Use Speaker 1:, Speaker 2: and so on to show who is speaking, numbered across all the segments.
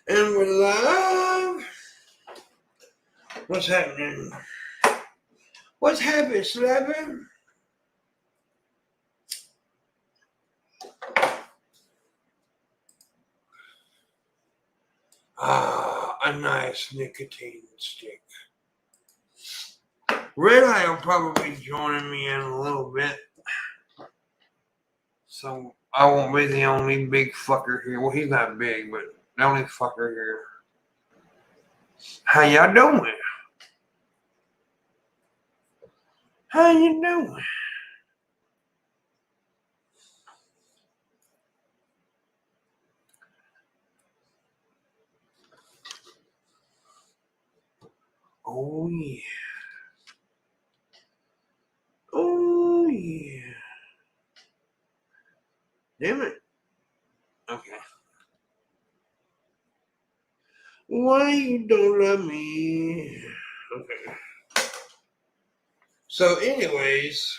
Speaker 1: And we're live. What's happening? What's happening, Slabber? A nice nicotine stick. Red Eye will probably be joining me in a little bit. So I won't be the only big fucker here. Well, he's not big, but the only fucker here. How y'all doing? How you doing? Oh yeah. Oh yeah. Damn it. Okay. Why you don't love me? Okay. So, anyways,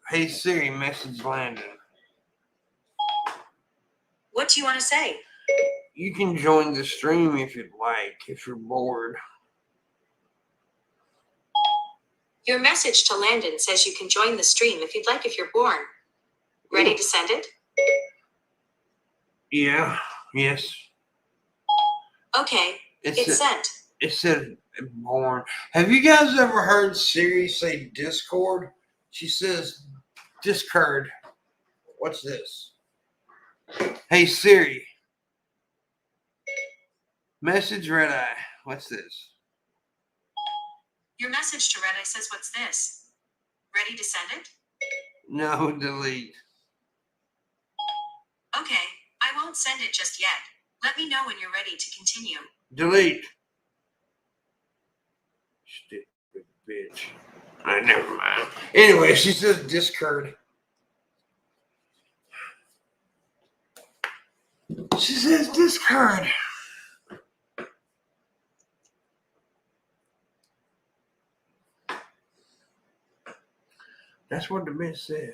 Speaker 1: hey Siri, message Landon.
Speaker 2: What do you want to say?
Speaker 1: You can join the stream if you'd like, if you're bored.
Speaker 2: Your message to Landon says you can join the stream if you'd like if you're bored. Ready to send it?
Speaker 1: Yeah, yes.
Speaker 2: Okay, it's sent.
Speaker 1: It said born. Have you guys ever heard Siri say Discord? She says Discord. What's this? Hey Siri. Message Red Eye. What's this?
Speaker 2: Your message to Red Eye says what's this? Ready to send it?
Speaker 1: No, delete.
Speaker 2: Okay, I won't send it just yet. Let me know when you're ready to continue.
Speaker 1: Delete. Stupid bitch. Never mind. Anyway, she says Discord. She says Discord. That's what the bitch said.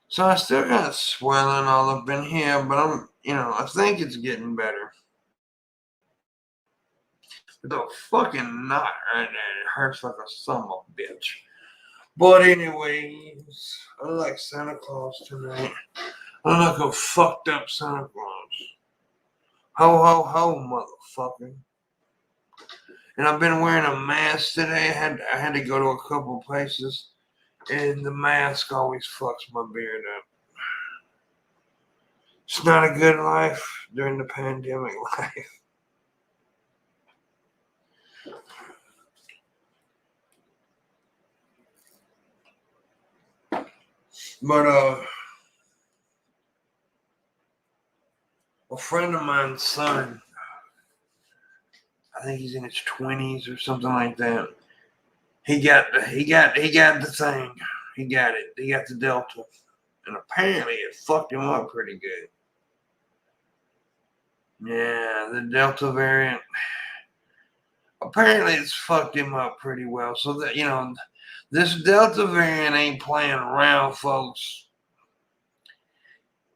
Speaker 1: So I still got swelling all up in here, but I think it's getting better. The fucking knot right there, it hurts like a son of a bitch. But anyways, I like Santa Claus tonight. I like a fucked up Santa Claus. Ho ho ho, motherfucker. And I've been wearing a mask today. I had to go to a couple places, and the mask always fucks my beard up. It's not a good life during the pandemic life. But a friend of mine's son, I think he's in his 20s or something like that. He got the thing. He got it. He got the Delta, and apparently it fucked him up pretty good. Yeah, the Delta variant. Apparently it's fucked him up pretty well. So that this Delta variant ain't playing around, folks.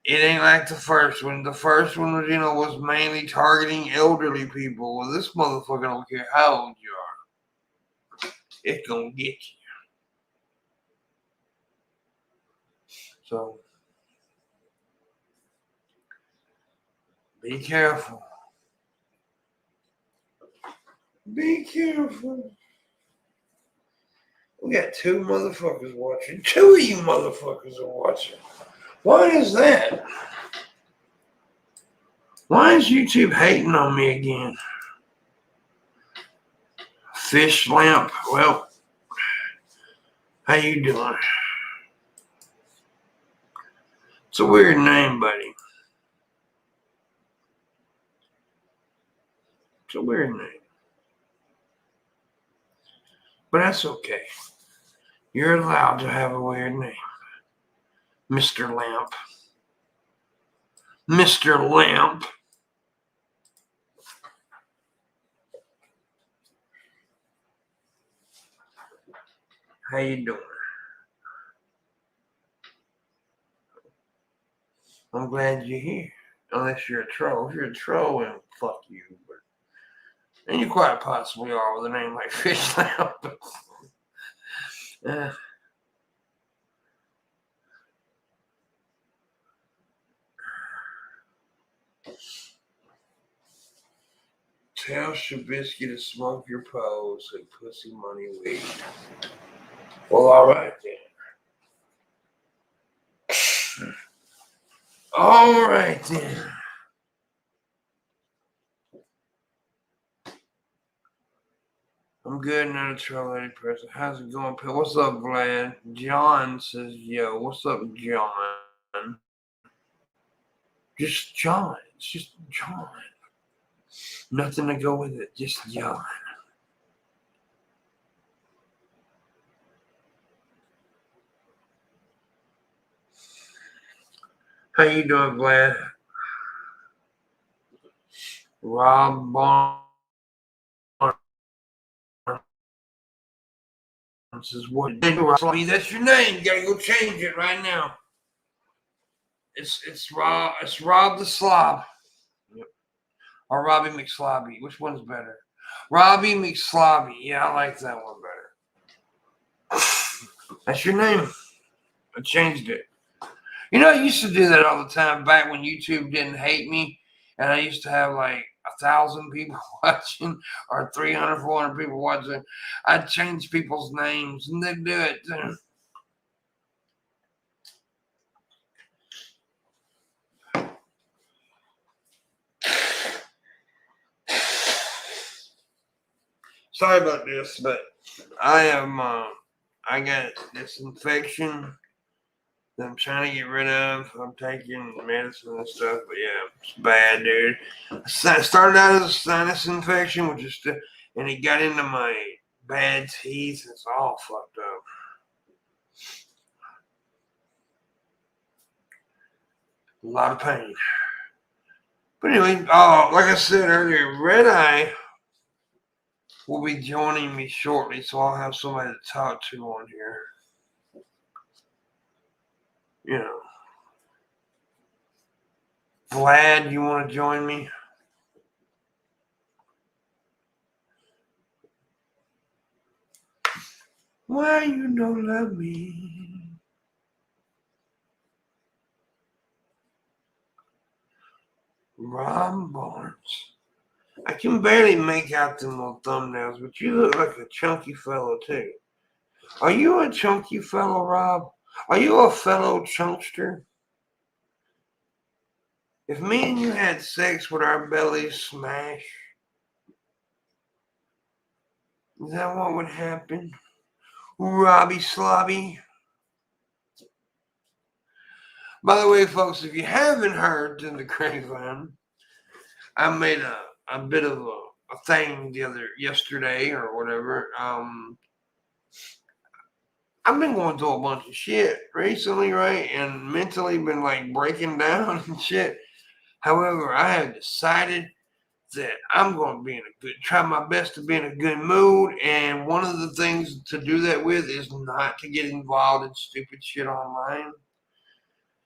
Speaker 1: It ain't like the first one. The first one was, was mainly targeting elderly people. Well, this motherfucker don't care how old you are. It's gonna get you. So be careful. Be careful. We got 2 motherfuckers watching. 2 of you motherfuckers are watching. Why is that? Why is YouTube hating on me again? Fish lamp. Well, how you doing? It's a weird name, buddy. It's a weird name. But that's okay. You're allowed to have a weird name. Mr. Lamp. Mr. Lamp. How you doing? I'm glad you're here. Unless you're a troll. If you're a troll, then fuck you. But and you quite possibly are with a name like Fish Lamp. Tell Shabisky to smoke your pose and pussy money weed. Well, all right then. All right then. I'm good, not a troll lady person. How's it going, Pill? What's up, Vlad? John says, yo, what's up, John? Just John. It's just John. Nothing to go with it. Just John. How you doing, Vlad? Rob Barnes says, what? That's your name. You gotta go change it right now. It's Rob the Slob. Yep. Or Robbie McSlobby. Which one's better? Robbie McSlobby. Yeah, I like that one better. That's your name. I changed it. You know, I used to do that all the time back when YouTube didn't hate me, and I used to have like 1,000 people watching or 300, 400 people watching. I'd change people's names, and they'd do it. Sorry about this, but I got this infection that I'm trying to get rid of. I'm taking medicine and stuff, but yeah, it's bad, dude. It started out as a sinus infection, and it got into my bad teeth. It's all fucked up. A lot of pain. But anyway, like I said earlier, Red Eye will be joining me shortly, so I'll have somebody to talk to on here. You know. Vlad, you want to join me? Why you don't love me? Rob Barnes. I can barely make out them little thumbnails, but you look like a chunky fellow too. Are you a chunky fellow, Rob? Are you a fellow chunkster? If me and you had sex, would our bellies smash? Is that what would happen? Robbie Slobby? By the way, folks, if you haven't heard in the grapevine, I made a bit of a thing yesterday or whatever. I've been going through a bunch of shit recently, right? And mentally been like breaking down and shit. However, I have decided that I'm going to be try my best to be in a good mood. And one of the things to do that with is not to get involved in stupid shit online.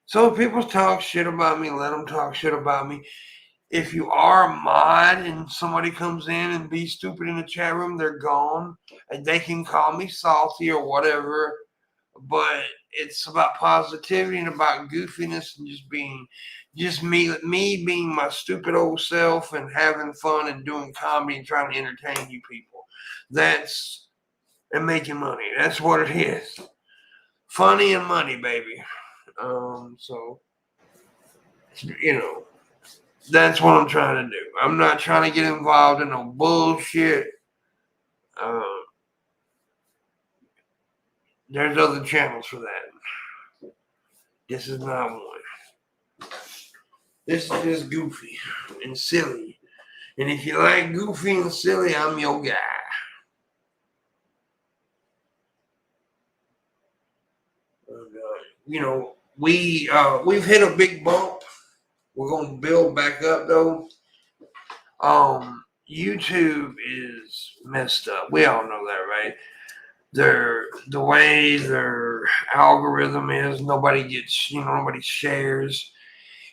Speaker 1: So if people talk shit about me, let them talk shit about me. If you are a mod and somebody comes in and be stupid in the chat room, they're gone. And they can call me salty or whatever. But it's about positivity and about goofiness and just me being my stupid old self and having fun and doing comedy and trying to entertain you people. And making money. That's what it is. Funny and money, baby. So, you know, that's what I'm trying to do. I'm not trying to get involved in no bullshit. There's other channels for that. This is not one. This is just goofy and silly. And if you like goofy and silly, I'm your guy. You know, we've hit a big bump. We're gonna build back up though. YouTube is messed up. We all know that, right? the way their algorithm is, nobody gets, nobody shares.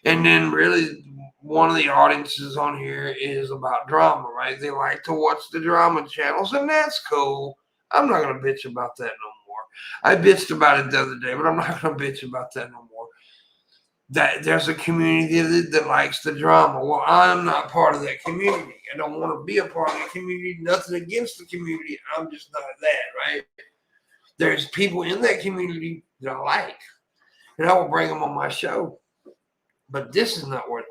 Speaker 1: And then really one of the audiences on here is about drama, right? They like to watch the drama channels, and that's cool. I'm not gonna bitch about that no more. I bitched about it the other day, but I'm not gonna bitch about that no more. That there's a community that likes the drama. Well, I'm not part of that community. I don't want to be a part of that community. Nothing against the community. I'm just not that, right? There's people in that community that I like, and I will bring them on my show. But this is not what,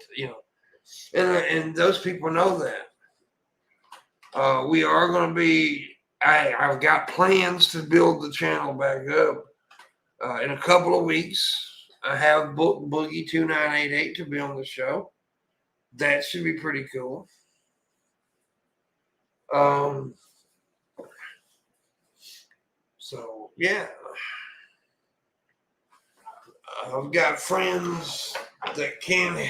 Speaker 1: and those people know that. We are going to be. I've got plans to build the channel back up in a couple of weeks. I have booked Boogie 2988 to be on the show. That should be pretty cool. So yeah, I've got friends that can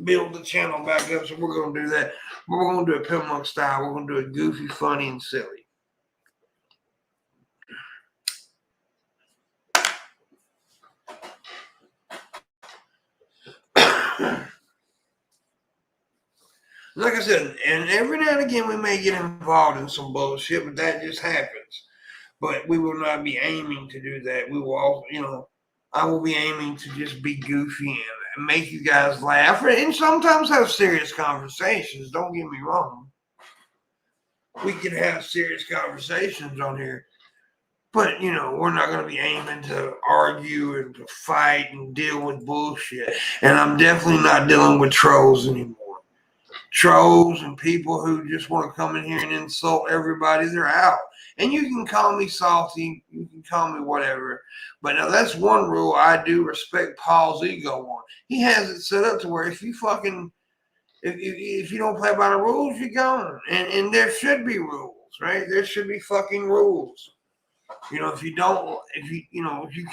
Speaker 1: build the channel back up, so we're going to do that. We're going to do it Pimpmunk style. We're going to do it goofy, funny, and silly. Like I said, and every now and again we may get involved in some bullshit, but that just happens. But we will not be aiming to do that. We will all, I will be aiming to just be goofy and make you guys laugh, and sometimes have serious conversations. Don't get me wrong. We can have serious conversations on here, but we're not going to be aiming to argue and to fight and deal with bullshit. And I'm definitely not dealing with trolls anymore. Trolls and people who just want to come in here and insult everybody, they're out. And you can call me salty, you can call me whatever. But now that's one rule I do respect Paul's ego on. He has it set up to where if you don't play by the rules, you're gone. And there should be rules, right? There should be fucking rules. If you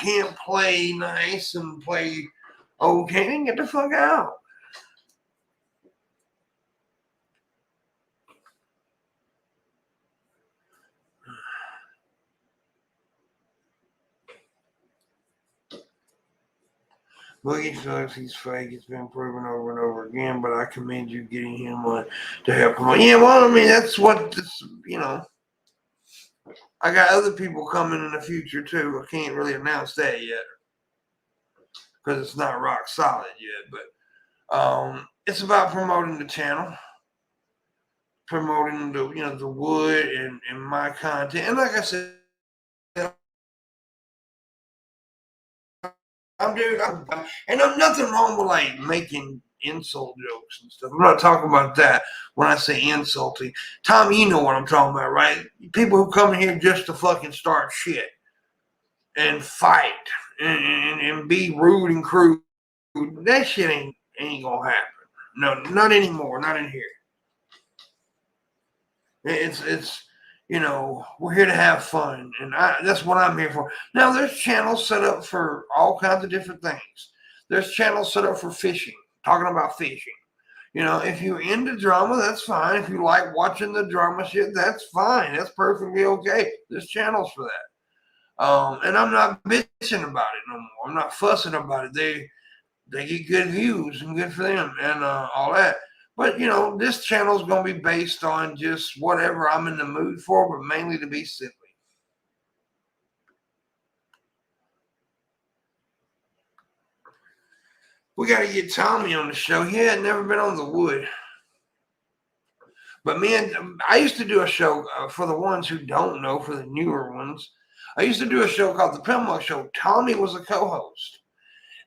Speaker 1: can't play nice and play okay, then get the fuck out. Boogie sucks. He's fake. It's been proven over and over again. But I commend you getting him on to help him on. Yeah, well, I mean, that's what this. I got other people coming in the future too. I can't really announce that yet because it's not rock solid yet. But it's about promoting the channel, promoting the wood and my content. And like I said, and I'm nothing wrong with like making insult jokes and stuff. I'm not talking about that when I say insulting. Tom, you know what I'm talking about, right? People who come here just to fucking start shit and fight and be rude and crude. That shit ain't gonna happen. No, not anymore. Not in here. It's we're here to have fun, and that's what I'm here for. Now, there's channels set up for all kinds of different things. There's channels set up for fishing, talking about fishing. If you're into drama, that's fine. If you like watching the drama shit, that's fine. That's perfectly okay. There's channels for that. And I'm not bitching about it no more. I'm not fussing about it. They get good views and good for them and all that. But, this channel is going to be based on just whatever I'm in the mood for, but mainly to be silly. We got to get Tommy on the show. He had never been on the wood. But, man, I used to do a show, for the ones who don't know, for the newer ones, I used to do a show called The Pimpmunk Show. Tommy was a co-host.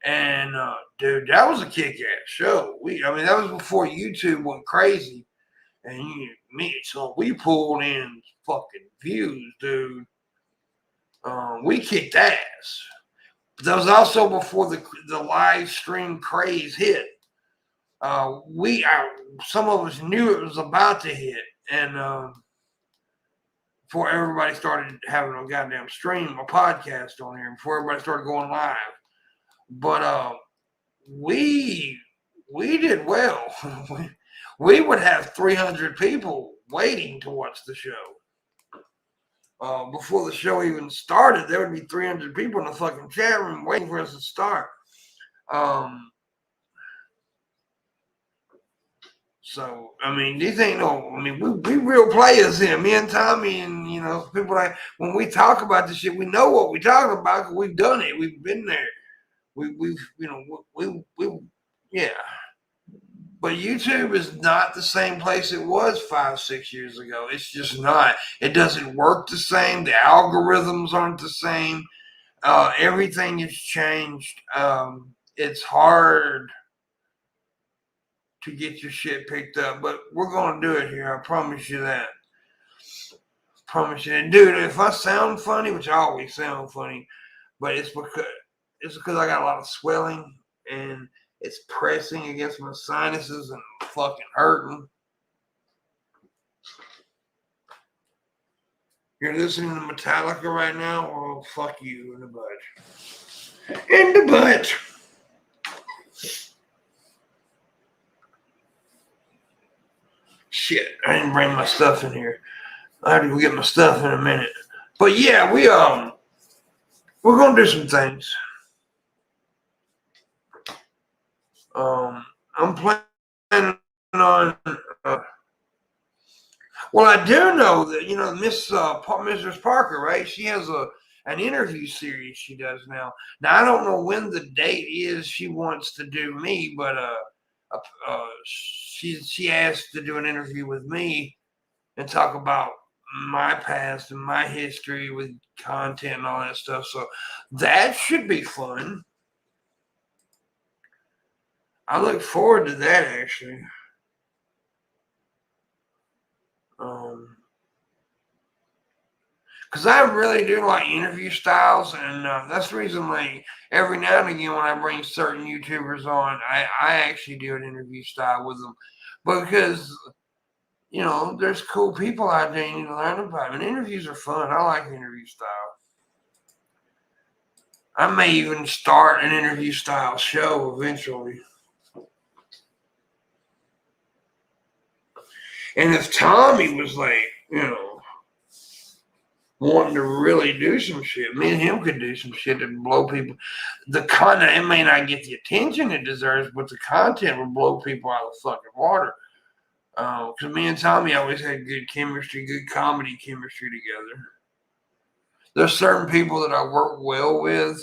Speaker 1: And, dude, that was a kick-ass show. That was before YouTube went crazy. And so we pulled in fucking views, dude. We kicked ass. But that was also before the live stream craze hit. Some of us knew it was about to hit, and before everybody started having a goddamn stream, a podcast on here, before everybody started going live. But we did well. We would have 300 people waiting to watch the show. before the show even started, there would be 300 people in the fucking chat room waiting for us to start. So, I mean, these ain't no, I mean, we real players here. Me and Tommy and, people like, when we talk about this shit, we know what we're talking about because we've done it. We've been there. We've, yeah. But YouTube is not the same place it was 5-6 years ago. It's just not. It doesn't work the same. The algorithms aren't the same. Everything has changed. It's hard to get your shit picked up, but we're going to do it here. I promise you that. Promise you that. Dude, if I sound funny, which I always sound funny, but it's because I got a lot of swelling and it's pressing against my sinuses and fucking hurting. You're listening to Metallica right now? Well, fuck you in the butt. In the butt. Shit, I didn't bring my stuff in here. I have to go get my stuff in a minute. But yeah, we're gonna do some things. I'm planning on. Well, I do know that Mrs. Parker, right? She has an interview series she does now. Now I don't know when the date is she wants to do me, but she asked to do an interview with me and talk about my past and my history with content and all that stuff. So that should be fun. I look forward to that actually. Because I really do like interview styles, and that's the reason, like, every now and again when I bring certain YouTubers on, I actually do an interview style with them. But because, there's cool people out there you need to learn about. And interviews are fun. I like interview style. I may even start an interview style show eventually. And if Tommy was like, wanting to really do some shit, me and him could do some shit to blow people. The content, it may not get the attention it deserves, but the content will blow people out of the fucking water. Because me and Tommy always had good chemistry, good comedy chemistry together. There's certain people that I work well with.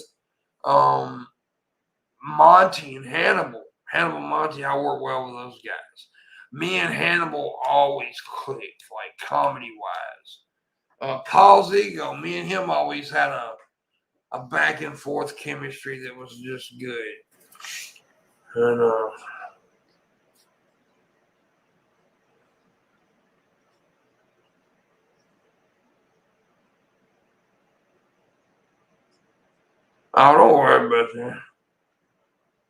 Speaker 1: Monty and Hannibal. Hannibal Monty, I work well with those guys. Me and Hannibal always clicked, like comedy-wise. Paul's ego, me and him always had a back and forth chemistry that was just good. And I don't worry about that.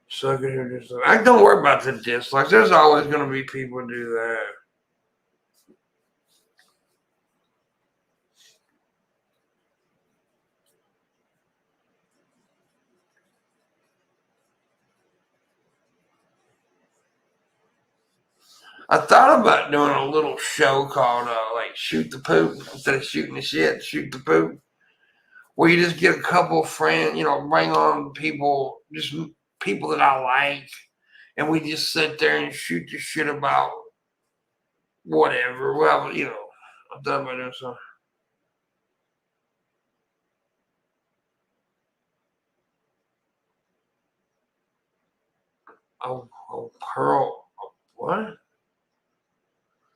Speaker 1: Suck it or dislike. I don't worry about the dislikes. There's always going to be people who do that. I thought about doing a little show called like Shoot the Poop. Instead of shooting the shit, Shoot the Poop. Where you just get a couple of friends, bring on people, just people that I like. And we just sit there and shoot the shit about whatever. Well, I thought about doing something. Oh, Pearl. What?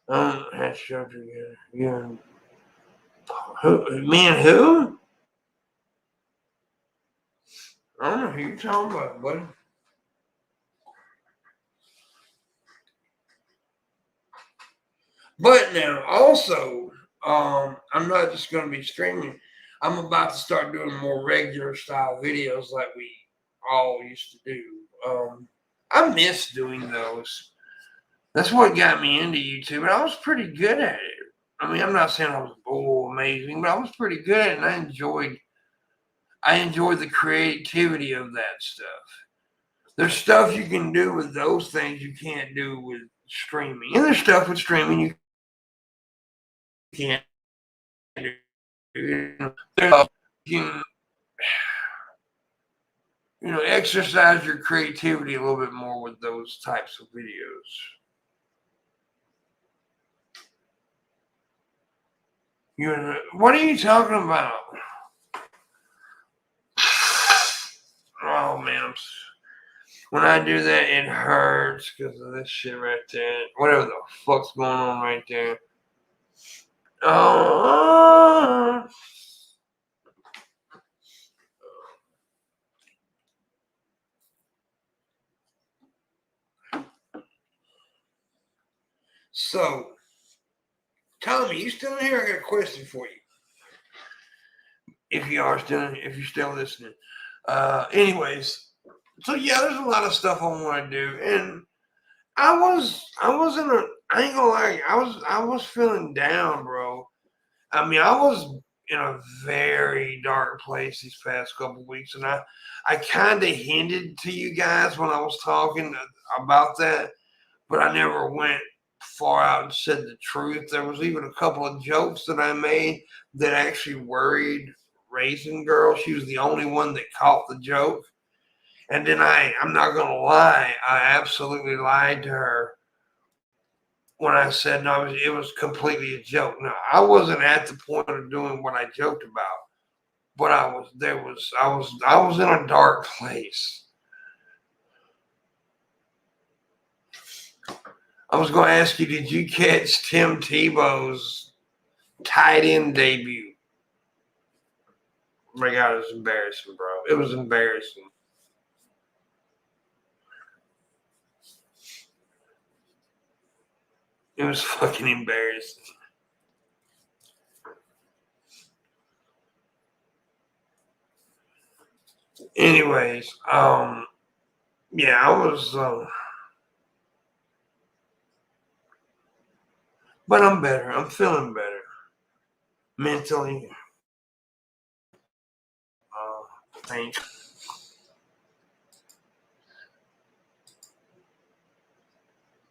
Speaker 1: Had show together. Yeah. Who? Me and who? I don't know who you're talking about, buddy. But now, also, I'm not just going to be streaming. I'm about to start doing more regular style videos like we all used to do. I miss doing those. That's what got me into YouTube, and I was pretty good at it. I mean, I'm not saying I was amazing, but I was pretty good at it, and I enjoyed the creativity of that stuff. There's stuff you can do with those things you can't do with streaming, and there's stuff with streaming you can't do. You can, exercise your creativity a little bit more with those types of videos. What are you talking about? Oh man, when I do that, it hurts because of this shit right there. Whatever the fuck's going on right there. Oh. So, Tommy, you still in here? I got a question for you. If you're still listening. Anyways, so yeah, there's a lot of stuff I want to do, and I ain't gonna lie, I was feeling down, bro. I mean, I was in a very dark place these past couple weeks, and I kind of hinted to you guys when I was talking about that, but I never went far out and said the truth. There was even a couple of jokes that I made that actually worried Raisin Girl. She was the only one that caught the joke. And then I'm not going to lie, I absolutely lied to her when I said no, it was completely a joke. Now, I wasn't at the point of doing what I joked about, but I was in a dark place. I was going to ask you, did you catch Tim Tebow's tight end debut? Oh my God, it was embarrassing, bro. It was embarrassing. It was fucking embarrassing. Anyways, yeah, I was, but I'm better. I'm feeling better mentally. Thanks.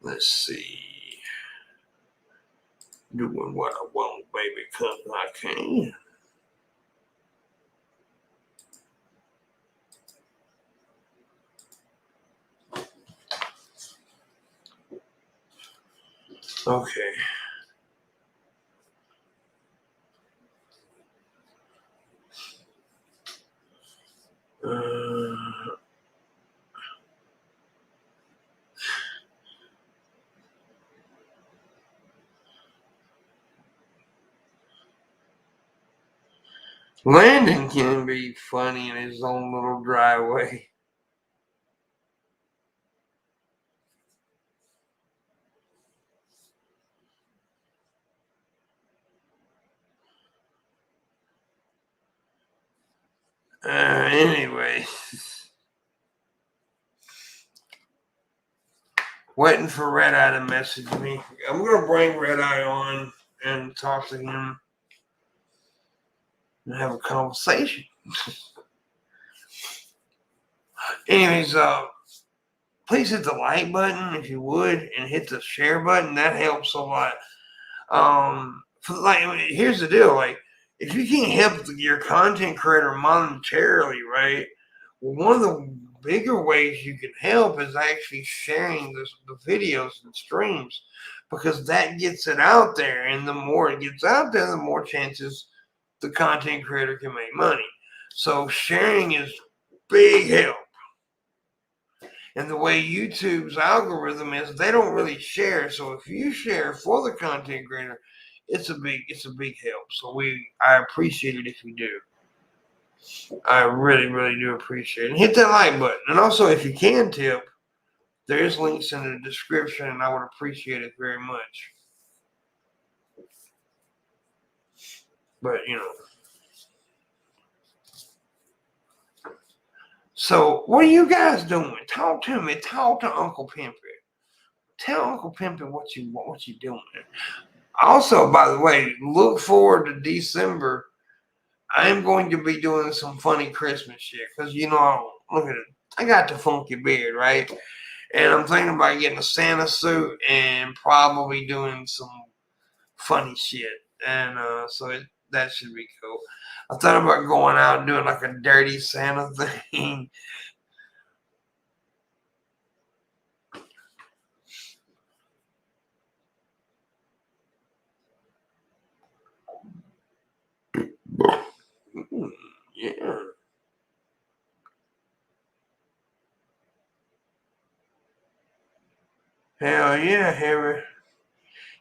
Speaker 1: Let's see. Doing what I want, baby, 'cause I can. Okay. Landon can be funny in his own little dry way. Anyway, waiting for Red Eye to message me. I'm gonna bring Red Eye on and talk to him and have a conversation. Anyways, please hit the like button if you would, and hit the share button. That helps a lot. Here's the deal: if you can't help your content creator monetarily, right? Well, one of the bigger ways you can help is actually sharing the videos and streams, because that gets it out there, and the more it gets out there, the more chances the content creator can make money. So sharing is big help. And the way YouTube's algorithm is, they don't really share. So if you share for the content creator, it's a big help. So I appreciate it if you do. I really, really do appreciate it. And hit that like button. And also, if you can tip, there's links in the description, and I would appreciate it very much. But, So, what are you guys doing? Talk to me. Talk to Uncle Pimpy. Tell Uncle Pimpy what you doing. Also, by the way, look forward to December. I am going to be doing some funny Christmas shit because look at it. I got the funky beard, right? And I'm thinking about getting a Santa suit and probably doing some funny shit. And that should be cool. I thought about going out and doing like a dirty Santa thing. Yeah. Hell yeah, Harry.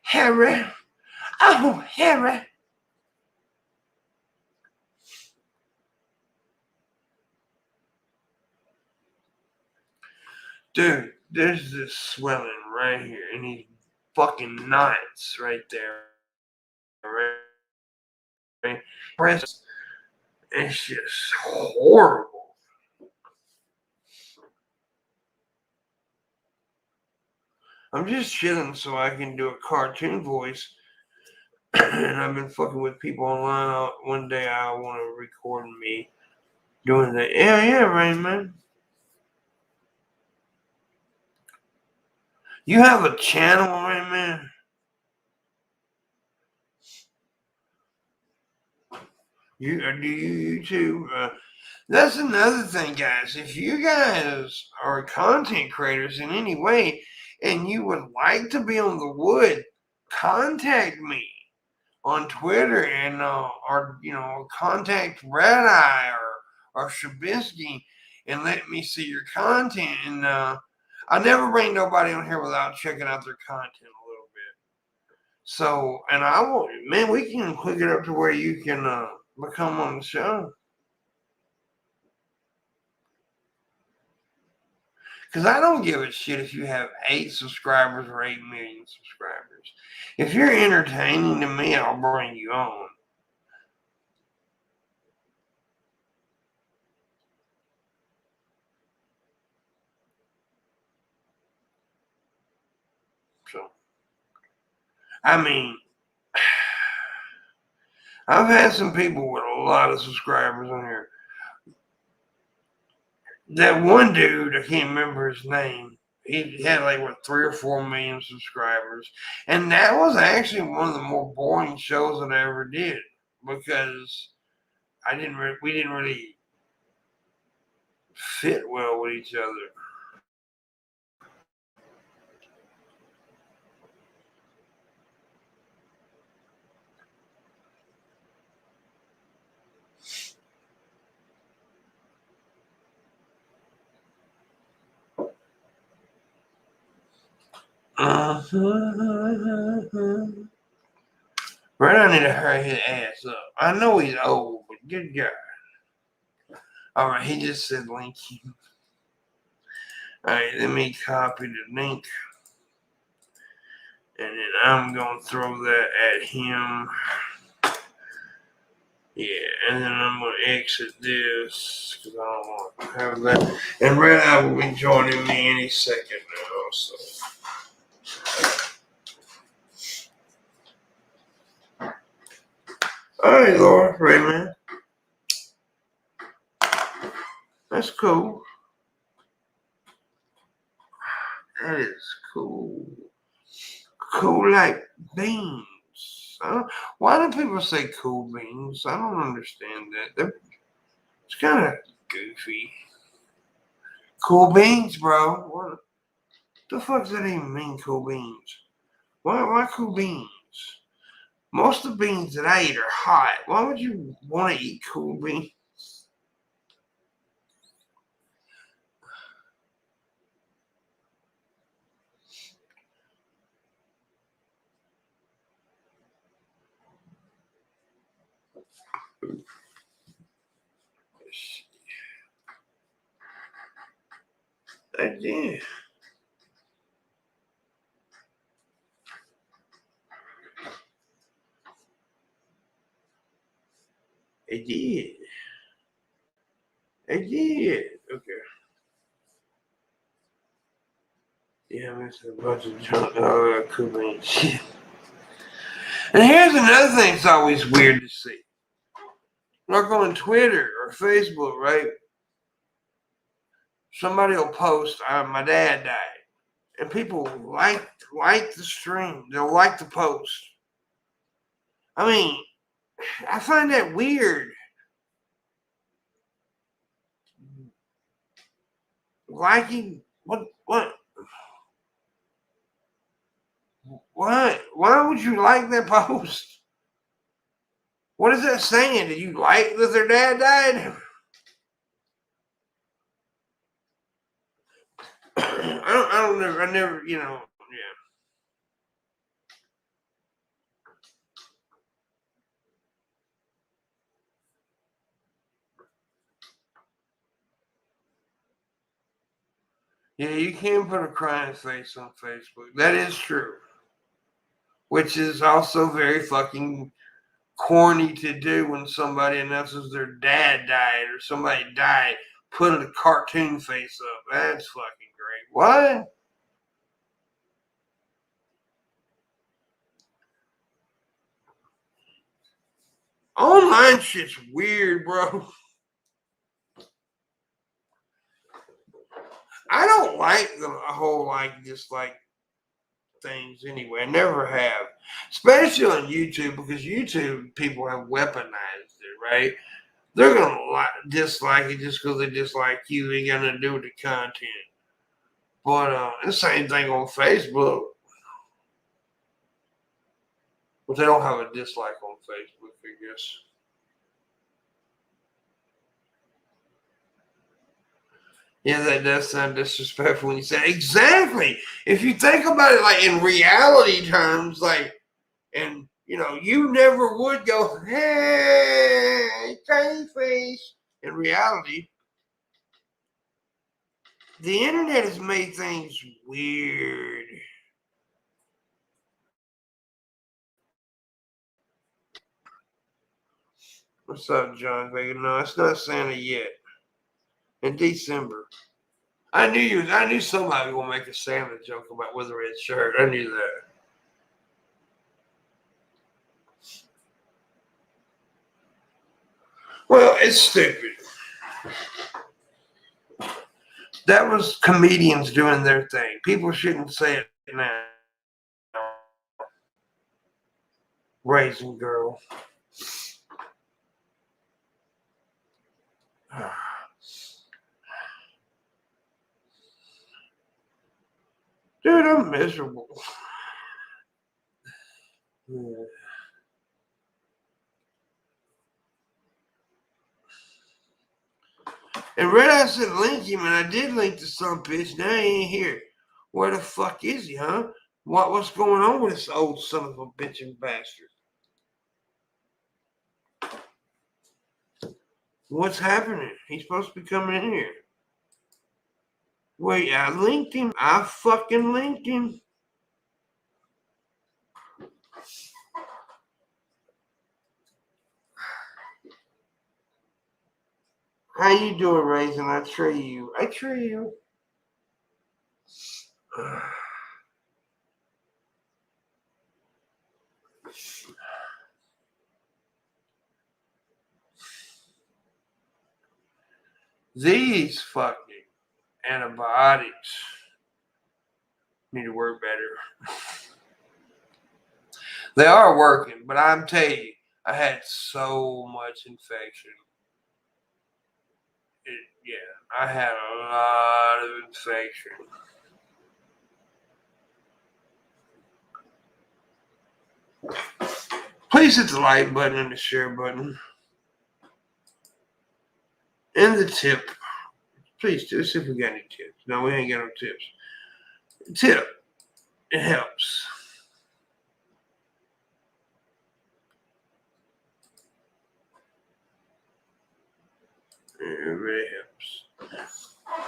Speaker 1: Harry. Oh, Harry. Dude, there's this swelling right here in these fucking knots right there. Right? It's just horrible. I'm just chilling so I can do a cartoon voice. And I've been fucking with people online. One day I want to record me doing that. Yeah, right, man. You have a channel, right, man? Do you YouTube? That's another thing, guys. If you guys are content creators in any way and you would like to be on the wood, contact me on Twitter and or contact Red Eye or Shabisky and let me see your content. And I never bring nobody on here without checking out their content a little bit. So, and I will, man, we can hook it up to where you can become on the show. Because I don't give a shit if you have 8 subscribers or 8 million subscribers. If you're entertaining to me, I'll bring you on. So, I mean, I've had some people with a lot of subscribers on here. That one dude, I can't remember his name. He had like 3 or 4 million subscribers, and that was actually one of the more boring shows that I ever did because we didn't really fit well with each other. Right, I need to hurry his ass up. I know he's old, but good God. All right, he just said link. All right, let me copy the link. And then I'm going to throw that at him. Yeah, and then I'm going to exit this because I don't want to have that. And Red Eye will be joining me any second now. So. All right, Laura, Raymond. That's cool. That is cool. Cool like beans. Why do people say cool beans? I don't understand that. It's kind of goofy. Cool beans, bro. What the fuck does that even mean, cool beans? Why cool beans? Most of the beans that I eat are hot. Why would you want to eat cool beans? I did. I did. I did. Okay. Yeah, I missed a bunch of junk. Oh, cool beans. Shit. And here's another thing that's always weird to see. Like on Twitter or Facebook, right? Somebody will post, my dad died. And people like the stream. They'll like the post. I mean, I find that weird. Liking what? Why would you like that post? What is that saying? Did you like that their dad died? I never, yeah. Yeah, you can put a crying face on Facebook. That is true. Which is also very fucking corny to do when somebody announces their dad died or somebody died. Put a cartoon face up. That's fucking great. What? Online shit's weird, bro. I don't like the whole dislike things anyway. I never have. Especially on YouTube, because YouTube people have weaponized it, right? They're gonna dislike it just because they dislike you. Ain't got nothing to do with the content. But the same thing on Facebook. But they don't have a dislike on Facebook, I guess. Yeah, that does sound disrespectful when you say it. Exactly. If you think about it, like in reality terms, and you never would go, hey, cane face. In reality, the internet has made things weird. What's up, John Vega? No, it's not Santa yet. In December. I knew somebody would make a Santa joke about with a red shirt. I knew that. Well, it's stupid. That was comedians doing their thing. People shouldn't say it now. Raising girl. Dude, I'm miserable. And Red Eye said link him, and I did link to some bitch. Now he ain't here. Where the fuck is he, huh? What's going on with this old son of a bitching bastard? What's happening? He's supposed to be coming in here. Wait, I linked him. I fucking linked him. How you doing, Raisin? I tree you. These fucking antibiotics need to work better. They are working, but I'm telling you, I had so much infection. I had a lot of infection. Please hit the like button and the share button. And the tip. Please do. See if we got any tips. No, we ain't got no tips. Tip. It helps. It really helps.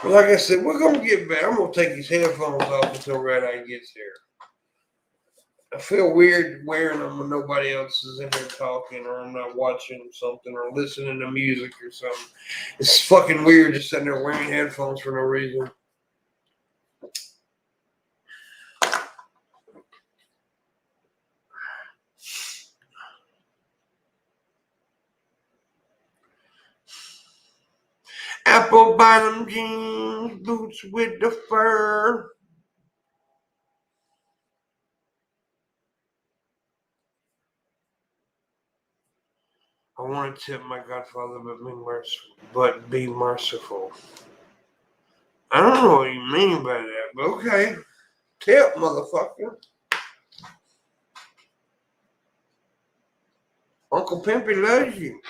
Speaker 1: But like I said, we're going to get back. I'm going to take these headphones off until Red Eye gets here. I feel weird wearing them when nobody else is in here talking, or I'm not watching something, or listening to music or something. It's fucking weird just sitting there wearing headphones for no reason. Apple bottom jeans, boots with the fur. I want to tip my godfather, but be merciful. I don't know what you mean by that, but okay. Tip, motherfucker. Uncle Pimpy loves you.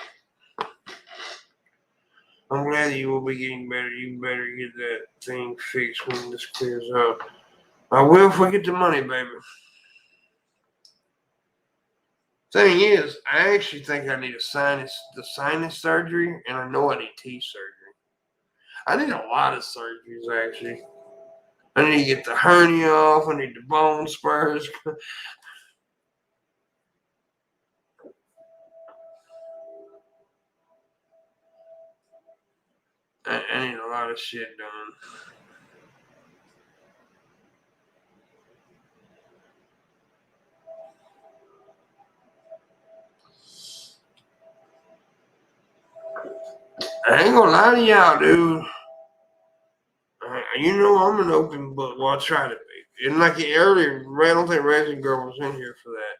Speaker 1: I'm glad that you will be getting better. You better get that thing fixed when this clears up. I will if we get the money, baby. Thing is, I actually think I need the sinus surgery, and I know I need teeth surgery. I need a lot of surgeries, actually. I need to get the hernia off. I need the bone spurs. I need a lot of shit done. I ain't gonna lie to y'all, dude. You know I'm an open book. Well, I try to be. And like earlier, I don't think Racing Girl was in here for that.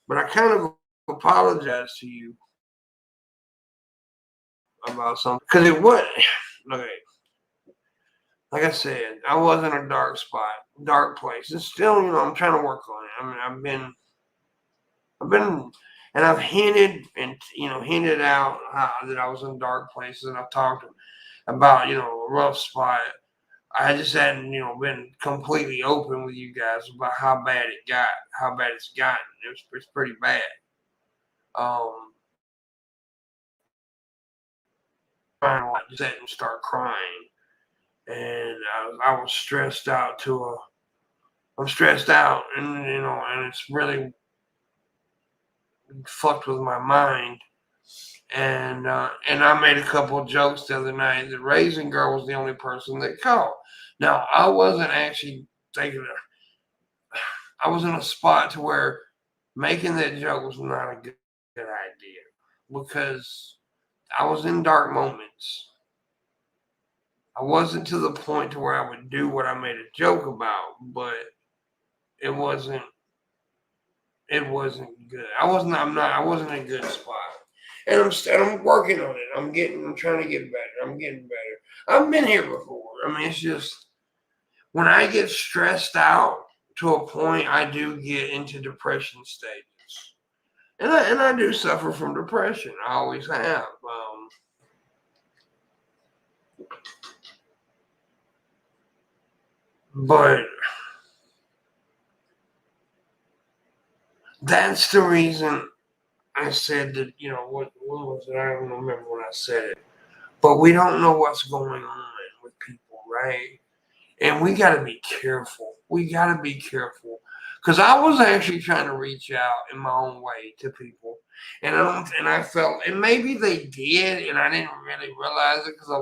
Speaker 1: But I kind of apologize to you about something. Because it was, okay, like I said, I was in a dark spot, dark place. And still, I'm trying to work on it. I mean, and I've hinted out that I was in dark places. And I've talked about, a rough spot. I just hadn't, been completely open with you guys about how bad it's gotten. It's pretty bad. I sit and start crying, and I was stressed out I'm stressed out, and it's really fucked with my mind. And I made a couple of jokes the other night that Raising Girl was the only person that called. Now I wasn't actually thinking. I was in a spot to where making that joke was not a good idea because I was in dark moments. I wasn't to the point to where I would do what I made a joke about, but it wasn't good. I wasn't in a good spot. And I'm working on it. I'm trying to get better. I'm getting better. I've been here before. I mean, it's just when I get stressed out to a point, I do get into depression stages. And I do suffer from depression. I always have. But that's the reason I said that, what was it? I don't remember when I said it. But we don't know what's going on with people, right? And we got to be careful. We got to be careful. Because I was actually trying to reach out in my own way to people. And I felt, and maybe they did, and I didn't really realize it because I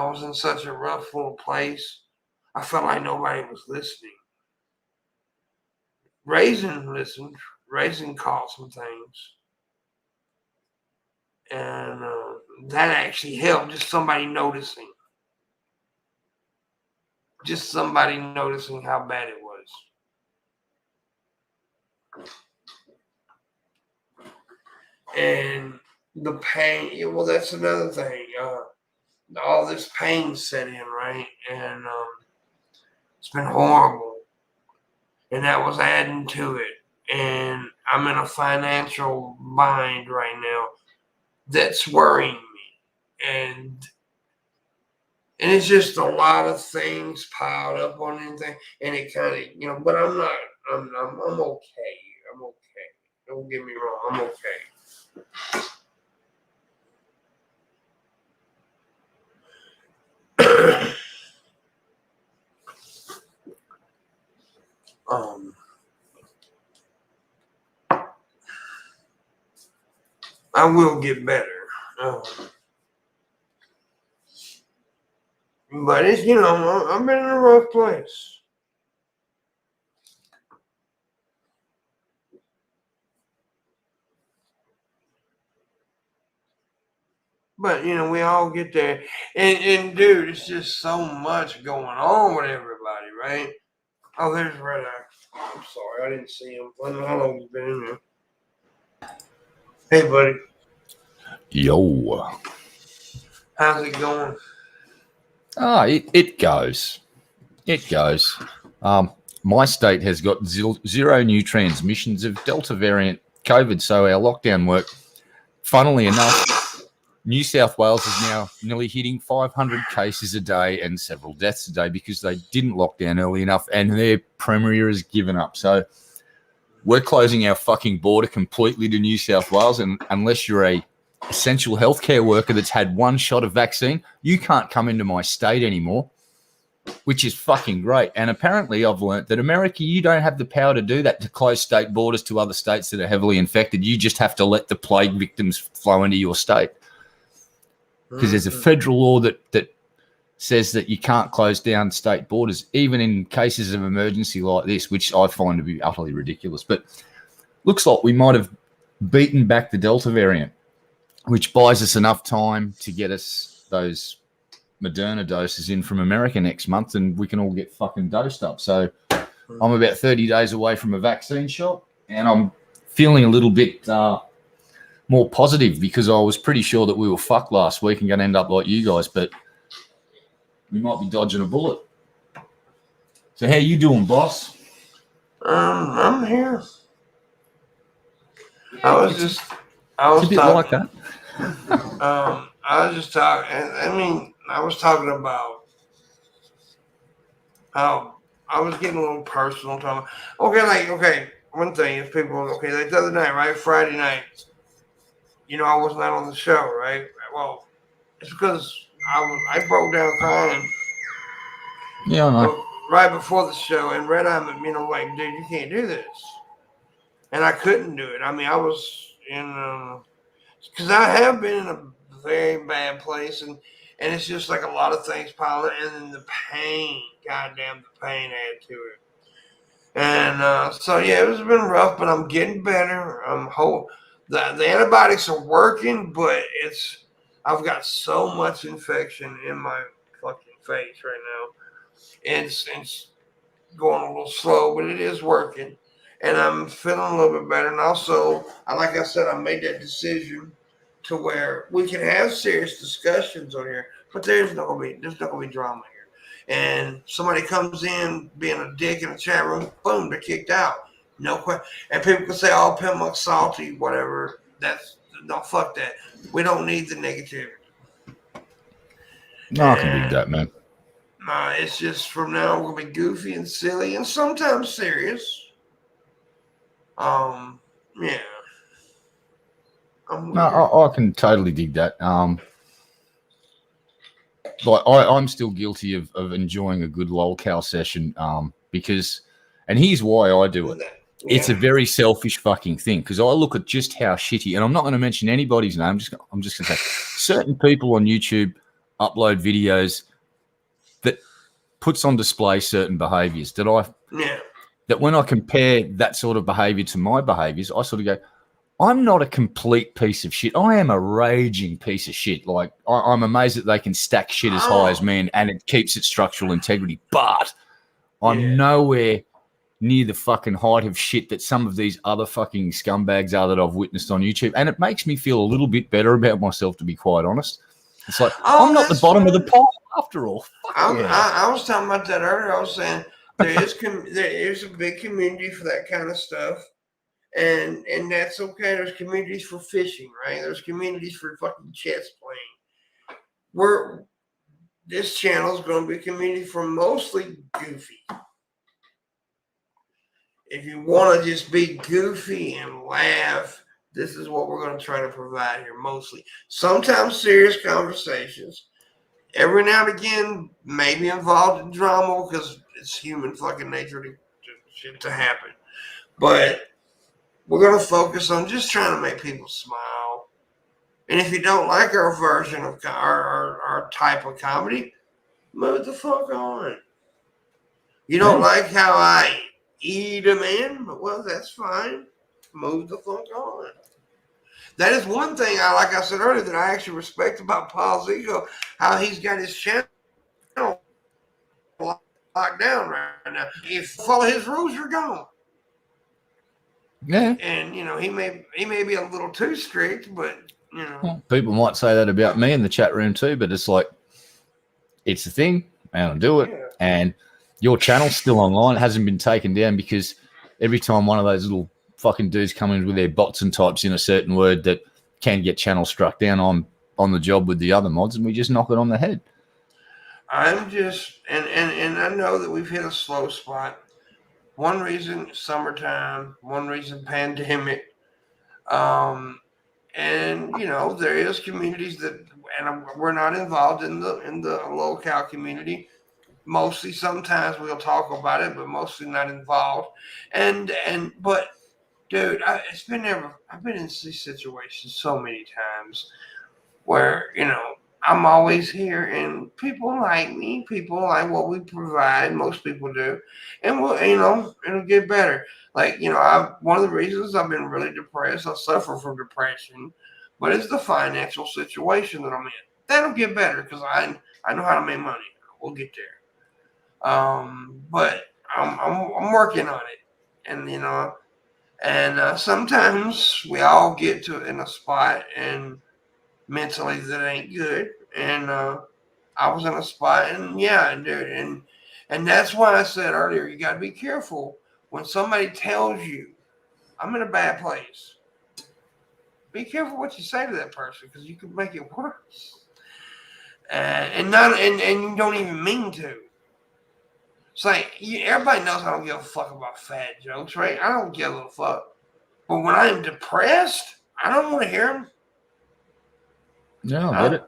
Speaker 1: was in such a rough, full place. I felt like nobody was listening. Raisin listened. Raisin caught some things. And that actually helped, just somebody noticing. Just somebody noticing how bad it was. And the pain, well, that's another thing. All this pain set in, right? And it's been horrible. And that was adding to it. And I'm in a financial bind right now that's worrying me. And it's just a lot of things piled up on anything. And it kind of, but I'm not, I'm okay. I'm okay. Don't get me wrong. I'm okay. I will get better. But it's, I've been in a rough place. But, we all get there. And dude, it's just so much going on with everybody, right? Oh, there's Red Eye. I'm sorry, I didn't see him. I don't know how long he's been in there. Hey, buddy.
Speaker 3: Yo.
Speaker 1: How's it going?
Speaker 3: It goes. It goes. My state has got zero new transmissions of Delta variant COVID, so our lockdown work. Funnily enough, New South Wales is now nearly hitting 500 cases a day and several deaths a day because they didn't lock down early enough and their premier has given up. So we're closing our fucking border completely to New South Wales, and unless you're a essential healthcare worker that's had one shot of vaccine, you can't come into my state anymore, which is fucking great. And apparently I've learnt that America, you don't have the power to do that, to close state borders to other states that are heavily infected. You just have to let the plague victims flow into your state. Because there's a federal law that says that you can't close down state borders, even in cases of emergency like this, which I find to be utterly ridiculous. But looks like we might have beaten back the Delta variant, which buys us enough time to get us those Moderna doses in from America next month, and we can all get fucking dosed up. So I'm about 30 days away from a vaccine shot, and I'm feeling a little bit more positive because I was pretty sure that we were fucked last week and going to end up like you guys, but we might be dodging a bullet. So how you doing, boss?
Speaker 1: I'm here.
Speaker 3: Yeah,
Speaker 1: I was
Speaker 3: a bit
Speaker 1: talking.
Speaker 3: like that.
Speaker 1: I was just talking. I was talking about how I was getting a little personal. Talking. Okay. One thing is people. Okay, like the other night, right? Friday night. I was not on the show, right? Well, it's because I broke down crying.
Speaker 3: Yeah, I know.
Speaker 1: Right before the show, and Red Eye, like, dude, you can't do this, and I couldn't do it. I was in, because I have been in a very bad place, and it's just like a lot of things piling, and then the pain, goddamn, the pain added to it, and so yeah, it's been rough, but I'm getting better. The antibiotics are working, but I've got so much infection in my fucking face right now. It's going a little slow, but it is working, and I'm feeling a little bit better. And also, like I said, I made that decision to where we can have serious discussions on here, but there's not gonna be drama here. And somebody comes in being a dick in a chat room, boom, they're kicked out. No question. And people can say, "Oh, Pimpmunk salty, whatever." No, fuck that. We don't need the negativity.
Speaker 3: No, I can dig that, man.
Speaker 1: It's just from now we're gonna be goofy and silly and sometimes serious. Yeah.
Speaker 3: I can totally dig that. But I'm still guilty of enjoying a good lolcow session because, and here's why I do it. Yeah. It's a very selfish fucking thing because I look at just how shitty, and I'm not going to mention anybody's name. I'm just going to say certain people on YouTube upload videos that puts on display certain behaviors that when I compare that sort of behavior to my behaviors, I sort of go, I'm not a complete piece of shit. I am a raging piece of shit. Like, I'm amazed that they can stack shit as high as me and it keeps its structural integrity. But I'm nowhere near the fucking height of shit that some of these other fucking scumbags are that I've witnessed on YouTube. And it makes me feel a little bit better about myself, to be quite honest. It's like, I'm not the bottom of the pile after all.
Speaker 1: I was talking about that earlier. I was saying there is a big community for that kind of stuff. And that's okay. There's communities for fishing, right? There's communities for fucking chess playing. This channel is going to be a community for mostly goofy. If you want to just be goofy and laugh, this is what we're going to try to provide here mostly. Sometimes serious conversations. Every now and again, maybe involved in drama because it's human fucking nature to happen. But we're going to focus on just trying to make people smile. And if you don't like our version of our type of comedy, move the fuck on. You don't like how I eat a man? Well, that's fine. Move the fuck on. That is one thing like I said earlier, that I actually respect about Paul's ego, how he's got his channel locked down right now. If you follow his rules, you're gone.
Speaker 3: Yeah.
Speaker 1: And he may be a little too strict, but
Speaker 3: Well, people might say that about me in the chat room too, but it's like, it's a thing, and I'll do it.
Speaker 1: Yeah.
Speaker 3: And your channel's still online. It hasn't been taken down because every time one of those little fucking dudes come in with their bots and types in a certain word that can get channel struck down, I'm on the job with the other mods, and we just knock it on the head.
Speaker 1: I'm just, and I know that we've hit a slow spot. One reason, summertime. One reason, pandemic. And there is communities that, and we're not involved in the locale community. Mostly, sometimes we'll talk about it, but mostly not involved. But dude, I've been in these situations so many times where I'm always here, and people like me. People like what we provide. Most people do, and it'll get better. Like one of the reasons I've been really depressed. I suffer from depression, but it's the financial situation that I'm in. That'll get better because I know how to make money. We'll get there. But I'm working on it, and sometimes we all get to in a spot and mentally that ain't good. And I was in a spot, and yeah, dude, and that's why I said earlier, you got to be careful when somebody tells you, "I'm in a bad place." Be careful what you say to that person because you could make it worse, and you don't even mean to. It's like everybody knows I don't give a fuck about fat jokes, right? I don't give a fuck. But when I am depressed, I don't want to hear them.
Speaker 3: Yeah, I get it.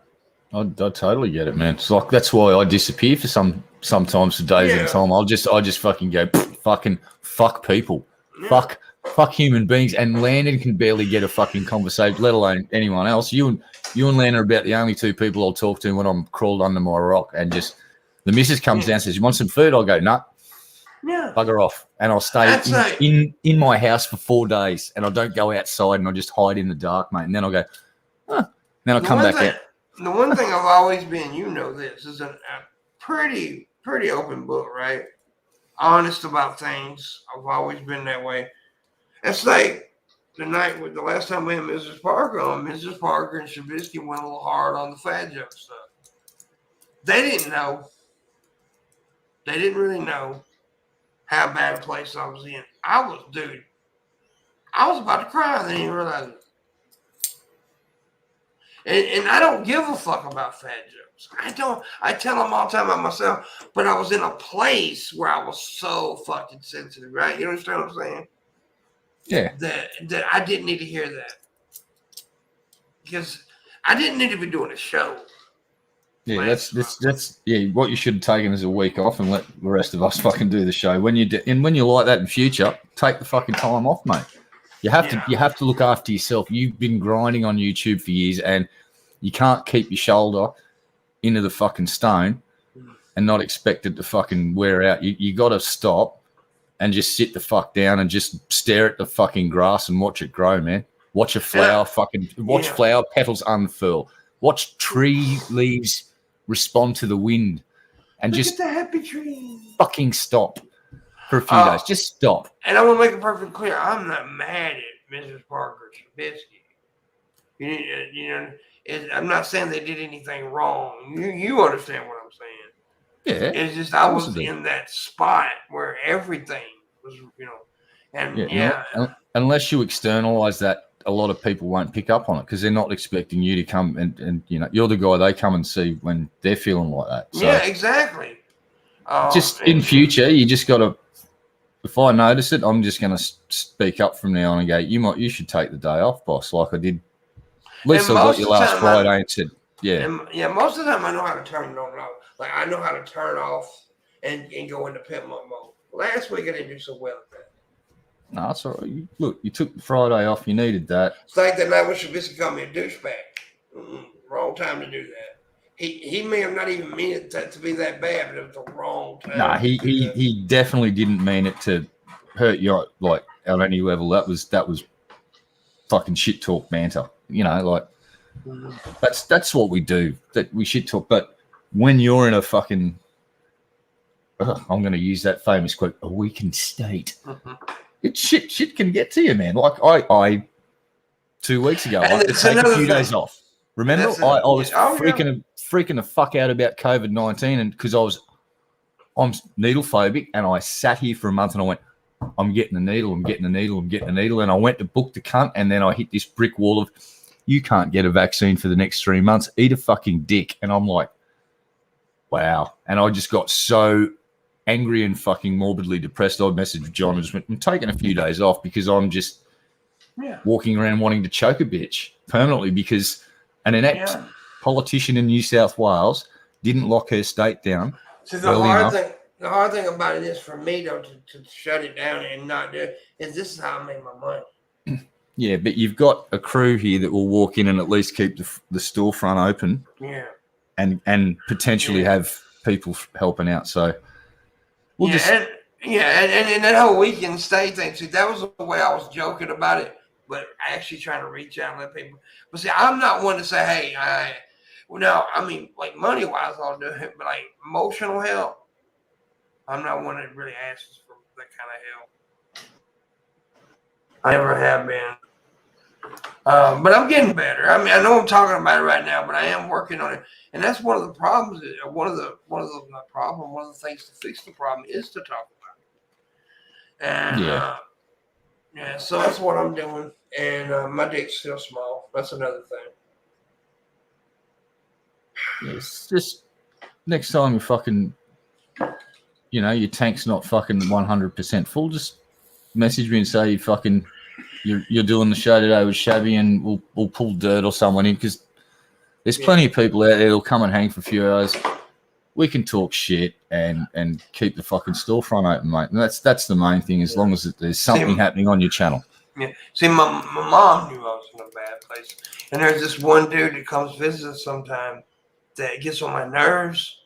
Speaker 3: I totally get it, man. It's like that's why I disappear for sometimes for days at a time. I just fucking go fuck people, fuck human beings, and Landon can barely get a fucking conversation, let alone anyone else. You and Landon are about the only two people I'll talk to when I'm crawled under my rock, and just the missus comes down and says, "You want some food?" I'll go, "Nah."
Speaker 1: Yeah.
Speaker 3: Bugger off. And I'll stay in my house for 4 days, and I don't go outside, and I just hide in the dark, mate. And then I'll go, then I'll come back out.
Speaker 1: The one thing I've always been, this is a pretty open book, right? Honest about things. I've always been that way. It's like the last time we had Mrs. Parker on, Mrs. Parker and Shabisky went a little hard on the fat joke stuff. They didn't know. They didn't really know how bad a place I was in. I was about to cry. They didn't realize it. And I don't give a fuck about fat jokes. I don't. I tell them all the time about myself, but I was in a place where I was so fucking sensitive, right? You understand what I'm saying?
Speaker 3: Yeah.
Speaker 1: That I didn't need to hear that. Because I didn't need to be doing a show.
Speaker 3: Yeah, that's what you should have taken is a week off and let the rest of us fucking do the show. When you're like that in future, take the fucking time off, mate. You have to look after yourself. You've been grinding on YouTube for years, and you can't keep your shoulder into the fucking stone and not expect it to fucking wear out. You got to stop and just sit the fuck down and just stare at the fucking grass and watch it grow, man. Watch a flower flower petals unfurl. Watch tree leaves respond to the wind, and
Speaker 1: Look
Speaker 3: just
Speaker 1: at the happy tree.
Speaker 3: Fucking stop for a few days. Just stop.
Speaker 1: And I want to make it perfectly clear, I'm not mad at Mrs. Parker Trubisky. I'm not saying they did anything wrong. You understand what I'm saying?
Speaker 3: Yeah.
Speaker 1: It's just I was in that spot where everything was,
Speaker 3: unless you externalize that, a lot of people won't pick up on it because they're not expecting you to come and you're the guy they come and see when they're feeling like that. So
Speaker 1: yeah, exactly.
Speaker 3: Just in future, you just got to. If I notice it, I'm just going to speak up from now on and go, you should take the day off, boss, like I did. At least I got you last Friday and said, yeah.
Speaker 1: Most of the time I know how to turn it on and off. Like I know how to turn off and go into Pimpmunk mode. Last week I didn't do so well at that.
Speaker 3: No, that's all right. Look, you took the Friday off. You needed that.
Speaker 1: It's like that night when Shabisky called me a douchebag. Wrong time to do that. He may have not even mean it to be that bad, but it was the wrong time.
Speaker 3: No, he definitely didn't mean it to hurt you like on any level. That was fucking shit talk banter. That's what we do. That we shit talk. But when you're in a fucking, I'm going to use that famous quote, a weakened state. Shit can get to you, man. Like I 2 weeks ago, I
Speaker 1: And
Speaker 3: had to
Speaker 1: it's
Speaker 3: take a
Speaker 1: another
Speaker 3: few
Speaker 1: thing.
Speaker 3: days off. Remember,
Speaker 1: That's
Speaker 3: I was
Speaker 1: oh, yeah.
Speaker 3: freaking the fuck out about COVID-19, and because I'm needle phobic, and I sat here for a month and I went, I'm getting a needle, I'm getting a needle, I'm getting a needle, and I went to book the cunt, and then I hit this brick wall of, you can't get a vaccine for the next 3 months. Eat a fucking dick, and I'm like, wow, and I just got so angry and fucking morbidly depressed. I messaged John and just went, I'm taking a few days off because I'm just walking around wanting to choke a bitch permanently because an inept politician in New South Wales didn't lock her state down.
Speaker 1: So the hard thing about it is for me though to shut it down and not do it is this is how I make my money.
Speaker 3: Yeah, but you've got a crew here that will walk in and at least keep the storefront open.
Speaker 1: Yeah.
Speaker 3: And potentially have people helping out. So we'll
Speaker 1: and that whole weekend stay thing. See, that was the way I was joking about it, but actually trying to reach out and let people. But see, I'm not one to say, hey, I mean, like money wise, I'll do it, but like emotional help, I'm not one that really asks for that kind of help. I never have been. But I'm getting better. I mean, I know I'm talking about it right now, but I am working on it, and that's one of the problems. One of the things to fix the problem is to talk about it. And so that's what I'm doing. And my dick's still small. That's another thing.
Speaker 3: It's just next time you fucking, your tank's not fucking 100% full. Just message me and say you fucking. You're doing the show today with Shabby, and we'll pull Dirt or someone in because there's plenty of people out there that'll come and hang for a few hours. We can talk shit and keep the fucking storefront open, mate. And that's the main thing. As long as there's something happening on your channel.
Speaker 1: Yeah. See, my mom knew I was in a bad place, and there's this one dude that comes visit us sometime that gets on my nerves.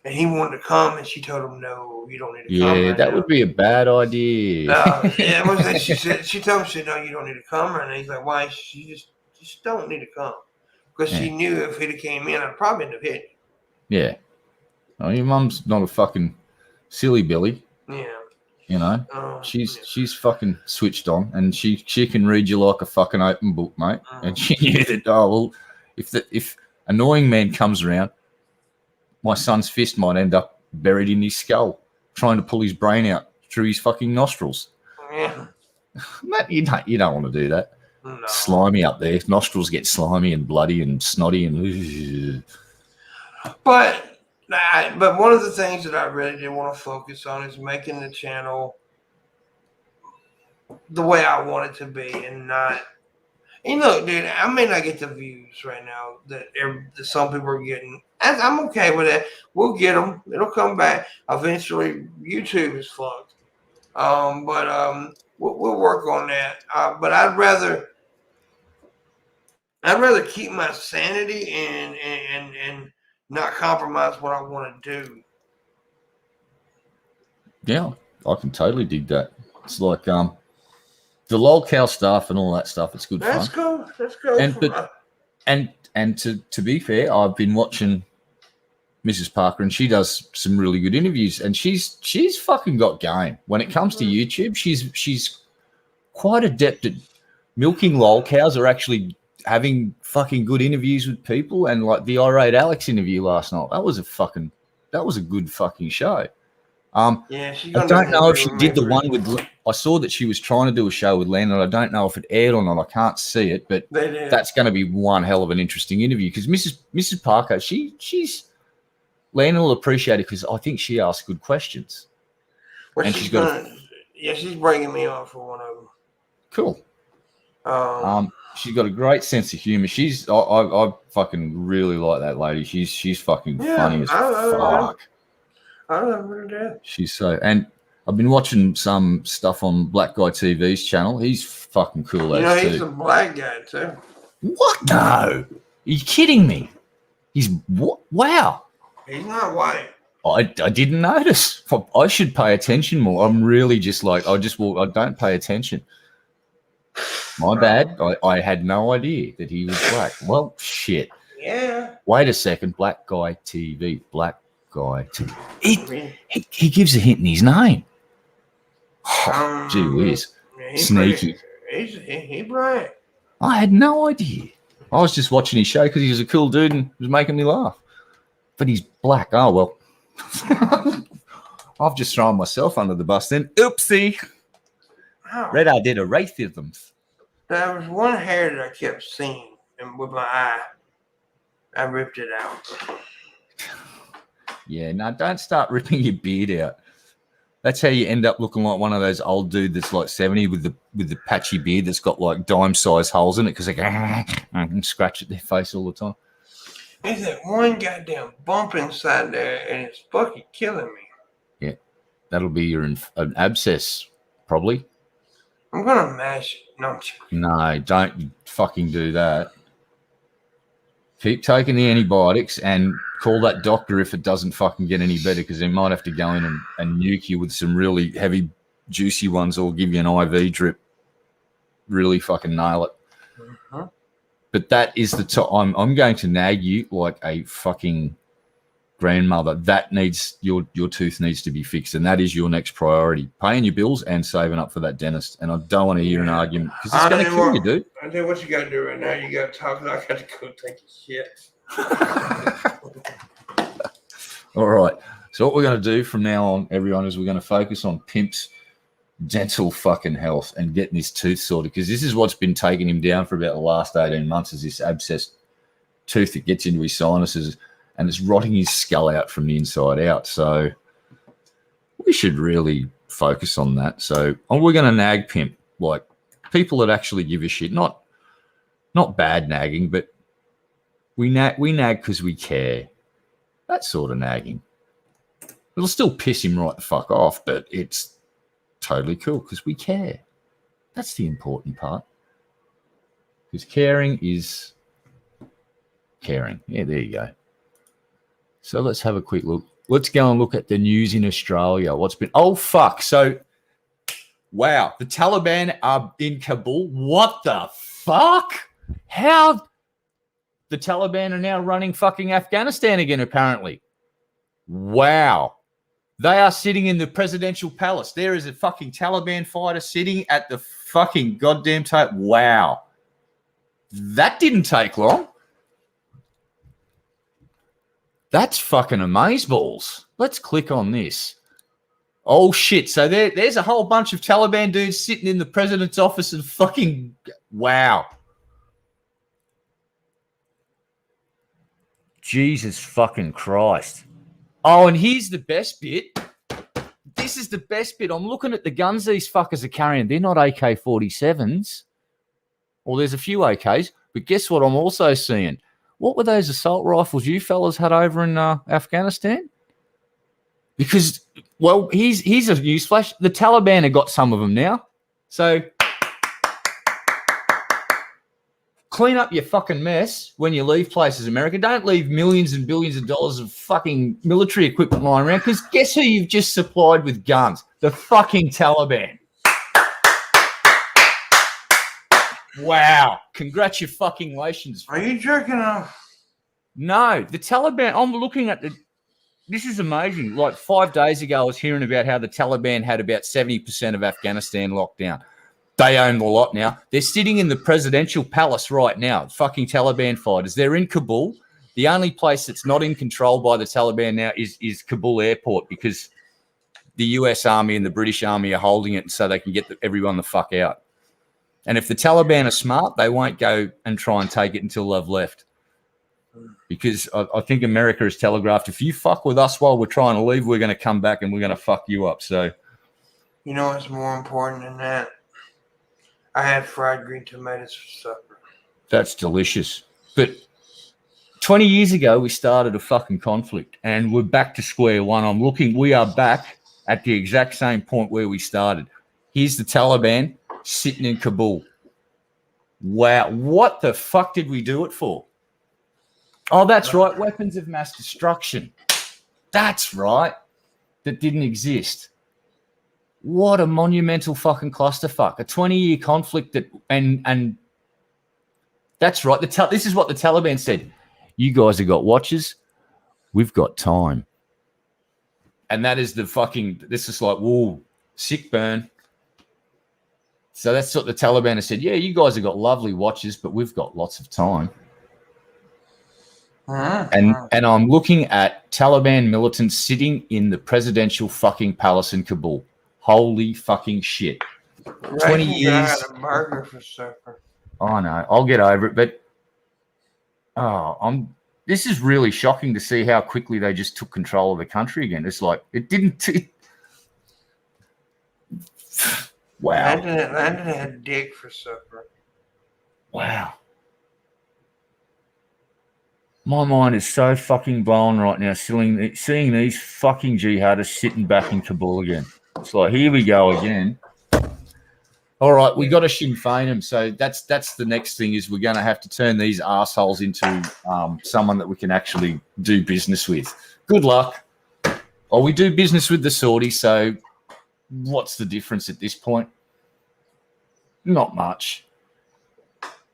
Speaker 1: And he wanted to come, and she told him, "No, you don't need to come."
Speaker 3: Yeah, that would be a bad idea.
Speaker 1: She told him, "No, you don't need to come." And he's like, "Why?" She just don't need to come because she knew if he'd have came in, I'd probably end up hitting.
Speaker 3: Yeah, your mum's not a fucking silly Billy.
Speaker 1: Yeah,
Speaker 3: she's fucking switched on, and she can read you like a fucking open book, mate. And she knew that. If annoying man comes around, my son's fist might end up buried in his skull, trying to pull his brain out through his fucking nostrils.
Speaker 1: Yeah.
Speaker 3: Mate, you don't want to do that.
Speaker 1: No.
Speaker 3: Slimy up there. Nostrils get slimy and bloody and snotty and.
Speaker 1: But one of the things that I really did want to focus on is making the channel the way I want it to be, and not. And look, dude, I may not get the views right now that some people are getting. I'm okay with that. We'll get them. It'll come back. Eventually, YouTube is fucked. But we'll work on that. But I'd rather keep my sanity and not compromise what I want to do. Yeah,
Speaker 3: I can totally dig that. It's like the lolcow stuff and all that stuff. It's good fun.
Speaker 1: That's cool. That's cool.
Speaker 3: And to be fair, I've been watching Mrs. Parker, and she does some really good interviews, and she's fucking got game. When it comes to YouTube, she's quite adept at milking lolcows or actually having fucking good interviews with people. And like the Irate Alex interview last night, that was a good fucking show. I don't know if she did the one with. I saw that she was trying to do a show with Landon. I don't know if it aired or not. I can't see it, but that's going to be one hell of an interesting interview because Mrs. Parker, she's Landon will appreciate it because I think she asks good questions.
Speaker 1: Well, and she's bringing me on for one of them.
Speaker 3: Cool. She's got a great sense of humor. I fucking really like that lady. She's fucking funny as fuck.
Speaker 1: I love her to death.
Speaker 3: She's so, and I've been watching some stuff on Black Guy TV's channel. He's fucking cool.
Speaker 1: He's a black guy too.
Speaker 3: What? No, are you kidding me? He's what? Wow.
Speaker 1: He's not white.
Speaker 3: I didn't notice. I should pay attention more. I'm really just like I don't pay attention. My bad. I had no idea that he was black. Well, shit.
Speaker 1: Yeah.
Speaker 3: Wait a second. Black Guy TV. Black Guy TV. He gives a hint in his name. Gee whiz.
Speaker 1: He's
Speaker 3: Sneaky.
Speaker 1: He bright.
Speaker 3: I had no idea. I was just watching his show because he was a cool dude and was making me laugh. But he's black. Oh, well. I've just thrown myself under the bus then. Oopsie.
Speaker 1: Ow.
Speaker 3: Red Eye did a racism.
Speaker 1: There was one hair that I kept seeing, and with my eye, I ripped it out.
Speaker 3: Yeah, no, don't start ripping your beard out. That's how you end up looking like one of those old dude that's like 70 with the patchy beard that's got like dime-sized holes in it because they go and scratch at their face all the time.
Speaker 1: There's that one goddamn bump inside there, and it's fucking killing me.
Speaker 3: Yeah, that'll be an abscess, probably.
Speaker 1: I'm gonna mash it.
Speaker 3: No, don't fucking do that. Keep taking the antibiotics and call that doctor if it doesn't fucking get any better because they might have to go in and nuke you with some really heavy, juicy ones or give you an IV drip. Really fucking nail it.
Speaker 1: Mm-hmm.
Speaker 3: But that is the time. I'm going to nag you like a fucking grandmother. That needs your tooth needs to be fixed, and that is your next priority. Paying your bills and saving up for that dentist. And I don't want to hear an argument because it's going to kill you, dude.
Speaker 1: I tell you what you got to do right now. You got to talk. I got to go take a shit.
Speaker 3: All right. So what we're going to do from now on, everyone, is we're going to focus on Pimp's dental fucking health and getting his tooth sorted because this is what's been taking him down for about the last 18 months is this abscessed tooth that gets into his sinuses and it's rotting his skull out from the inside out. So we should really focus on that. So we're going to nag Pimp, like people that actually give a shit, not bad nagging, but we nag because we care. That sort of nagging. It'll still piss him right the fuck off, but it's totally cool because we care. That's the important part. Because caring is caring. Yeah, there you go. So let's have a quick look. Let's go and look at the news in Australia. What's been... Oh, fuck. So, wow. The Taliban are in Kabul. What the fuck? How... The Taliban are now running fucking Afghanistan again, apparently. Wow. They are sitting in the presidential palace. There is a fucking Taliban fighter sitting at the fucking goddamn table. Wow. That didn't take long. That's fucking amazeballs. Let's click on this. Oh, shit. So there's a whole bunch of Taliban dudes sitting in the president's office and fucking... Wow. Jesus fucking Christ. Oh, and here's the best bit. This is the best bit. I'm looking at the guns these fuckers are carrying. They're not AK-47s. Well, there's a few AKs, but guess what I'm also seeing? What were those assault rifles you fellas had over in Afghanistan? Because, well, here's a newsflash. The Taliban have got some of them now. So clean up your fucking mess when you leave places, America. Don't leave millions and billions of dollars of fucking military equipment lying around because guess who you've just supplied with guns? The fucking Taliban. Wow. Congratulations.
Speaker 1: Are you jerking off?
Speaker 3: No, the Taliban, I'm looking at this is amazing. Like 5 days ago, I was hearing about how the Taliban had about 70% of Afghanistan locked down. They own the lot now. They're sitting in the presidential palace right now, fucking Taliban fighters. They're in Kabul. The only place that's not in control by the Taliban now is Kabul airport because the US Army and the British Army are holding it so they can get everyone the fuck out. And if the Taliban are smart, they won't go and try and take it until they've left. Because I think America has telegraphed, if you fuck with us while we're trying to leave, we're going to come back and we're going to fuck you up. So,
Speaker 1: you know what's more important than that? I had fried green tomatoes for supper.
Speaker 3: That's delicious. But 20 years ago, we started a fucking conflict and we're back to square one. We are back at the exact same point where we started. Here's the Taliban sitting in Kabul. Wow. What the fuck did we do it for? Oh, that's right. Weapons of mass destruction. That's right. That didn't exist. What a monumental fucking clusterfuck. A 20-year conflict and that's right. This is what the Taliban said. You guys have got watches. We've got time. And that is this is like, whoa, sick burn. So that's what the Taliban has said. Yeah, you guys have got lovely watches, but we've got lots of time. And I'm looking at Taliban militants sitting in the presidential fucking palace in Kabul. Holy fucking shit. 20 years.
Speaker 1: I had a burger for supper.
Speaker 3: I know. I'll get over it, but this is really shocking to see how quickly they just took control of the country again. It's like it didn't. Wow.
Speaker 1: Landon had dick for supper.
Speaker 3: Wow. My mind is so fucking blown right now, seeing these fucking jihadists sitting back in Kabul again. It's like, here we go again. All right, we got to Sinn Féin them. So that's the next thing is we're going to have to turn these assholes into someone that we can actually do business with. Good luck. Oh, we do business with the Saudis, so what's the difference at this point? Not much.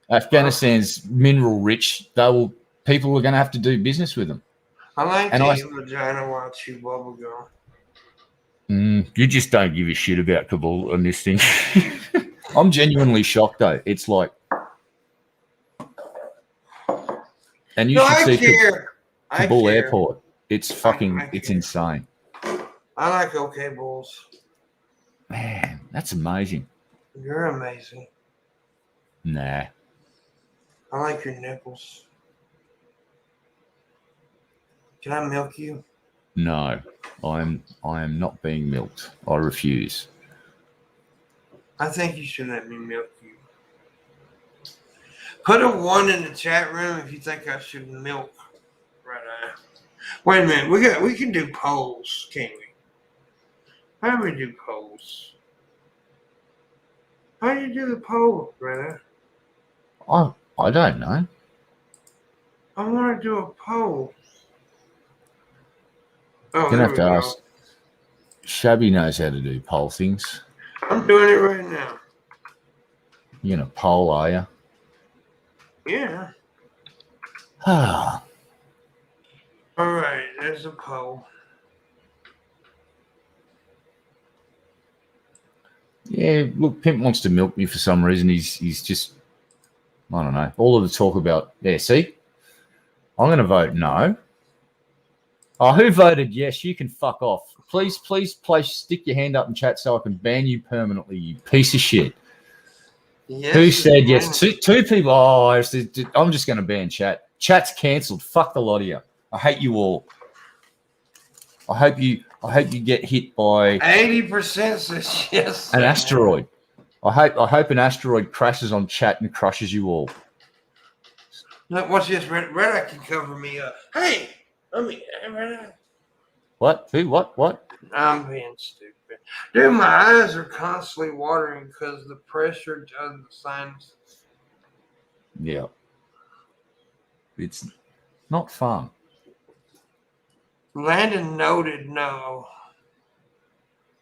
Speaker 3: Afghanistan's mineral rich. People are going to have to do business with them.
Speaker 1: I like to eat vagina while I chew bubble gum.
Speaker 3: You just don't give a shit about Kabul on this thing. I'm genuinely shocked, though. It's like... And you should see Kabul Airport. It's fucking... It's insane.
Speaker 1: I like OK Bulls.
Speaker 3: Man, that's amazing.
Speaker 1: You're amazing.
Speaker 3: Nah.
Speaker 1: I like your nipples. Can I milk you?
Speaker 3: No, I am not being milked. I refuse.
Speaker 1: I think you should let me milk you. Put a 1 in the chat room if you think I should milk right now. Wait a minute, we can do polls, can't we? How do we do polls? How do you do the poll, brother?
Speaker 3: I don't know.
Speaker 1: I want to do a poll. Oh,
Speaker 3: Gonna have to ask. Shabby knows how to do poll things.
Speaker 1: I'm doing it right now.
Speaker 3: You gonna poll, are you?
Speaker 1: Yeah.
Speaker 3: Ah.
Speaker 1: All right, there's a poll.
Speaker 3: Yeah, look, Pimp wants to milk me for some reason. He's just, I don't know. All of the talk about, see? I'm going to vote no. Oh, who voted yes? You can fuck off. Please, stick your hand up in chat so I can ban you permanently, you piece of shit. Yes, who said yes? Two people. Oh, I'm just going to ban chat. Chat's cancelled. Fuck the lot of you. I hate you all. I hope you get hit by
Speaker 1: 80% says yes.
Speaker 3: An asteroid. I hope an asteroid crashes on chat and crushes you all.
Speaker 1: Look, watch this. Red Eye can cover me up. Hey, Red Eye.
Speaker 3: What? Who? What?
Speaker 1: I'm being stupid. Dude, my eyes are constantly watering because the pressure of the sinuses.
Speaker 3: Yeah. It's not fun.
Speaker 1: Landon noted no.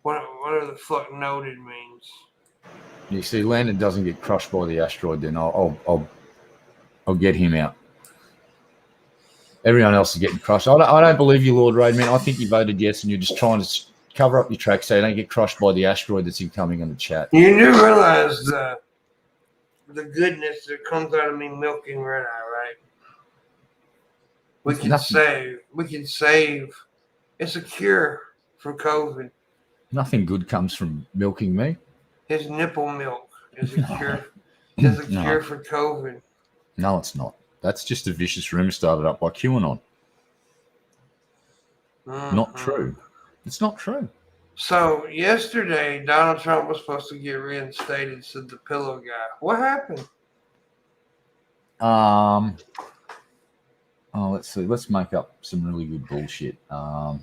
Speaker 1: Whatever the fuck noted means.
Speaker 3: You see, Landon doesn't get crushed by the asteroid, then I'll get him out. Everyone else is getting crushed. I don't believe you, Lord Raidman. I think you voted yes, and you're just trying to cover up your tracks so you don't get crushed by the asteroid that's incoming on the chat.
Speaker 1: You do realize the goodness that comes out of me milking Red Eye, right? We can save. It's a cure for COVID.
Speaker 3: Nothing good comes from milking me.
Speaker 1: His nipple milk is a cure. Is a cure for COVID.
Speaker 3: No, it's not. That's just a vicious rumor started up by QAnon. Not true. It's not true.
Speaker 1: So yesterday, Donald Trump was supposed to get reinstated, said the pillow guy. What happened?
Speaker 3: Let's see. Let's make up some really good bullshit. Fuck.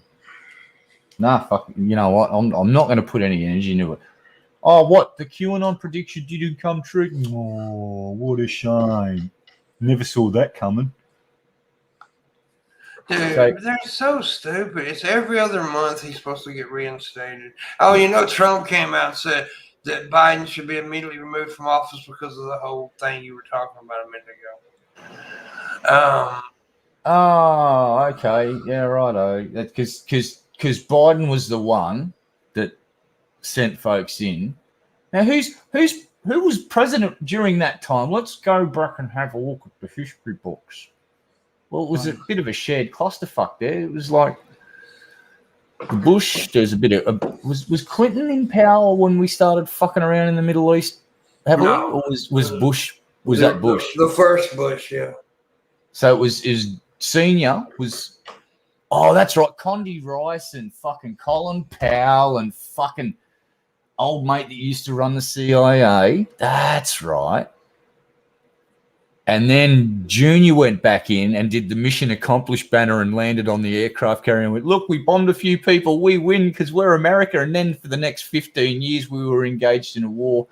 Speaker 3: You know what? I'm not going to put any energy into it. Oh, what? The QAnon prediction didn't come true. Oh, what a shame. Never saw that coming.
Speaker 1: Dude, they're so stupid. It's every other month he's supposed to get reinstated. Oh, Trump came out and said that Biden should be immediately removed from office because of the whole thing you were talking about a minute ago.
Speaker 3: Oh, okay. Yeah, righto. Because Biden was the one that sent folks in. Now, who was president during that time? Let's go back and have a look at the history books. Well, it was a bit of a shared clusterfuck there. It was like the Bush. There's a bit of was Clinton in power when we started fucking around in the Middle East heavily, or was Bush? Was that Bush?
Speaker 1: The first Bush, yeah.
Speaker 3: So it was senior was. Oh, that's right. Condi Rice and fucking Colin Powell and fucking old mate that used to run the CIA. That's right. And then Junior went back in and did the mission accomplished banner and landed on the aircraft carrier and went, look, we bombed a few people. We win because we're America. And then for the next 15 years, we were engaged in a war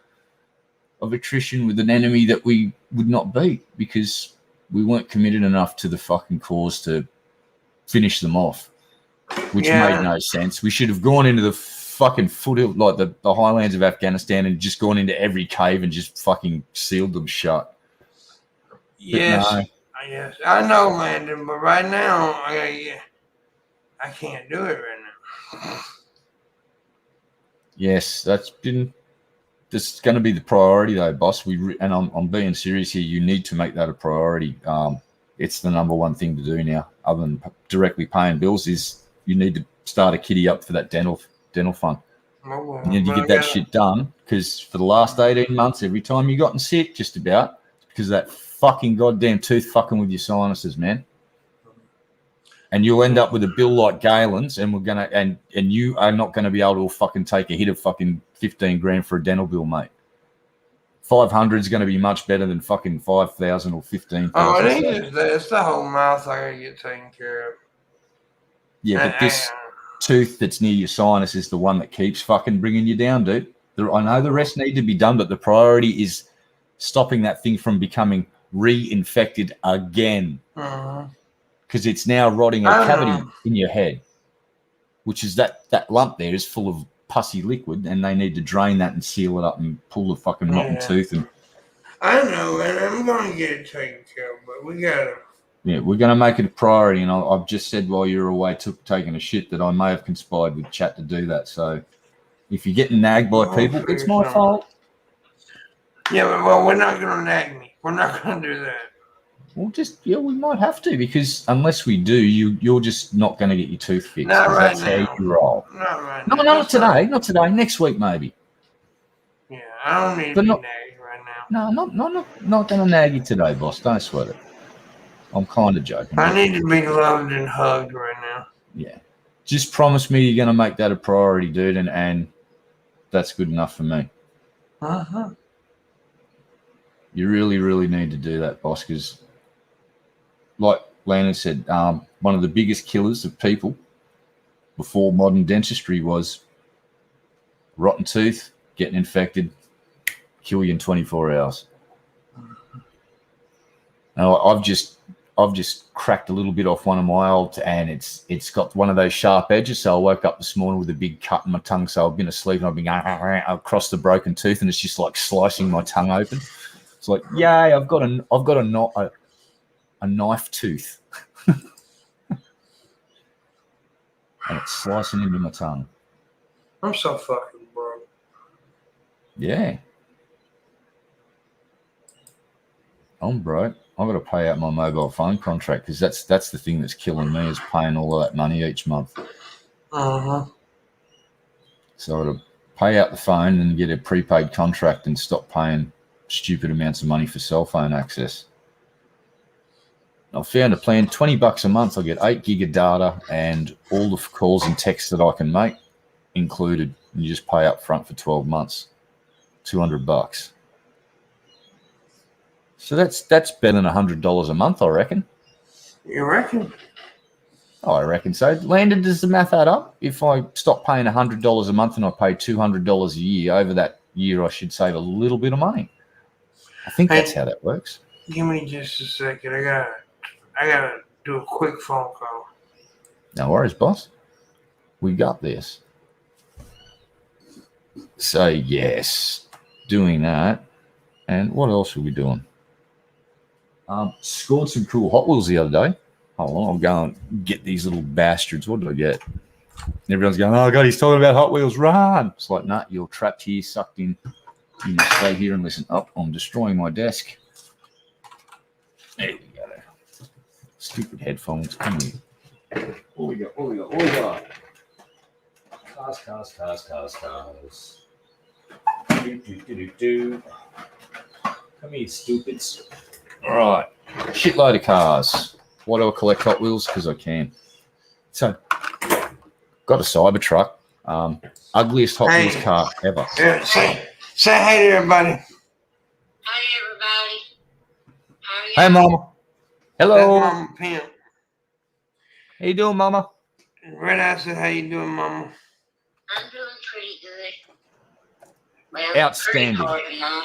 Speaker 3: of attrition with an enemy that we would not beat because we weren't committed enough to the fucking cause to finish them off, which made no sense. We should have gone into the fucking foot, like the highlands of Afghanistan, and just gone into every cave and just fucking sealed them shut.
Speaker 1: Yes,
Speaker 3: no.
Speaker 1: Yes, I know, Landon, but right now, I can't do it right now.
Speaker 3: Yes, that's going to be the priority, though, boss. And I'm being serious here. You need to make that a priority. It's the number one thing to do now, other than directly paying bills. Is you need to start a kitty up for that dental fund.
Speaker 1: Oh,
Speaker 3: You need to get that shit done because for the last 18 months, every time you gotten sick, just about, it's because of that fucking goddamn tooth fucking with your sinuses, man. And you'll end up with a bill like Galen's, and and you are not gonna be able to fucking take a hit of fucking 15 grand for a dental bill, mate. 500 is going to be much better than fucking 5,000 or 15,000.
Speaker 1: Oh, it's the whole mouth I gotta get taken care of.
Speaker 3: Yeah, but this tooth that's near your sinus is the one that keeps fucking bringing you down, dude. I know the rest need to be done, but the priority is stopping that thing from becoming reinfected again. Because it's now rotting a cavity in your head, which is that lump there is full of pussy liquid, and they need to drain that and seal it up and pull the fucking rotten tooth. And
Speaker 1: I know, and I'm going to get it taken care of, but we got to.
Speaker 3: Yeah, we're going to make it a priority, and I've just said while you're away taking a shit that I may have conspired with Chat to do that. So if you're getting nagged by people, it's my fault.
Speaker 1: Yeah, well, we're not going to nag me. We're not going to do that.
Speaker 3: Well, we might have to, because unless we do, you're just not going to get your tooth fixed.
Speaker 1: Not right
Speaker 3: that's
Speaker 1: now.
Speaker 3: How you roll.
Speaker 1: Not right
Speaker 3: now. Not today. Not today. Next week, maybe.
Speaker 1: Yeah, I don't need to be nagged right now.
Speaker 3: No, not going to nag you today, boss. Don't sweat it. I'm kind of joking.
Speaker 1: I need to be loved and hugged right now.
Speaker 3: Yeah. Just promise me you're going to make that a priority, dude, and that's good enough for me. You really, really need to do that, boss, because like Landon said, one of the biggest killers of people before modern dentistry was rotten tooth, getting infected, kill you in 24 hours. Now, I've just cracked a little bit off one of my old, and it's got one of those sharp edges. So I woke up this morning with a big cut in my tongue. So I've been asleep and I've been going across the broken tooth, and it's just like slicing my tongue open. It's like, yay! I've got a knife tooth, and it's slicing into my tongue.
Speaker 1: I'm so fucking broke.
Speaker 3: Yeah, I'm broke. I've got to pay out my mobile phone contract because that's the thing that's killing me, is paying all of that money each month. So I've got to pay out the phone and get a prepaid contract and stop paying stupid amounts of money for cell phone access. I found a plan, $20 a month. I get 8 gig of data and all the calls and texts that I can make included. And you just pay up front for 12 months, $200. So that's better than $100 a month, I reckon.
Speaker 1: You reckon?
Speaker 3: Oh, I reckon so. Landon, does the math add up? If I stop paying $100 a month and I pay $200 a year, over that year I should save a little bit of money. I think that's how that works.
Speaker 1: Give me just a second. I gotta do a quick phone call.
Speaker 3: No worries, boss. We got this. So yes, doing that. And what else are we doing? Scored some cool Hot Wheels the other day. Hold on, I'll go and get these little bastards. What did I get? Everyone's going, oh God, he's talking about Hot Wheels. Run! It's like, nah, you're trapped here, sucked in You just stay here and listen. Oh, I'm destroying my desk. There we go. Stupid headphones. Come here. What we got? What we got? What we got? Cars. Do. Come here, stupids. All right. Shitload of cars. Why do I collect Hot Wheels? Because I can. So, got a Cybertruck. Ugliest Hot Wheels car ever.
Speaker 1: Yeah, say hey to everybody.
Speaker 2: Hi, everybody. How are you?
Speaker 3: Hey, Mama. Hello.
Speaker 1: That's Mama Pimp.
Speaker 3: How you doing, Mama?
Speaker 1: Red Eye said, how you doing, Mama?
Speaker 2: I'm doing pretty good. Well,
Speaker 3: Outstanding.
Speaker 2: pretty hard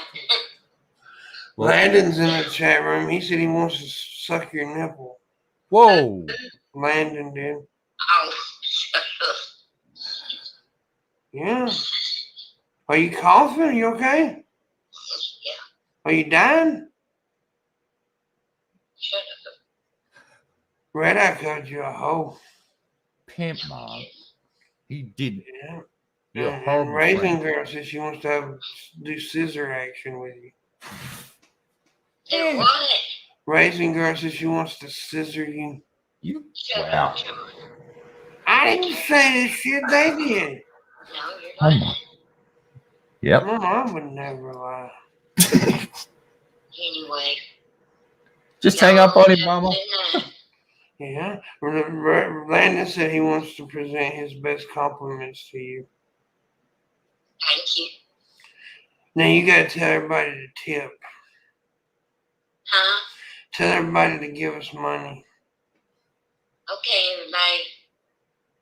Speaker 3: Well,
Speaker 1: Landon's in the chat room. He said he wants to suck your nipple.
Speaker 3: whoa.
Speaker 1: Landon did.
Speaker 2: Oh, shut up.
Speaker 1: Yeah. Are you coughing? Are you okay?
Speaker 2: Yeah,
Speaker 1: Are you dying?
Speaker 2: shut up.
Speaker 1: Red Eye called you a hoe.
Speaker 3: Pimpmunk. He did.
Speaker 1: Yeah.
Speaker 3: You're a
Speaker 1: And
Speaker 3: horrible
Speaker 1: Raisin
Speaker 3: friend.
Speaker 1: Girl says she wants to do scissor action with you.
Speaker 2: Then what?
Speaker 1: Raisin Girl says she wants to scissor you.
Speaker 3: You?
Speaker 2: Shut
Speaker 3: Wow.
Speaker 2: up, John.
Speaker 1: I didn't say this shit, they did.
Speaker 2: No, you're
Speaker 3: Oh,
Speaker 2: not.
Speaker 3: my. Yep.
Speaker 1: My mom would never lie.
Speaker 2: Anyway.
Speaker 3: Just hang up on him, Mama.
Speaker 1: Yeah. Landon said he wants to present his best compliments to you.
Speaker 2: Thank you.
Speaker 1: Now you gotta tell everybody to tip.
Speaker 2: Huh?
Speaker 1: Tell everybody to give us money.
Speaker 2: Okay, everybody.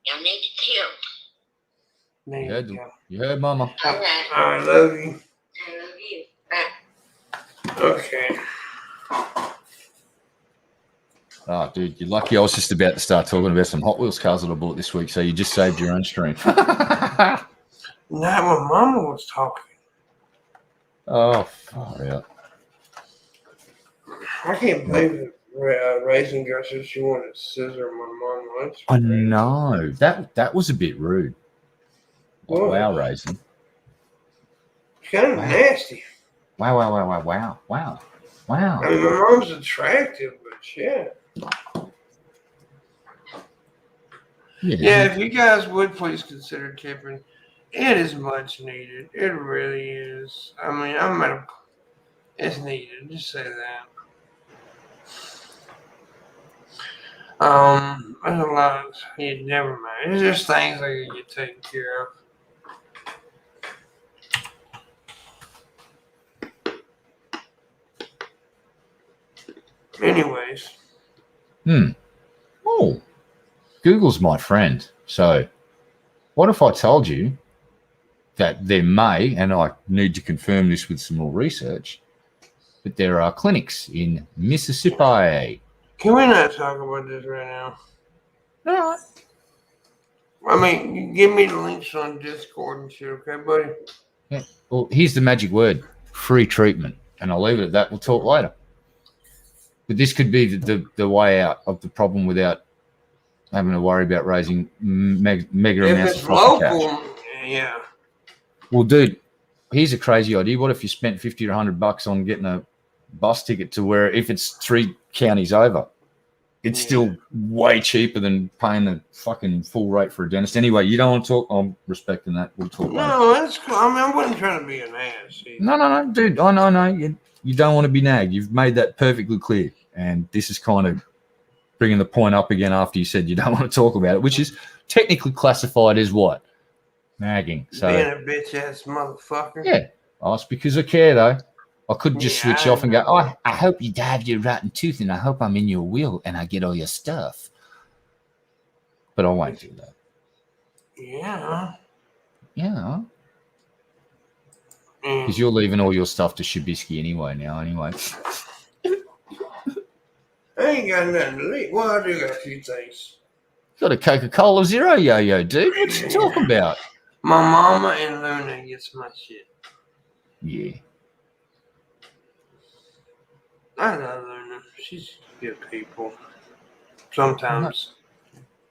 Speaker 2: Y'all need to tip.
Speaker 1: There
Speaker 3: You
Speaker 1: you
Speaker 3: heard,
Speaker 1: go.
Speaker 3: you heard, Mama.
Speaker 2: All right.
Speaker 1: I love you.
Speaker 2: I love you. Bye.
Speaker 1: Okay.
Speaker 3: Oh, dude, you're lucky I was just about to start talking about some Hot Wheels cars that I bought this week, so you just saved your own stream.
Speaker 1: Not when Mama was talking.
Speaker 3: Oh, far out.
Speaker 1: I can't believe it. Raisin Girl said she wanted to scissor my mom. That's
Speaker 3: I
Speaker 1: crazy.
Speaker 3: know. That was a bit rude.
Speaker 1: What?
Speaker 3: Wow, Raisin.
Speaker 1: It's kind of
Speaker 3: Wow.
Speaker 1: nasty.
Speaker 3: Wow.
Speaker 1: I mean, my mom's attractive, but shit. Yeah, if you guys would please consider tipping, it is much needed. It really is. I mean, it's needed. Just say that. There's a lot of, never mind. It's just things that get taken care of. Anyways.
Speaker 3: Oh, Google's my friend. So what if I told you that there may, and I need to confirm this with some more research, but there are clinics in Mississippi.
Speaker 1: Can we not talk about this right now?
Speaker 3: All right.
Speaker 1: I mean, give me the links on Discord and shit, okay, buddy?
Speaker 3: Yeah. Well, here's the magic word: free treatment, and I'll leave it at that. We'll talk later. But this could be the way out of the problem without having to worry about raising mega
Speaker 1: If
Speaker 3: amounts
Speaker 1: it's
Speaker 3: of fucking cash.
Speaker 1: local, yeah.
Speaker 3: Well, dude, here's a crazy idea. What if you spent $50 or $100 on getting a bus ticket to where, if it's 3 counties over, it's still way cheaper than paying the fucking full rate for a dentist. Anyway, you don't want to talk. I'm respecting that. We'll talk later.
Speaker 1: No, that's cool. I mean, I wasn't trying to be an ass. Either.
Speaker 3: No, dude. I know. You don't want to be nagged. You've made that perfectly clear. And this is kind of bringing the point up again after you said you don't want to talk about it, which is technically classified as what? Nagging. So
Speaker 1: Being a bitch ass motherfucker.
Speaker 3: yeah. Oh, it's because I care, though. I couldn't just
Speaker 1: Yeah,
Speaker 3: switch
Speaker 1: I
Speaker 3: off and go,
Speaker 1: know.
Speaker 3: oh, I hope you have your rotten tooth and I hope I'm in your will and I get all your stuff. But I won't do that.
Speaker 1: Yeah.
Speaker 3: Yeah.
Speaker 1: Mm.
Speaker 3: Because you're leaving all your stuff to Shabisky anyway.
Speaker 1: I ain't got nothing to leave. Well, I do got a few things.
Speaker 3: Got a Coca-Cola Zero yo-yo, dude. What you talking about?
Speaker 1: My mama and Luna gets my shit.
Speaker 3: Yeah.
Speaker 1: I love Luna. She's good people. Sometimes.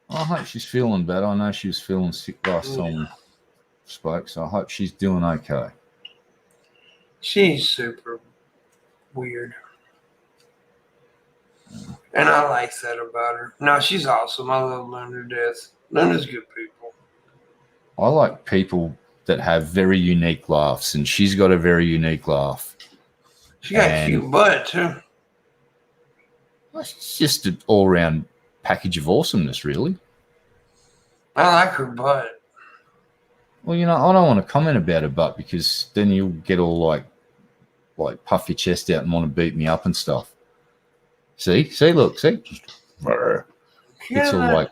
Speaker 3: I hope she's feeling better. I know she was feeling sick last time we spoke, so I hope she's doing okay.
Speaker 1: She's super weird. And I like that about her. No, she's awesome. I love Luna to death. Luna's good people.
Speaker 3: I like people that have very unique laughs, and she's got a very unique laugh.
Speaker 1: She got a cute butt, too.
Speaker 3: It's just an all-round package of awesomeness, really.
Speaker 1: I like her butt.
Speaker 3: Well, you know, I don't want to comment about her butt because then you'll get all like puff your chest out and want to beat me up and stuff. See, look, see. It's all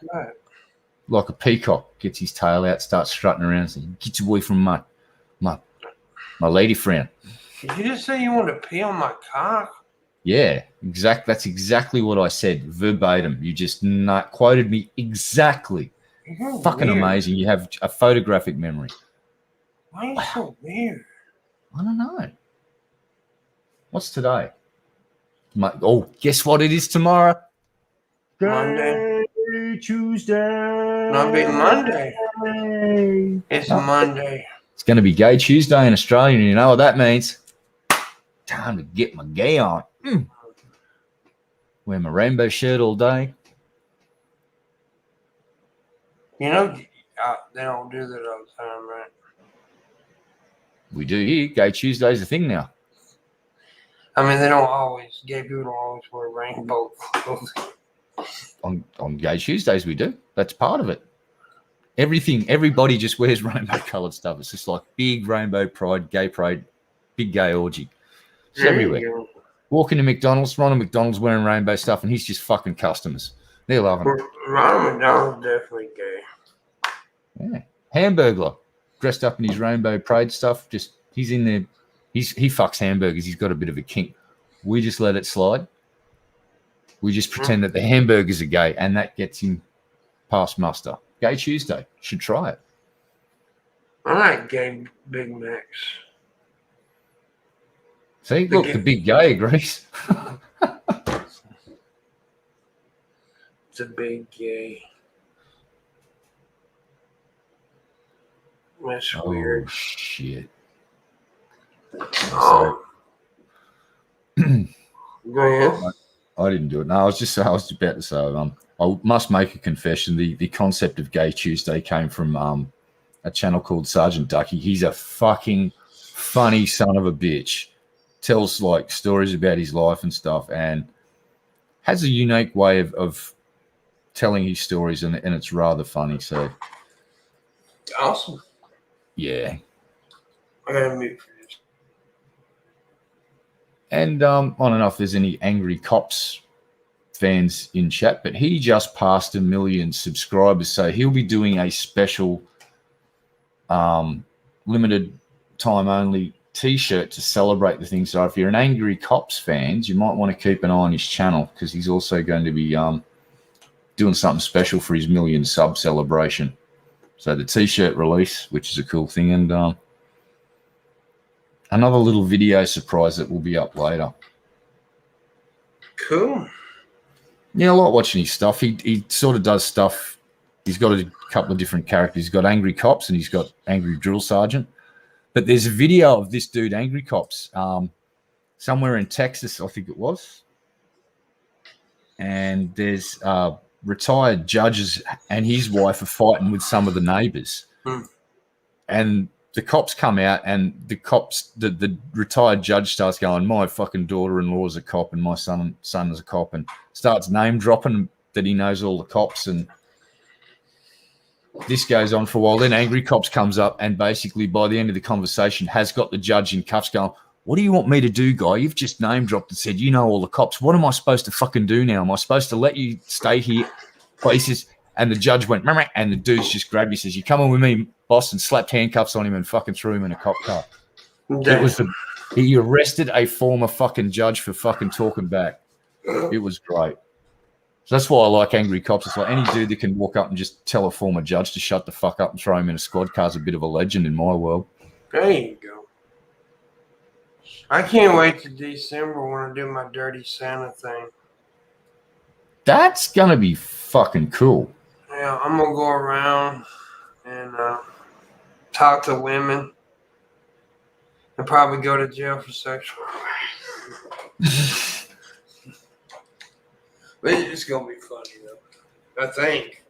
Speaker 3: like a peacock, gets his tail out, starts strutting around, saying, "Get away from my lady friend."
Speaker 1: Did you just say you want to pee on my cock?
Speaker 3: Yeah, that's exactly what I said, verbatim. You just quoted me exactly.
Speaker 1: You're
Speaker 3: fucking
Speaker 1: weird.
Speaker 3: Amazing. You have a photographic memory.
Speaker 1: Why are you so weird?
Speaker 3: I don't know. What's today? Guess what it is tomorrow?
Speaker 1: Monday.
Speaker 3: Tuesday.
Speaker 1: Not be Monday. It's Monday.
Speaker 3: It's going to be Gay Tuesday in Australia, and you know what that means? Time to get my gay on. Wear my rainbow shirt all day.
Speaker 1: You know, they don't do that all the time, right?
Speaker 3: We do here. Gay Tuesday's a thing now.
Speaker 1: I mean, they don't always. Gay people don't always wear rainbow clothes.
Speaker 3: On Gay Tuesdays, we do. That's part of it. Everybody just wears rainbow-coloured stuff. It's just like big rainbow pride, gay parade, big gay orgy. It's everywhere. Walk into McDonald's, Ronald McDonald's wearing rainbow stuff, and he's just fucking customers. They're loving it.
Speaker 1: Ronald McDonald's definitely gay.
Speaker 3: Yeah. Hamburglar, dressed up in his rainbow parade stuff. Just he's in there. He fucks hamburgers. He's got a bit of a kink. We just let it slide. We just pretend that the hamburgers are gay, and that gets him past muster. Gay Tuesday. Should try it.
Speaker 1: I like gay Big Macs.
Speaker 3: See, look, the big gay agrees.
Speaker 1: It's a big gay. That's weird.
Speaker 3: Shit.
Speaker 1: Oh. Go ahead.
Speaker 3: I didn't do it. No, I was about to say, I must make a confession. The concept of Gay Tuesday came from a channel called Sergeant Ducky. He's a fucking funny son of a bitch. Tells like stories about his life and stuff, and has a unique way of telling his stories, and it's rather funny. So
Speaker 1: Awesome.
Speaker 3: yeah.
Speaker 1: I gotta mute for this.
Speaker 3: And I don't know if there's any angry cops fans in chat, but he just passed 1 million subscribers, so he'll be doing a special limited time only t-shirt to celebrate the thing. So if you're an angry cops fans, you might want to keep an eye on his channel, because he's also going to be doing something special for his 1 million sub celebration. So the t-shirt release, which is a cool thing, and another little video surprise that will be up later.
Speaker 1: Cool.
Speaker 3: Yeah, I like watching his stuff. He sort of does stuff. He's got a couple of different characters. He's got Angry Cops and he's got Angry Drill Sergeant. But there's a video of this dude, Angry Cops, somewhere in Texas, I think it was. And there's retired judges and his wife are fighting with some of the neighbors. And the cops come out, and the retired judge starts going, "My fucking daughter-in-law is a cop and my son is a cop," and starts name dropping that he knows all the cops. And this goes on for a while. Then Angry Cops comes up, and basically by the end of the conversation has got the judge in cuffs going, "What do you want me to do, guy? You've just name dropped and said you know all the cops. What am I supposed to fucking do now? Am I supposed to let you stay here?" Places. And the judge went, "Meh," and the dude's just grabbed me, says, "You come on with me, boss," and slapped handcuffs on him and fucking threw him in a cop car. He arrested a former fucking judge for fucking talking back. It was great. So that's why I like Angry Cops. It's like any dude that can walk up and just tell a former judge to shut the fuck up and throw him in a squad car is a bit of a legend in my world.
Speaker 1: There you go. I can't wait to December when I do my Dirty Santa thing.
Speaker 3: That's going to be fucking cool.
Speaker 1: Yeah, I'm going to go around and talk to women And probably go to jail for sexual. But it's gonna be funny though. I think.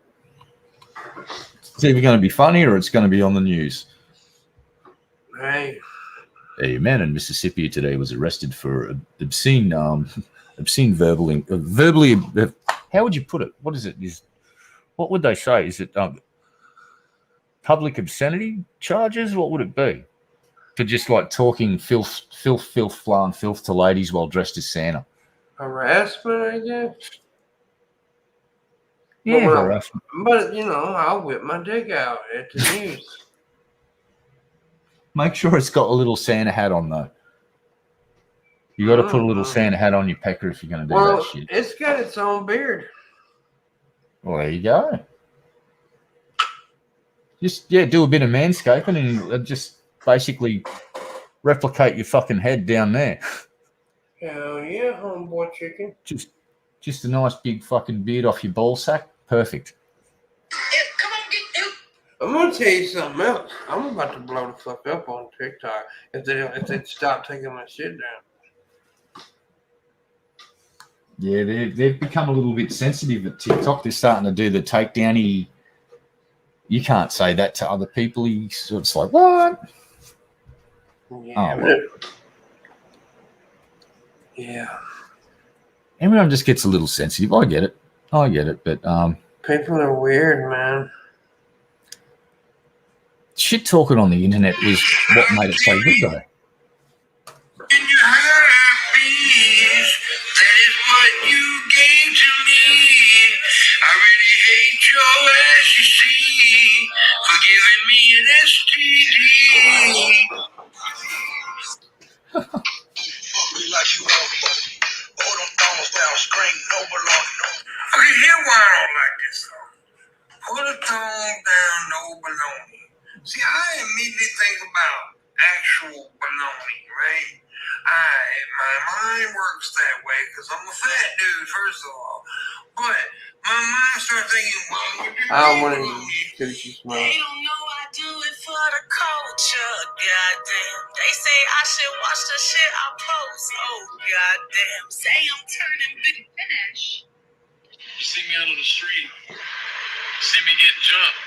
Speaker 3: It's either going to be funny or it's going to be on the news.
Speaker 1: Hey.
Speaker 3: A man in Mississippi today was arrested for obscene verbally. How would you put it? What is it? What would they say? Is it public obscenity charges? What would it be? For just like talking filth, flying filth to ladies while dressed as Santa.
Speaker 1: Harassment, I guess.
Speaker 3: Yeah,
Speaker 1: harassment. But you know, I'll whip my dick out at the news.
Speaker 3: Make sure it's got a little Santa hat on though. You got to put a little Santa hat on your pecker if you're going to do that shit.
Speaker 1: It's got its own beard.
Speaker 3: Well, there you go. Just do a bit of manscaping and just basically replicate your fucking head down there.
Speaker 1: Hell yeah, homeboy chicken.
Speaker 3: Just a nice big fucking beard off your ball sack. Perfect.
Speaker 2: Come on, get
Speaker 1: I'm gonna tell you something else. I'm about to blow the fuck up on TikTok if they stop taking my shit down.
Speaker 3: Yeah, they've become a little bit sensitive at TikTok. They're starting to do the takedown-y. You can't say that to other people. It's like, what?
Speaker 1: Yeah.
Speaker 3: Oh, well.
Speaker 1: Yeah.
Speaker 3: Everyone just gets a little sensitive. I get it, but
Speaker 1: people are weird, man.
Speaker 3: Shit talking on the internet was what made it so good, though.
Speaker 1: In your happiness, that is what you gave to me. I really hate your ass, you see, for giving me an STD. Fuck me like you want me. Hold them thumbs down, scream, no baloney. Okay, here's why I don't like this song. Put a thumb down, no baloney. See, I immediately think about actual baloney, right? My mind works that way because I'm a fat dude, first of all. But my mind starts thinking, well, I don't want to do you smell. They don't know I do it for the culture, goddamn. They say I should watch the shit I post, oh goddamn. Say I'm turning big finish. You see me out on the street, see me get jumped.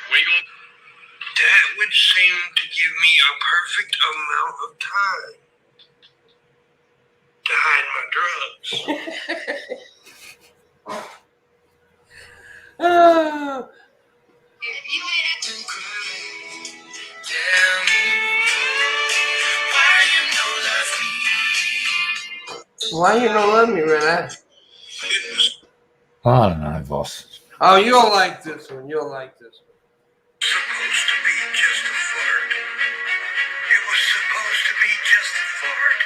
Speaker 1: Where you going? That would seem to give me a perfect amount of time to hide my drugs. If you ain't acting crazy, tell me why you don't love me, Renee?
Speaker 3: I don't know, boss.
Speaker 1: Oh, you'll like this one. You'll like this one. Supposed to be just a flirt. It was supposed to be just a flirt.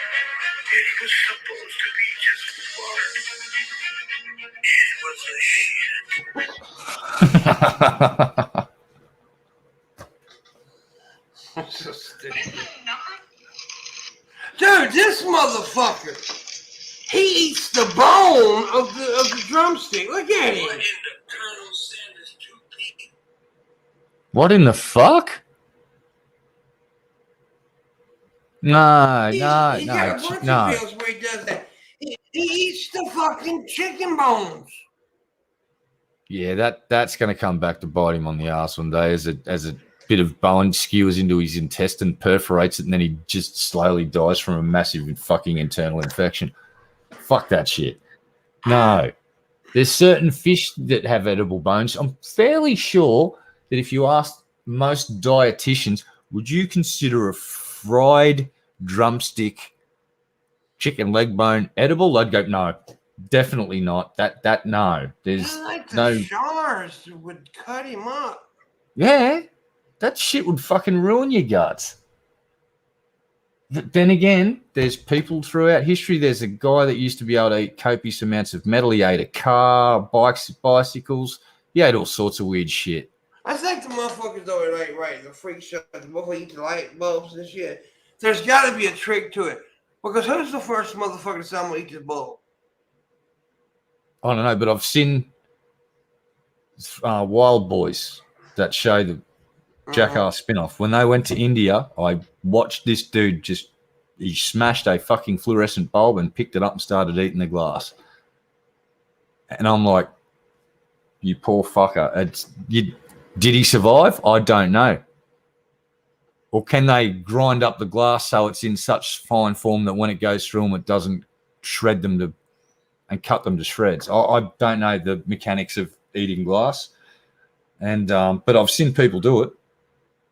Speaker 1: It was supposed to be just a flirt. It was a shit. That's so stupid. Dude, this motherfucker. He eats the bone of the drumstick. Look at him.
Speaker 3: What in the fuck? No.
Speaker 1: He got a bunch of pills where he does that. He eats the fucking chicken bones.
Speaker 3: Yeah, that's going to come back to bite him on the ass one day as a bit of bone skewers into his intestine, perforates it, and then he just slowly dies from a massive fucking internal infection. Fuck that shit. No. There's certain fish that have edible bones. I'm fairly sure that if you asked most dietitians, would you consider a fried drumstick chicken leg bone edible? I'd go, no, definitely not. That no. There's no
Speaker 1: shards would cut him up.
Speaker 3: Yeah, that shit would fucking ruin your guts. But then again, there's people throughout history. There's a guy that used to be able to eat copious amounts of metal. He ate a car, bicycles. He ate all sorts of weird shit.
Speaker 1: I think the motherfuckers though are like, right, the freak show, the motherfuckers eat the light bulbs and shit. There's got to be a trick to it. Because who's the first motherfucker to say I'm going to eat this bulb?
Speaker 3: I don't know, but I've seen Wild Boys, that show, Jackass spin-off. When they went to India, I watched this dude he smashed a fucking fluorescent bulb and picked it up and started eating the glass. And I'm like, you poor fucker. Did he survive? I don't know. Or can they grind up the glass so it's in such fine form that when it goes through them, it doesn't shred them and cut them to shreds? I don't know the mechanics of eating glass, and but I've seen people do it.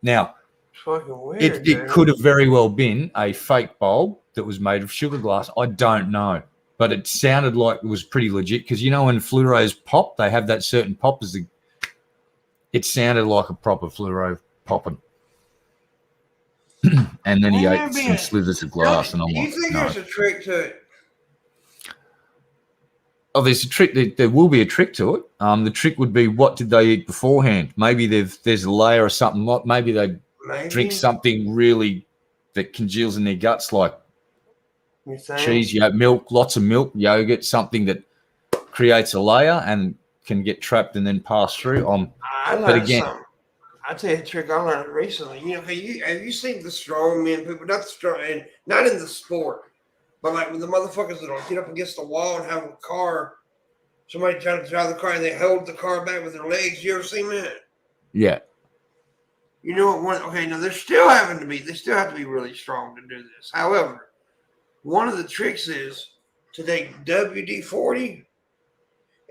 Speaker 3: Now,
Speaker 1: It's fucking weird.
Speaker 3: it could have very well been a fake bulb that was made of sugar glass. I don't know, but it sounded like it was pretty legit because when fluoros pop, they have that certain pop it sounded like a proper fluoro popping. And then he ate some slivers of glass, and I'm like,
Speaker 1: do you think there's a trick to it?
Speaker 3: Oh, there's a trick. There will be a trick to it. The trick would be, what did they eat beforehand? Maybe there's a layer or something. Maybe they drink something really that congeals in their guts, like cheese, milk, lots of milk, yogurt, something that creates a layer and can get trapped and then pass through. But again,
Speaker 1: I'll tell you a trick I learned recently. Have you seen the strong men people? Not the strong, and not in the sport, but like with the motherfuckers that'll get up against the wall and have a car, somebody trying to drive the car and they hold the car back with their legs. You ever seen that?
Speaker 3: Yeah.
Speaker 1: You know what? Now they still have to be really strong to do this. However, one of the tricks is to take WD-40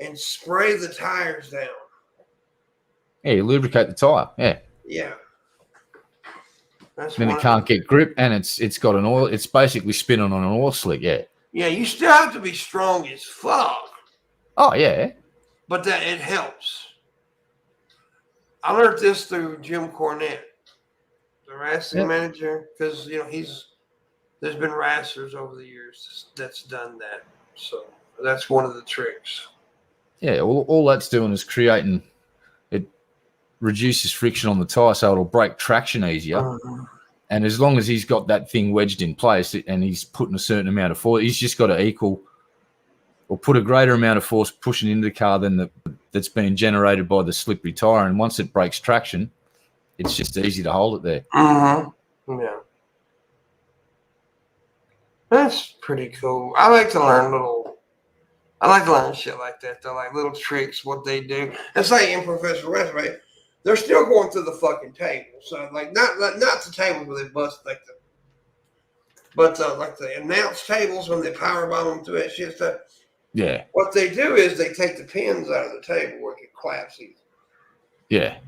Speaker 1: and spray the tires down.
Speaker 3: Yeah, you lubricate the tire. Yeah.
Speaker 1: Yeah.
Speaker 3: Then it can't get grip, and it's got an oil. It's basically spinning on an oil slick. Yeah.
Speaker 1: Yeah, you still have to be strong as fuck.
Speaker 3: Oh yeah.
Speaker 1: But that it helps. I learned this through Jim Cornette, the wrestling manager, because there's been wrestlers over the years that's done that. So that's one of the tricks.
Speaker 3: Yeah, all that's doing is creating. It reduces friction on the tire, so it'll break traction easier. And as long as he's got that thing wedged in place and he's putting a certain amount of force, he's just got to equal or put a greater amount of force pushing into the car than that's being generated by the slippery tire. And once it breaks traction, it's just easy to hold it there.
Speaker 1: Yeah. That's pretty cool. I like to learn shit like that, though, like little tricks, what they do. It's like in professional wrestling, right? They're still going through the fucking table. So, like, not the tables where they bust, like the announce tables when they powerbomb them through that shit stuff.
Speaker 3: Yeah.
Speaker 1: What they do is they take the pins out of the table where it can collapse easy.
Speaker 3: Yeah.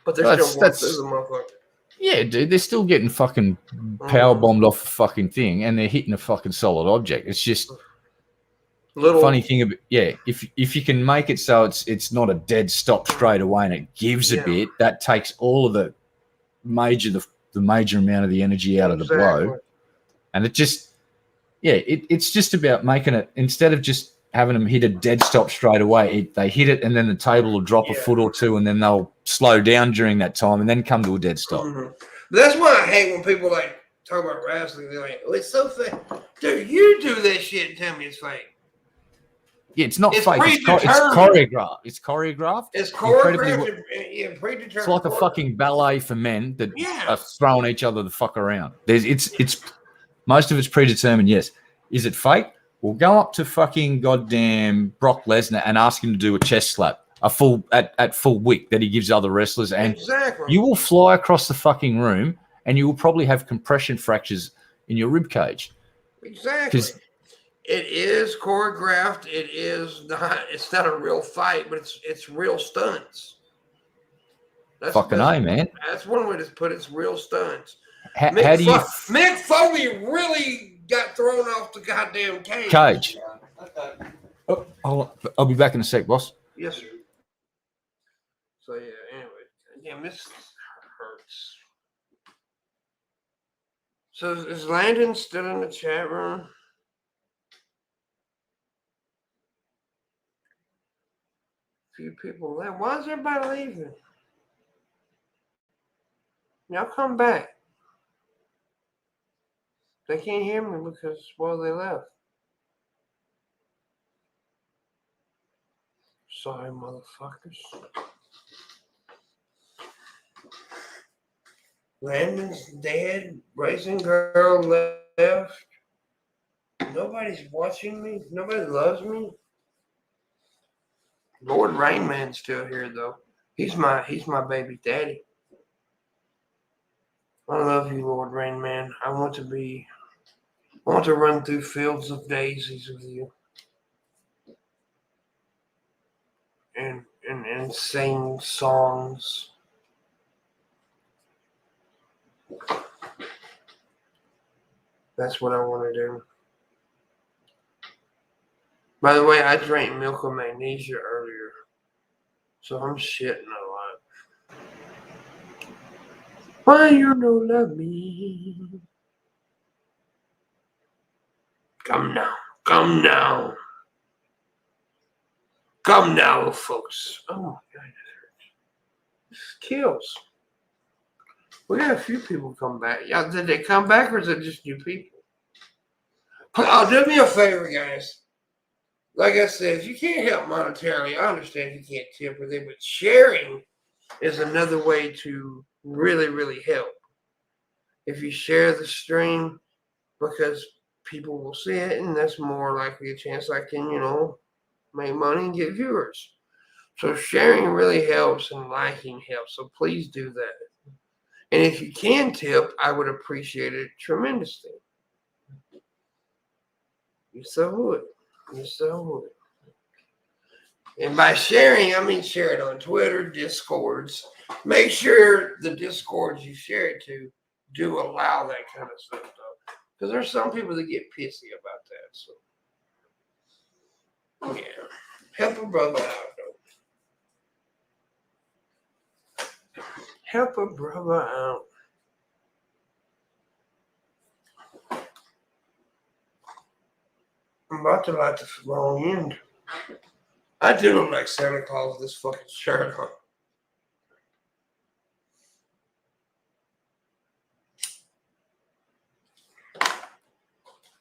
Speaker 1: But they're still going through the motherfucker.
Speaker 3: Yeah, dude, they're still getting fucking power bombed off a fucking thing, and they're hitting a fucking solid object. It's just funny thing about if you can make it so it's not a dead stop straight away and it gives a bit, that takes all of the major amount of the energy out of the blow, and it just it's just about making it, instead of just having them hit a dead stop straight away, they hit it and then the table will drop a foot or two and then they'll slow down during that time and then come to a dead stop.
Speaker 1: But that's why I hate when people like talk about wrestling. They're like, "Oh, it's so fake." Dude, you do that shit and tell me it's fake.
Speaker 3: Yeah, it's not fake. It's choreographed. It's choreographed.
Speaker 1: It's choreographed and predetermined.
Speaker 3: It's like a fucking ballet for men that are throwing each other the fuck around. It's most of it's predetermined. Yes. Is it fake? Well, go up to fucking goddamn Brock Lesnar and ask him to do a chest slap, at full wick that he gives other wrestlers, and you will fly across the fucking room, and you will probably have compression fractures in your rib cage.
Speaker 1: Exactly. It is choreographed. It's not a real fight, but it's real stunts.
Speaker 3: Man.
Speaker 1: That's one way to put it. It's real stunts.
Speaker 3: Mick
Speaker 1: Foley really got thrown off the goddamn
Speaker 3: cage. Oh, I'll be back in a sec, boss.
Speaker 1: Yes, sir. So anyway, this hurts. So is Landon still in the chat room? Few people left. Why is everybody leaving? Y'all come back. They can't hear me because, they left. Sorry, motherfuckers. Landon's dead. Raising girl left. Nobody's watching me. Nobody loves me. Lord Rainman's still here though. He's my baby daddy. I love you, Lord Rainman. I want to run through fields of daisies with you. And sing songs. That's what I want to do. By the way, I drank milk of magnesia earlier, so I'm shitting a lot. Why you don't love me? Come now, come now. Come now, folks. Oh my God, that hurts. This kills. We got a few people come back. Yeah, did they come back or is it just new people? Do me a favor, guys. Like I said, if you can't help monetarily, I understand you can't tip with it, but sharing is another way to really, really help. If you share the stream, because people will see it, and that's more likely a chance I can, make money and get viewers. So sharing really helps and liking helps. So please do that. And if you can tip, I would appreciate it tremendously. You so would. You so would. And by sharing, I mean share it on Twitter, Discords. Make sure the Discords you share it to do allow that kind of stuff, though. Because there's some people that get pissy about that. So, yeah. Help a brother out, though. Help a brother out. I'm about to light the wrong end. I do look like Santa Claus with this fucking shirt on.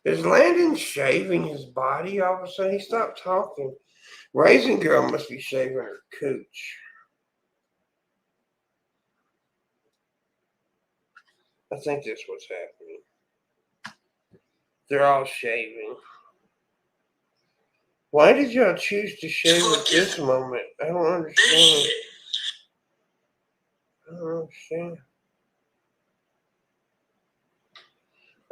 Speaker 1: Is Landon shaving his body all of a sudden? He stopped talking. Raising girl must be shaving her cooch. I think that's what's happening. They're all shaving. Why did y'all choose to shave at this moment? I don't understand. I don't understand.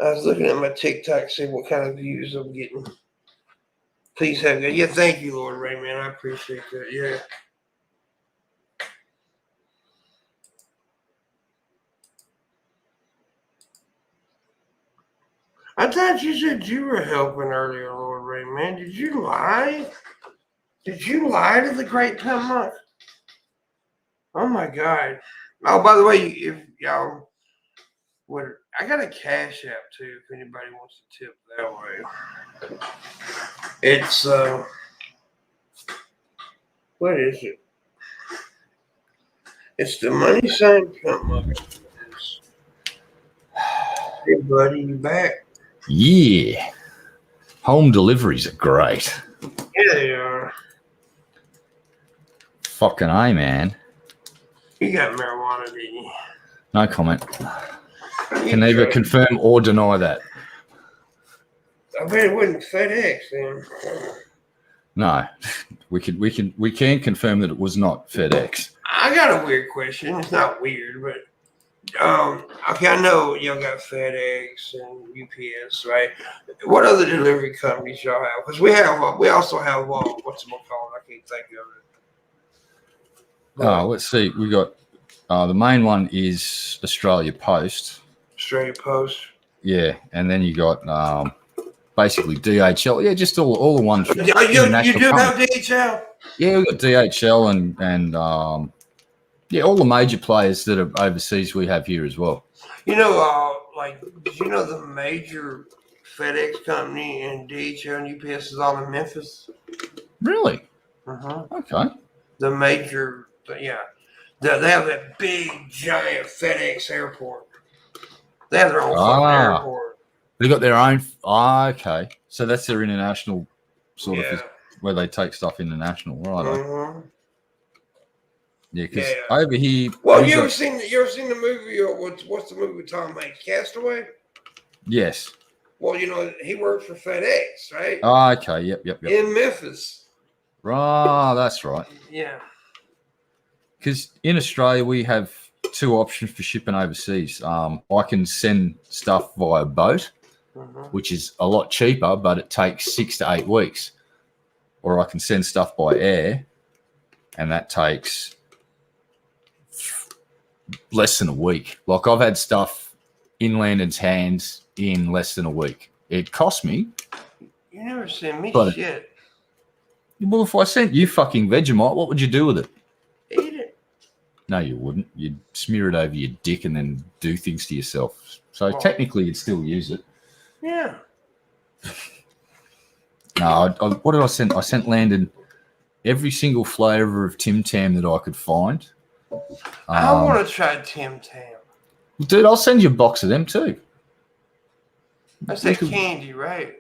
Speaker 1: I was looking at my TikTok, see what kind of views I'm getting. Please have that. Yeah, thank you, Lord Rayman. I appreciate that. Yeah. I thought you said you were helping earlier, Lord Rayman. Did you lie? Did you lie to the great Pimpmunk? Oh my God. Oh, by the way, if y'all would, I got a Cash App too, if anybody wants to tip that way. It's, what is it? It's the money sign Pimpmunk. Hey, buddy, you back?
Speaker 3: Yeah. Home deliveries are great.
Speaker 1: Yeah, they are.
Speaker 3: Fucking A, man.
Speaker 1: You got marijuana, didn't you?
Speaker 3: No comment. Can neither confirm or deny that.
Speaker 1: I bet it wasn't FedEx then.
Speaker 3: No. We can confirm that it was not FedEx.
Speaker 1: I got a weird question. It's not weird, but okay, I know y'all got FedEx and UPS, right? What other delivery companies y'all have? Because we also have whatchamacallit, I can't think of it. But,
Speaker 3: Let's see. We got the main one is Australia Post.
Speaker 1: Australia Post.
Speaker 3: Yeah, and then you got basically DHL. Yeah, just all the ones.
Speaker 1: You do have DHL?
Speaker 3: Yeah, we got DHL and yeah, all the major players that are overseas we have here as well.
Speaker 1: You know, did you know the major FedEx company and DHL and UPS is all in Memphis?
Speaker 3: Really?
Speaker 1: Uh-huh.
Speaker 3: Okay.
Speaker 1: The major, yeah. They have that big, giant FedEx airport. They have their own fucking airport.
Speaker 3: They got their own. Okay. So that's their international sort of, where they take stuff international, right?
Speaker 1: Uh-huh.
Speaker 3: Yeah, because
Speaker 1: Yeah.
Speaker 3: over here.
Speaker 1: Well,
Speaker 3: we've
Speaker 1: you ever
Speaker 3: got-
Speaker 1: seen the movie? What's the movie with Tom Hanks? Castaway.
Speaker 3: Yes.
Speaker 1: Well, he works for FedEx, right?
Speaker 3: Oh, okay. Yep.
Speaker 1: In Memphis.
Speaker 3: Right, that's right.
Speaker 1: Yeah.
Speaker 3: Because in Australia, we have two options for shipping overseas. I can send stuff via boat, which is a lot cheaper, but it takes 6 to 8 weeks. Or I can send stuff by air, and that takes less than a week. Like I've had stuff in Landon's hands in less than a week. It cost me.
Speaker 1: You never sent me
Speaker 3: But-
Speaker 1: shit.
Speaker 3: Well, if I sent you fucking Vegemite, what would you do with it?
Speaker 1: Eat it.
Speaker 3: No, you wouldn't. You'd smear it over your dick and then do things to yourself. So
Speaker 1: Oh.
Speaker 3: technically, you'd still use it.
Speaker 1: Yeah.
Speaker 3: No, what did I send? I sent Landon every single flavour of Tim Tam that I could find.
Speaker 1: I want to try Tim Tam.
Speaker 3: Dude, I'll send you a box of them too.
Speaker 1: That's that candy, right?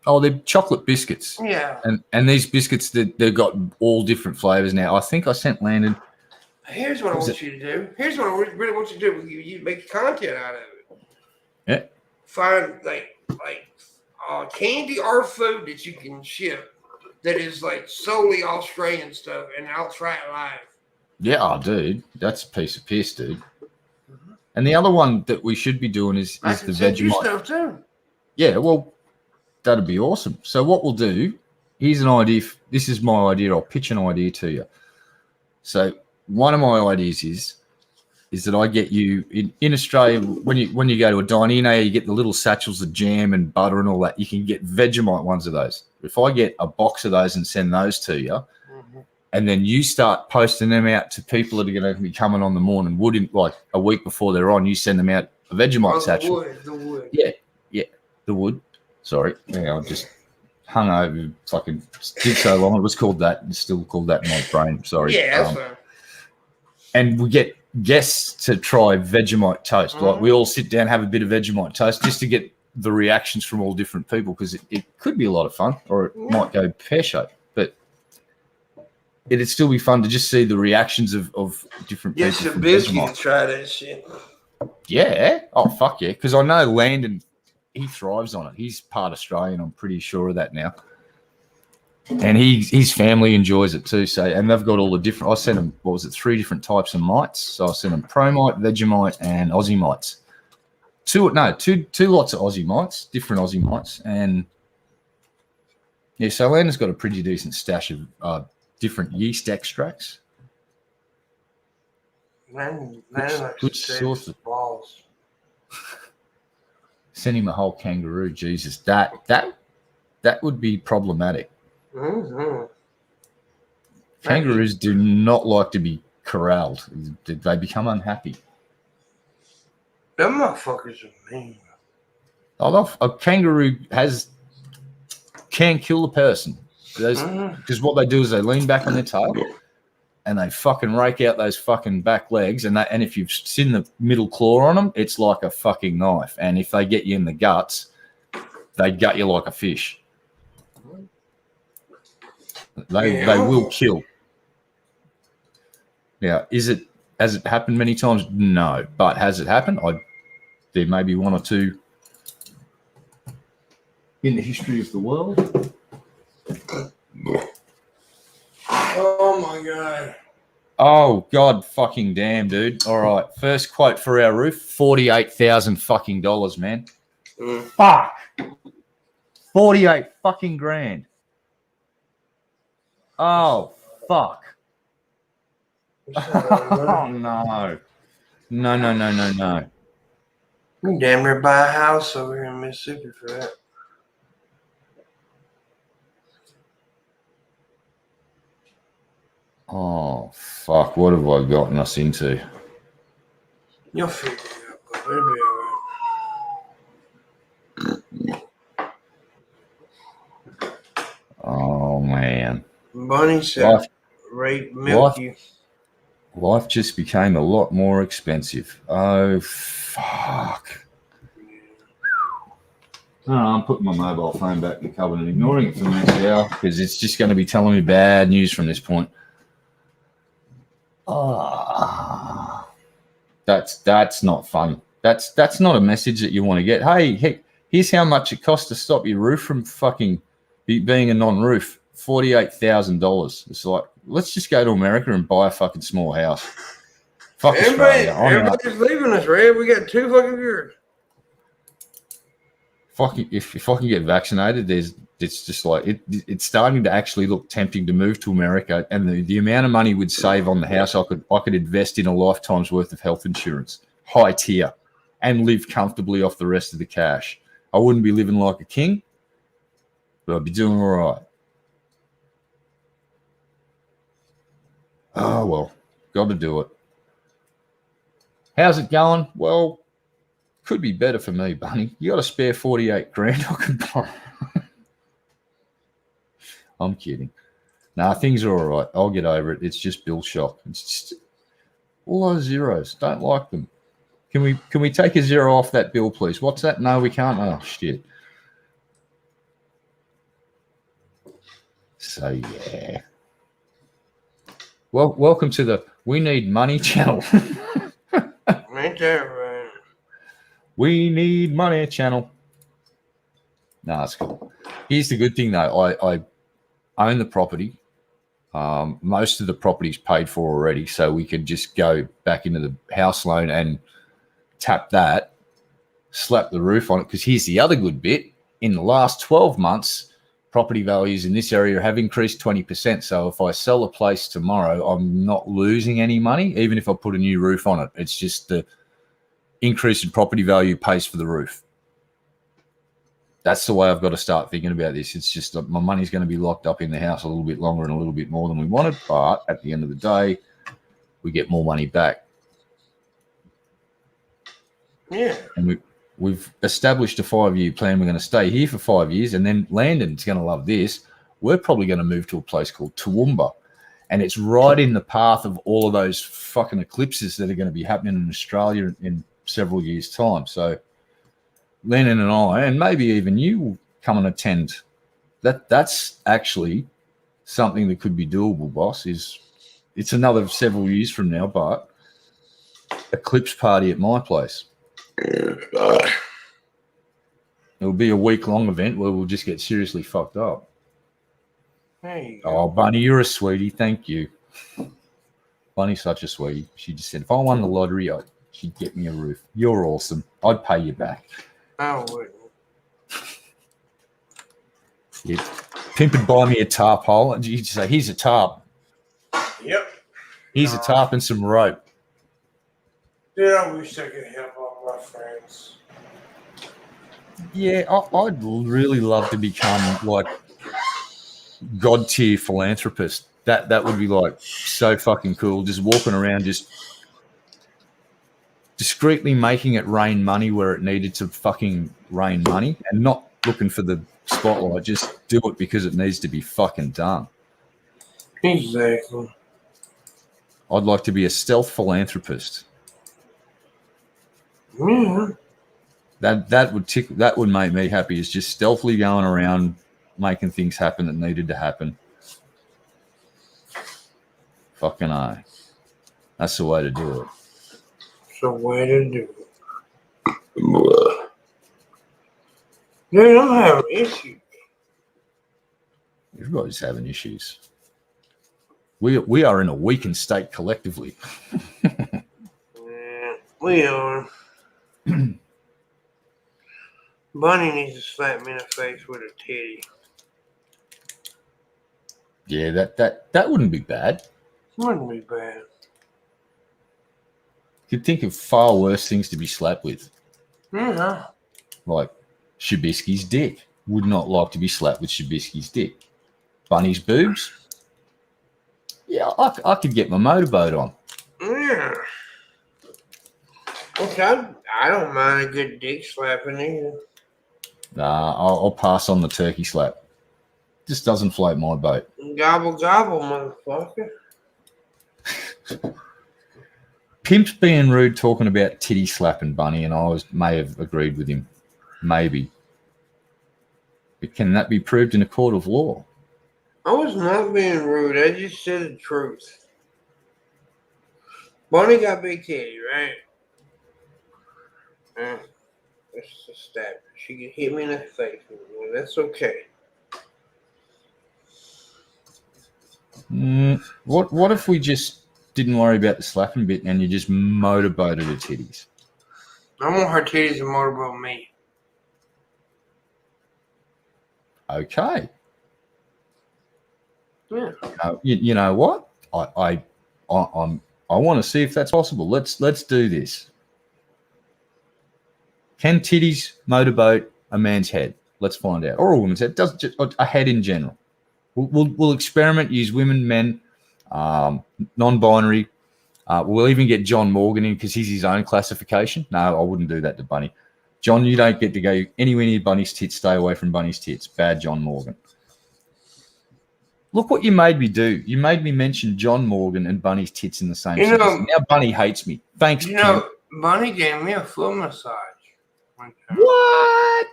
Speaker 3: Oh, they're chocolate biscuits.
Speaker 1: Yeah.
Speaker 3: And these biscuits, they've got all different flavours now. I think I sent Landon.
Speaker 1: Here's what I want you to do. Here's what I really want you to do. You make content out of it.
Speaker 3: Yeah.
Speaker 1: Find like candy or food that you can ship that is like solely Australian stuff, and I'll try it live.
Speaker 3: Yeah, oh, dude, that's a piece of piss, dude. And the other one that we should be doing is
Speaker 1: I
Speaker 3: the
Speaker 1: can send you
Speaker 3: Vegemite.
Speaker 1: stuff too.
Speaker 3: Yeah, well, that'd be awesome. So what we'll do, here's an idea. This is my idea. I'll pitch an idea to you. So one of my ideas is that I get you in Australia when you go to a dine-in, you get the little satchels of jam and butter and all that. You can get Vegemite ones of those. If I get a box of those and send those to you, and then you start posting them out to people that are going to be coming on the morning, like a week before they're on, you send them out a Vegemite satchel.
Speaker 1: The wood.
Speaker 3: Yeah, the wood. Sorry, I just hung over. Fucking did so long. It was called that. It's still called that in my brain. Sorry.
Speaker 1: Yeah, that's fine.
Speaker 3: And we get guests to try Vegemite toast. Like we all sit down, have a bit of Vegemite toast, just to get the reactions from all different people, because it could be a lot of fun, or it might go pear-shaped. But it'd still be fun to just see the reactions of different people.
Speaker 1: Yes, your
Speaker 3: from
Speaker 1: biscuit
Speaker 3: Vegemite.
Speaker 1: to try that shit.
Speaker 3: Yeah. Oh, fuck yeah. Because I know Landon, he thrives on it. He's part Australian. I'm pretty sure of that now. And his family enjoys it too. So, and they've got all the different. I sent them, 3 different types of mites. So I sent them Promite, Vegemite, and Aussie mites. Two lots of Aussie mites, different Aussie mites, and yeah. So Landon's got a pretty decent stash of different yeast extracts.
Speaker 1: Man,
Speaker 3: Good source of
Speaker 1: balls.
Speaker 3: Send him a whole kangaroo. Jesus, that would be problematic.
Speaker 1: Mm-hmm.
Speaker 3: Kangaroos do not like to be corralled. They become unhappy.
Speaker 1: Them motherfuckers are mean.
Speaker 3: Although a kangaroo can kill a person. Because what they do is they lean back on their tail and they fucking rake out those fucking back legs. And if you've seen the middle claw on them, it's like a fucking knife. And if they get you in the guts, they gut you like a fish. They will kill. Now, has it happened many times? No. But has it happened? There may be one or two in the history of the world.
Speaker 1: Oh my god.
Speaker 3: Oh god fucking damn, dude. All right. First quote for our roof, $48,000 fucking dollars, man. Fuck. 48 fucking grand. Oh fuck. Oh no. No.
Speaker 1: You damn near buy a house over here in Mississippi for that.
Speaker 3: Oh fuck. What have I gotten us into?
Speaker 1: You'll figure it out, but it'll be
Speaker 3: Oh man.
Speaker 1: Bunny said, "Rape milk you."
Speaker 3: Life just became a lot more expensive. Oh fuck. No, I'm putting my mobile phone back in the cupboard and ignoring it for the next hour because it's just going to be telling me bad news from this point. Oh, that's not fun. That's not a message that you want to get. Hey, here's how much it costs to stop your roof from fucking being a non-roof. $48,000. It's like, let's just go to America and buy a fucking small house. Fuck Australia.
Speaker 1: Everybody's leaving us, Red. We got 2 fucking years.
Speaker 3: Fucking, if I can get vaccinated, it's just like it's starting to actually look tempting to move to America, and the amount of money we'd save on the house, I could invest in a lifetime's worth of health insurance, high tier, and live comfortably off the rest of the cash. I wouldn't be living like a king, but I'd be doing all right. Oh well, got to do it. How's it going? Well, could be better for me, Bunny. You got a spare 48 grand I could borrow. I'm kidding. Nah, things are all right. I'll get over it. It's just bill shock. It's just all those zeros. Don't like them. Can we take a zero off that bill, please? What's that? No, we can't. Oh shit. So yeah. Well, welcome to the We Need Money channel.
Speaker 1: Ain't that right?
Speaker 3: We Need Money channel. No, that's cool. Here's the good thing though. I own the property. Most of the property's paid for already, so we could just go back into the house loan and tap that, slap the roof on it. Because here's the other good bit. In the last 12 months, property values in this area have increased 20%. So if I sell a place tomorrow, I'm not losing any money, even if I put a new roof on it. It's just the increase in property value pays for the roof. That's the way I've got to start thinking about this. It's just that my money's going to be locked up in the house a little bit longer and a little bit more than we wanted. But at the end of the day, we get more money back.
Speaker 1: Yeah.
Speaker 3: And we've established a 5-year plan. We're going to stay here for 5 years. And then Landon's going to love this. We're probably going to move to a place called Toowoomba. And it's right in the path of all of those fucking eclipses that are going to be happening in Australia in several years' time. So Landon and I, and maybe even you, will come and attend. That's actually something that could be doable, boss. It's another several years from now, but eclipse party at my place. It'll be a week-long event where we'll just get seriously fucked up.
Speaker 1: Hey.
Speaker 3: Oh, Bunny, you're a sweetie. Thank you. Bunny's such a sweetie. She just said, if I won the lottery, she'd get me a roof. You're awesome. I'd pay you back.
Speaker 1: I wouldn't.
Speaker 3: Yeah. Pimp would buy me a tarp hole. And you'd say, here's a tarp.
Speaker 1: Yep.
Speaker 3: Here's a tarp and some rope.
Speaker 1: Yeah, I wish I could help all my friends.
Speaker 3: Yeah, I'd really love to become like god tier philanthropist. That would be like so fucking cool. Just walking around, just discreetly making it rain money where it needed to fucking rain money, and not looking for the spotlight. Just do it because it needs to be fucking done.
Speaker 1: Exactly.
Speaker 3: I'd like to be a stealth philanthropist.
Speaker 1: Yeah.
Speaker 3: That would make me happy. Is just stealthily going around making things happen that needed to happen. Fucking aye. That's the way to do it.
Speaker 1: It's the way to do it. Dude, I'm having issues.
Speaker 3: Everybody's having issues. We are in a weakened state collectively.
Speaker 1: Yeah, we are. Bunny needs to slap me in the face with a titty.
Speaker 3: Yeah, that wouldn't be bad.
Speaker 1: Wouldn't be bad.
Speaker 3: You'd think of far worse things to be slapped with.
Speaker 1: Yeah.
Speaker 3: Like Shabisky's dick. Would not like to be slapped with Shabisky's dick. Bunny's boobs. Yeah, I could get my motorboat on.
Speaker 1: Yeah. Okay, I don't mind a good dick slapping either.
Speaker 3: Nah, I'll pass on the turkey slap. Just doesn't float my boat.
Speaker 1: Gobble, gobble, motherfucker.
Speaker 3: Pimp's being rude talking about titty slapping Bunny, and I may have agreed with him. Maybe. But can that be proved in a court of law?
Speaker 1: I was not being rude. I just said the truth. Bonnie got big titties, right? Let's just stab her. She can hit me in the face. Well, that's okay.
Speaker 3: What if we just didn't worry about the slapping bit and you just motorboated her titties?
Speaker 1: I want her titties to motorboat me.
Speaker 3: Okay.
Speaker 1: Yeah.
Speaker 3: You know what? I want to see if that's possible. Let's do this. Can titties motorboat a man's head? Let's find out. Or a woman's head. Doesn't just a head in general. We'll experiment. Use women, men, non-binary. We'll even get John Morgan in because he's his own classification. No, I wouldn't do that to Bunny. John, you don't get to go anywhere near Bunny's tits. Stay away from Bunny's tits. Bad John Morgan. Look what you made me do. You made me mention John Morgan and Bunny's tits in the same sentence. Now Bunny hates me. Thanks, Kim.
Speaker 1: Bunny gave me a foot massage.
Speaker 3: What?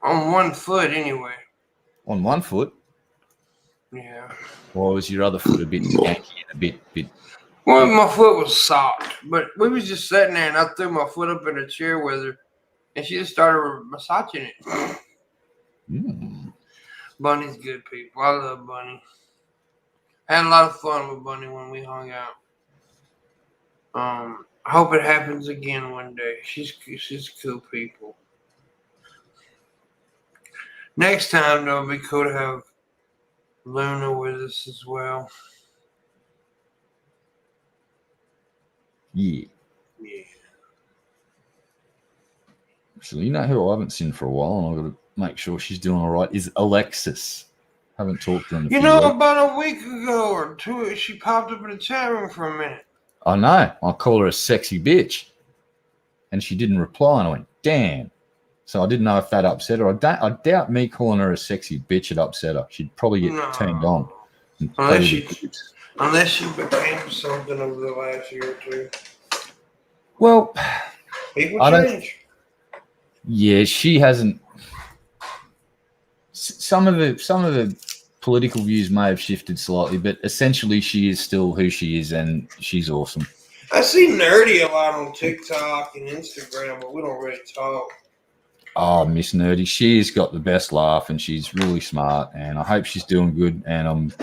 Speaker 1: On one foot, anyway.
Speaker 3: On one foot?
Speaker 1: Yeah.
Speaker 3: Or was your other foot a bit yanky and a bit?
Speaker 1: Well, my foot was soft, but we was just sitting there, and I threw my foot up in a chair with her, and she just started massaging it. Bunny's good people. I love Bunny. Had a lot of fun with Bunny when we hung out. I hope it happens again one day. She's cool people. Next time, though, it'd be cool to have Luna with us as well.
Speaker 3: Yeah.
Speaker 1: Yeah.
Speaker 3: Actually, you know who I haven't seen for a while, and I've got to make sure she's doing all right, is Alexis. Haven't talked to her in a few weeks.
Speaker 1: About a week ago or two, she popped up in the chat room for a minute.
Speaker 3: I know. I call her a sexy bitch. And she didn't reply, and I went, damn. So I didn't know if that upset her. I doubt me calling her a sexy bitch had upset her. She'd probably get turned on.
Speaker 1: Unless she became something over the last year or two.
Speaker 3: Well,
Speaker 1: people change.
Speaker 3: Yeah, she hasn't. Some of the political views may have shifted slightly, but essentially she is still who she is, and she's awesome.
Speaker 1: I see Nerdy a lot on TikTok and Instagram, but we don't really talk.
Speaker 3: Oh, Miss Nerdy, she's got the best laugh, and she's really smart, and I hope she's doing good. And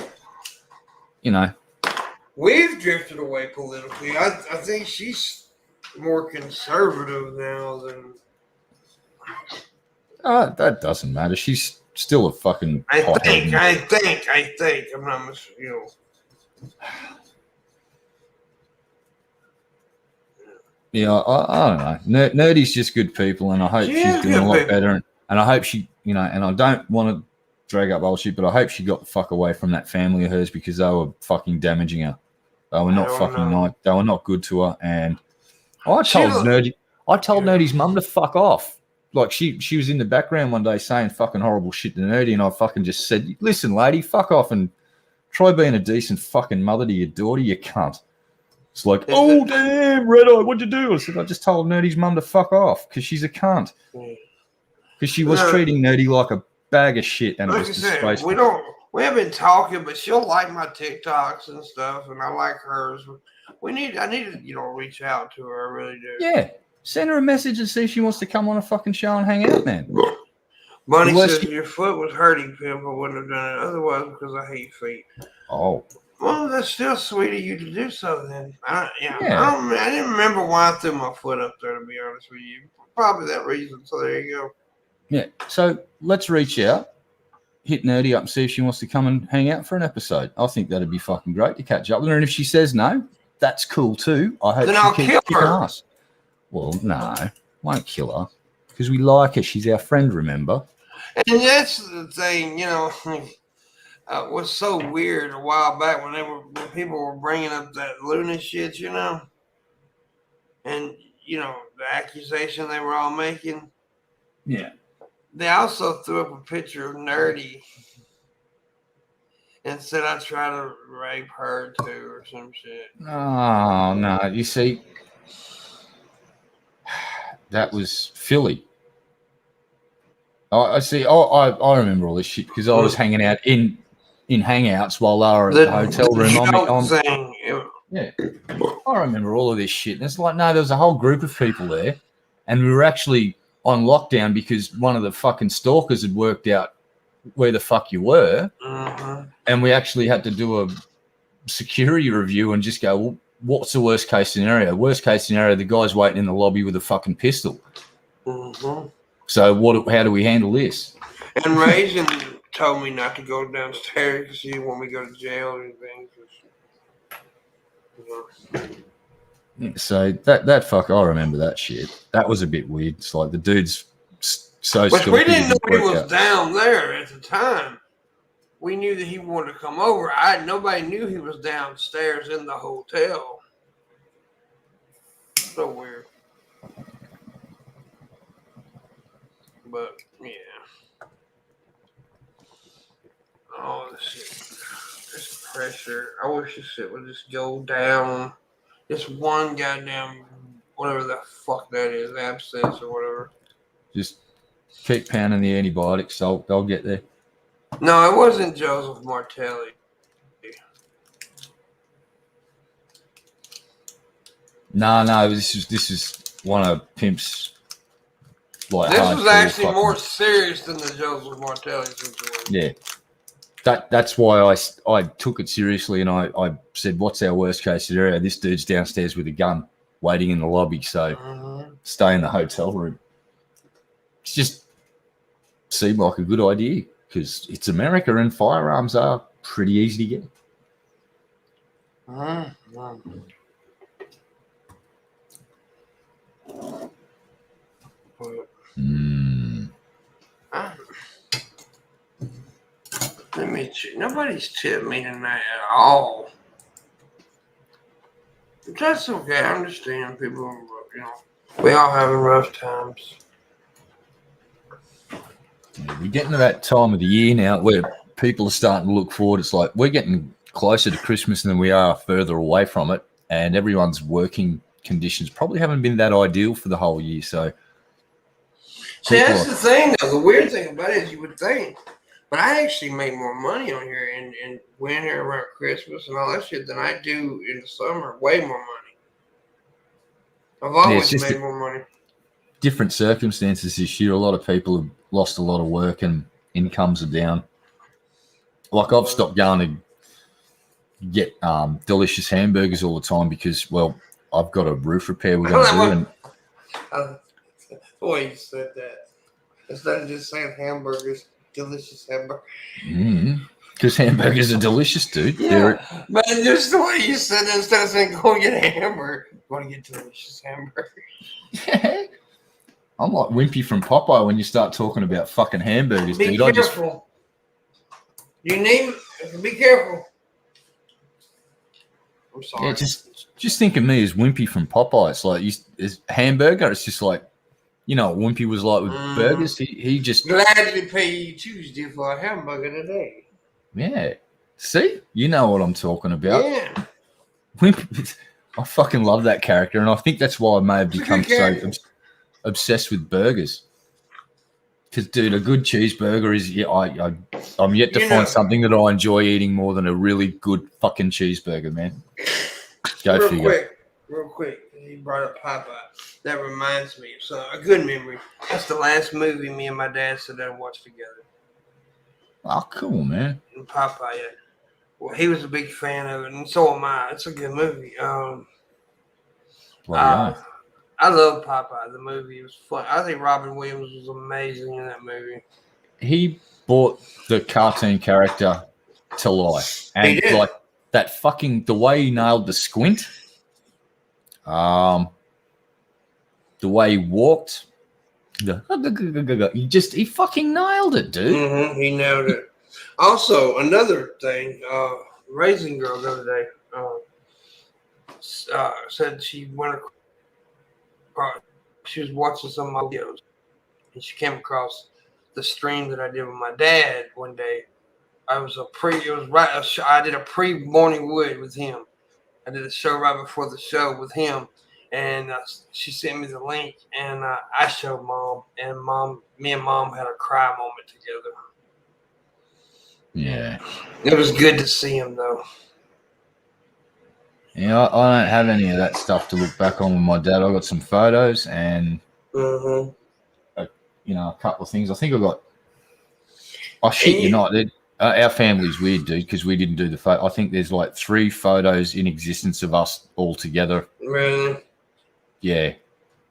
Speaker 1: we've drifted away politically. I think she's more conservative now than.
Speaker 3: That doesn't matter. She's still a fucking.
Speaker 1: I think. I'm not,
Speaker 3: Yeah, I don't know. Nerdy's just good people, and I hope she's doing a lot better. And I hope she, and I don't want to drag up bullshit, but I hope she got the fuck away from that family of hers because they were fucking damaging her. They were not fucking nice. They were not good to her. And I told Nerdy's mum to fuck off. Like she was in the background one day saying fucking horrible shit to Nerdy, and I fucking just said, "Listen, lady, fuck off and try being a decent fucking mother to your daughter, you cunt." It's like, oh, damn, Red-Eye, what'd you do? I said, I just told Nerdy's mum to fuck off because she's a cunt. Because she was treating Nerdy like a bag of shit, and it was disgraceful.
Speaker 1: We haven't been talking, but she'll like my TikToks and stuff, and I like hers. I need to, reach out to her. I really do.
Speaker 3: Yeah. Send her a message and see if she wants to come on a fucking show and hang out, man.
Speaker 1: Bunny says your foot was hurting, Pimp. I wouldn't have done it otherwise because I hate feet.
Speaker 3: Oh.
Speaker 1: Well, that's still sweet of you to do so then. I didn't remember why I threw my foot up there, to be honest with you. Probably that reason. So there you go.
Speaker 3: Yeah. So let's reach out, hit Nerdy up and see if she wants to come and hang out for an episode. I think that'd be fucking great to catch up with her. And if she says no, that's cool too. I hope
Speaker 1: then
Speaker 3: she keeps kicking ass. Well, no, won't kill her because we like her. She's our friend, remember?
Speaker 1: And that's the thing, was so weird a while back when people were bringing up that Luna shit, and the accusation they were all making.
Speaker 3: Yeah.
Speaker 1: They also threw up a picture of Nerdy and said I tried to rape her too or some shit.
Speaker 3: Oh no! You see, that was Philly. I see. I remember all this shit because I was hanging out in Hangouts while they were at the hotel room. Yeah. I remember all of this shit. And it's like, no, there was a whole group of people there, and we were actually on lockdown because one of the fucking stalkers had worked out where the fuck you were, and we actually had to do a security review and just go, well, what's the worst case scenario? Worst case scenario, the guy's waiting in the lobby with a fucking pistol. So how do we handle this?
Speaker 1: And Raisin told me not to go downstairs because he didn't want me to go to jail or anything.
Speaker 3: Yeah, so that fuck, I remember that shit. That was a bit weird. It's like the dude's so.
Speaker 1: But we didn't know he was
Speaker 3: out.
Speaker 1: down there at the time. We knew that he wanted to come over. Nobody knew he was downstairs in the hotel. So weird. But yeah. Oh, this shit. This pressure. I wish this shit would just go down. This one goddamn whatever the fuck that is, abscess or whatever.
Speaker 3: Just keep pounding the antibiotics, so they'll get there.
Speaker 1: No, it wasn't Joseph Martelli.
Speaker 3: No, this is one of Pimp's. Like,
Speaker 1: this was actually more serious than the Joseph Martelli situation.
Speaker 3: Yeah. That's why I took it seriously, and I said, what's our worst case scenario? This dude's downstairs with a gun waiting in the lobby, so stay in the hotel room. It just seemed like a good idea because it's America and firearms are pretty easy to get.
Speaker 1: Let me check. Nobody's tipped me tonight at all. That's okay. I understand people, we all having rough times.
Speaker 3: Yeah, we're getting to that time of the year now where people are starting to look forward. It's like we're getting closer to Christmas than we are further away from it, and everyone's working conditions probably haven't been that ideal for the whole year. So,
Speaker 1: see, that's the thing, though. The weird thing about it is you would think, but I actually make more money on here in winter around Christmas and all that shit than I do in the summer. Way more money. I've always made more money.
Speaker 3: Different circumstances this year. A lot of people have lost a lot of work and incomes are down. Like I've stopped going to get delicious hamburgers all the time because, well, I've got a roof repair we're going to do.
Speaker 1: The way you said that. Instead of just saying hamburgers, delicious hamburger.
Speaker 3: Because hamburgers are delicious, dude.
Speaker 1: Yeah, but just the way you said it, instead of saying go and get a hamburger, go and get delicious hamburger.
Speaker 3: Yeah. I'm like Wimpy from Popeye when you start talking about fucking hamburgers,
Speaker 1: be
Speaker 3: dude.
Speaker 1: Careful. You name it. Be careful. I'm sorry.
Speaker 3: Yeah, just think of me as Wimpy from Popeye. It's like is hamburger. It's just like, you know what Wimpy was like with burgers. He just
Speaker 1: gladly pay you Tuesday for a hamburger today.
Speaker 3: Yeah. See, you know what I'm talking about.
Speaker 1: Yeah.
Speaker 3: Wimpy. I fucking love that character, and I think that's why I may have become so obsessed with burgers. Because, dude, a good cheeseburger is I'm yet to find something that I enjoy eating more than a really good fucking cheeseburger, man. Go figure.
Speaker 1: Real quick. You brought up Popeye. That reminds me of a good memory. That's the last movie me and my dad sat down and watched together.
Speaker 3: Oh, cool, man.
Speaker 1: And Popeye, yeah. Well, he was a big fan of it, and so am I. It's a good movie. I love Popeye, the movie. It was fun. I think Robin Williams was amazing in that movie.
Speaker 3: He brought the cartoon character to life. And like that fucking, the way he nailed the squint, the way he walked, he fucking nailed it, dude.
Speaker 1: He nailed it. Also, another thing, Raisin Girl the other day said she went across. She was watching some of my videos, and she came across the stream that I did with my dad one day. I did a pre-morning wood with him. I did a show right before the show with him, and she sent me the link, and I showed Mom, and me and Mom had a cry moment together.
Speaker 3: Yeah,
Speaker 1: it was good to see him though.
Speaker 3: Yeah, I don't have any of that stuff to look back on with my dad. I got some photos and
Speaker 1: Mm-hmm.
Speaker 3: a couple of things. I think I got. Oh shit! Our family's weird, dude, because we didn't do the photo. I think there's like 3 photos in existence of us all together.
Speaker 1: Really?
Speaker 3: Yeah.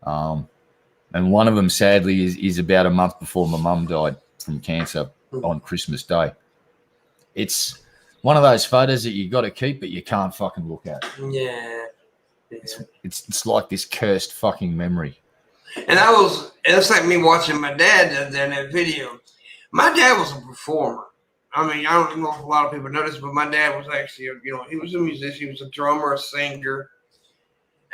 Speaker 3: And one of them, sadly, is about a month before my mum died from cancer on Christmas Day. It's one of those photos that you got to keep, but you can't fucking look at.
Speaker 1: Yeah.
Speaker 3: It's like this cursed fucking memory.
Speaker 1: And it's like me watching my dad in that video. My dad was a performer. I mean, I don't know if a lot of people know this, but my dad was actually, he was a musician. He was a drummer, a singer.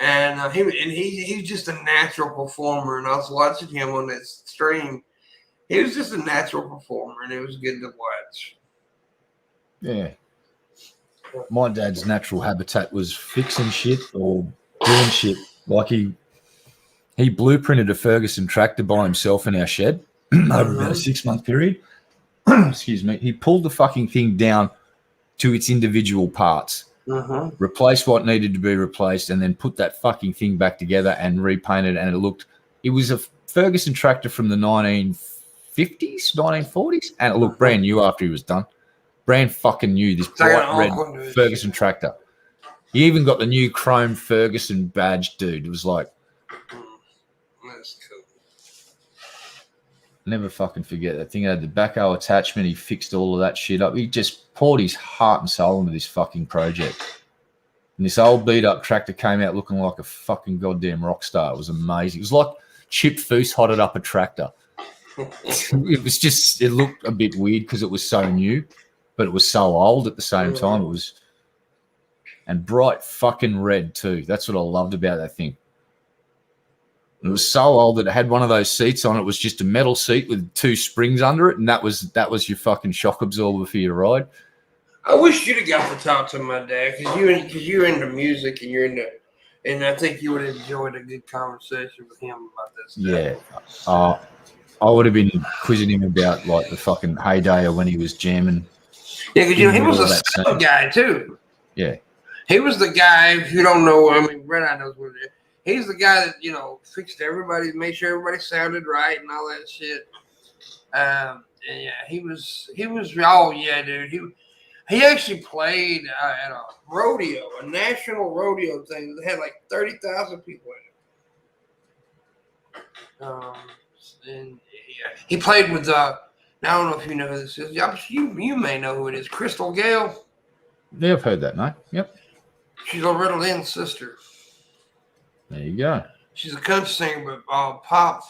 Speaker 1: And he's just a natural performer. And I was watching him on that stream. He was just a natural performer, and it was good to watch.
Speaker 3: Yeah. My dad's natural habitat was fixing shit or doing shit. Like he blueprinted a Ferguson tractor by himself in our shed over about a 6-month period. Excuse me. He pulled the fucking thing down to its individual parts, replaced what needed to be replaced, and then put that fucking thing back together and repainted. And it was a Ferguson tractor from the 1950s, 1940s, and it looked brand new after he was done. Brand fucking new, this bright red Ferguson tractor. He even got the new chrome Ferguson badge, dude. It was like,
Speaker 1: that's cool.
Speaker 3: Never fucking forget that thing. It had the backhoe attachment. He fixed all of that shit up. He just poured his heart and soul into this fucking project. And this old beat up tractor came out looking like a fucking goddamn rock star. It was amazing. It was like Chip Foose hotted up a tractor. It looked a bit weird because it was so new, but it was so old at the same time. It was, and bright fucking red too. That's what I loved about that thing. It was so old that it had one of those seats on it. It was just a metal seat with 2 springs under it, and that was your fucking shock absorber for your ride.
Speaker 1: I wish you'd have got to talk to my dad because you're into music and I think you would have enjoyed a good conversation with him about this.
Speaker 3: Yeah. I would have been quizzing him about like the fucking heyday of when he was jamming.
Speaker 1: Yeah, because he was a sound guy too.
Speaker 3: Yeah.
Speaker 1: He was the guy, if you don't know, I mean, Red Eye knows what it is. He's the guy that, fixed everybody, made sure everybody sounded right and all that shit. And yeah, he was, oh yeah, dude. He actually played at a rodeo, a national rodeo thing that had like 30,000 people in it. And yeah, he played with, now I don't know if you know who this is. You may know who it is. Crystal Gale.
Speaker 3: Yeah, I've heard that, mate. Yep.
Speaker 1: She's Loretta Lynn's sister.
Speaker 3: There you go.
Speaker 1: She's a country singer, but Pop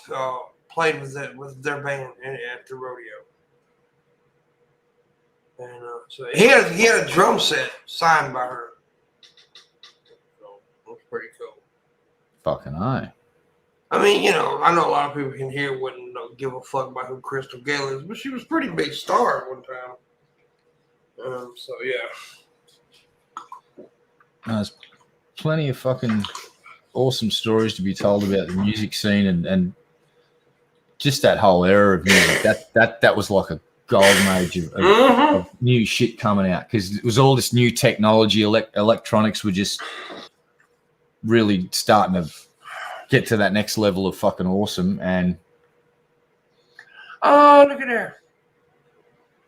Speaker 1: played with their band at the rodeo. And so he had a drum set signed by her. So that's pretty cool.
Speaker 3: Fucking aye.
Speaker 1: I mean, I know a lot of people in here wouldn't give a fuck about who Crystal Gale is, but she was a pretty big star at one time. So yeah.
Speaker 3: There's plenty of fucking awesome stories to be told about the music scene and just that whole era of music. That was like a golden age of new shit coming out because it was all this new technology. Electronics were just really starting to get to that next level of fucking awesome. And
Speaker 1: oh, look at there!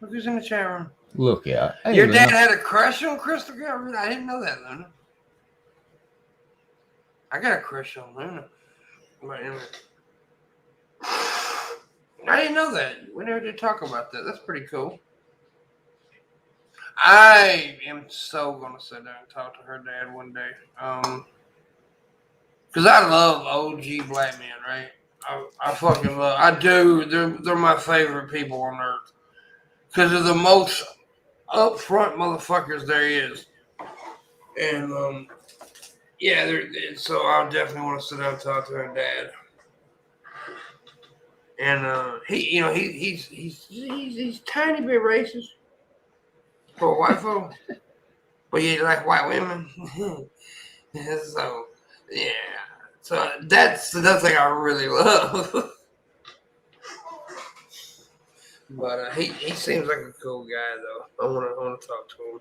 Speaker 1: Look who's in the chat room.
Speaker 3: Look out!
Speaker 1: Hey, your dad had a crush on Crystal Gale? I didn't know that, Luna. I got a crush on Luna. I didn't know that. We never did talk about that. That's pretty cool. I am so gonna sit down and talk to her dad one day. Because I love OG black men, right? I fucking love. I do. They're my favorite people on earth. Because they're the most upfront motherfuckers there is. And yeah, so I definitely want to sit down and talk to her dad. And he's tiny bit racist for a white folk, but you like white women. So yeah, so that's another thing I really love. But he seems like a cool guy though. I want to talk to him.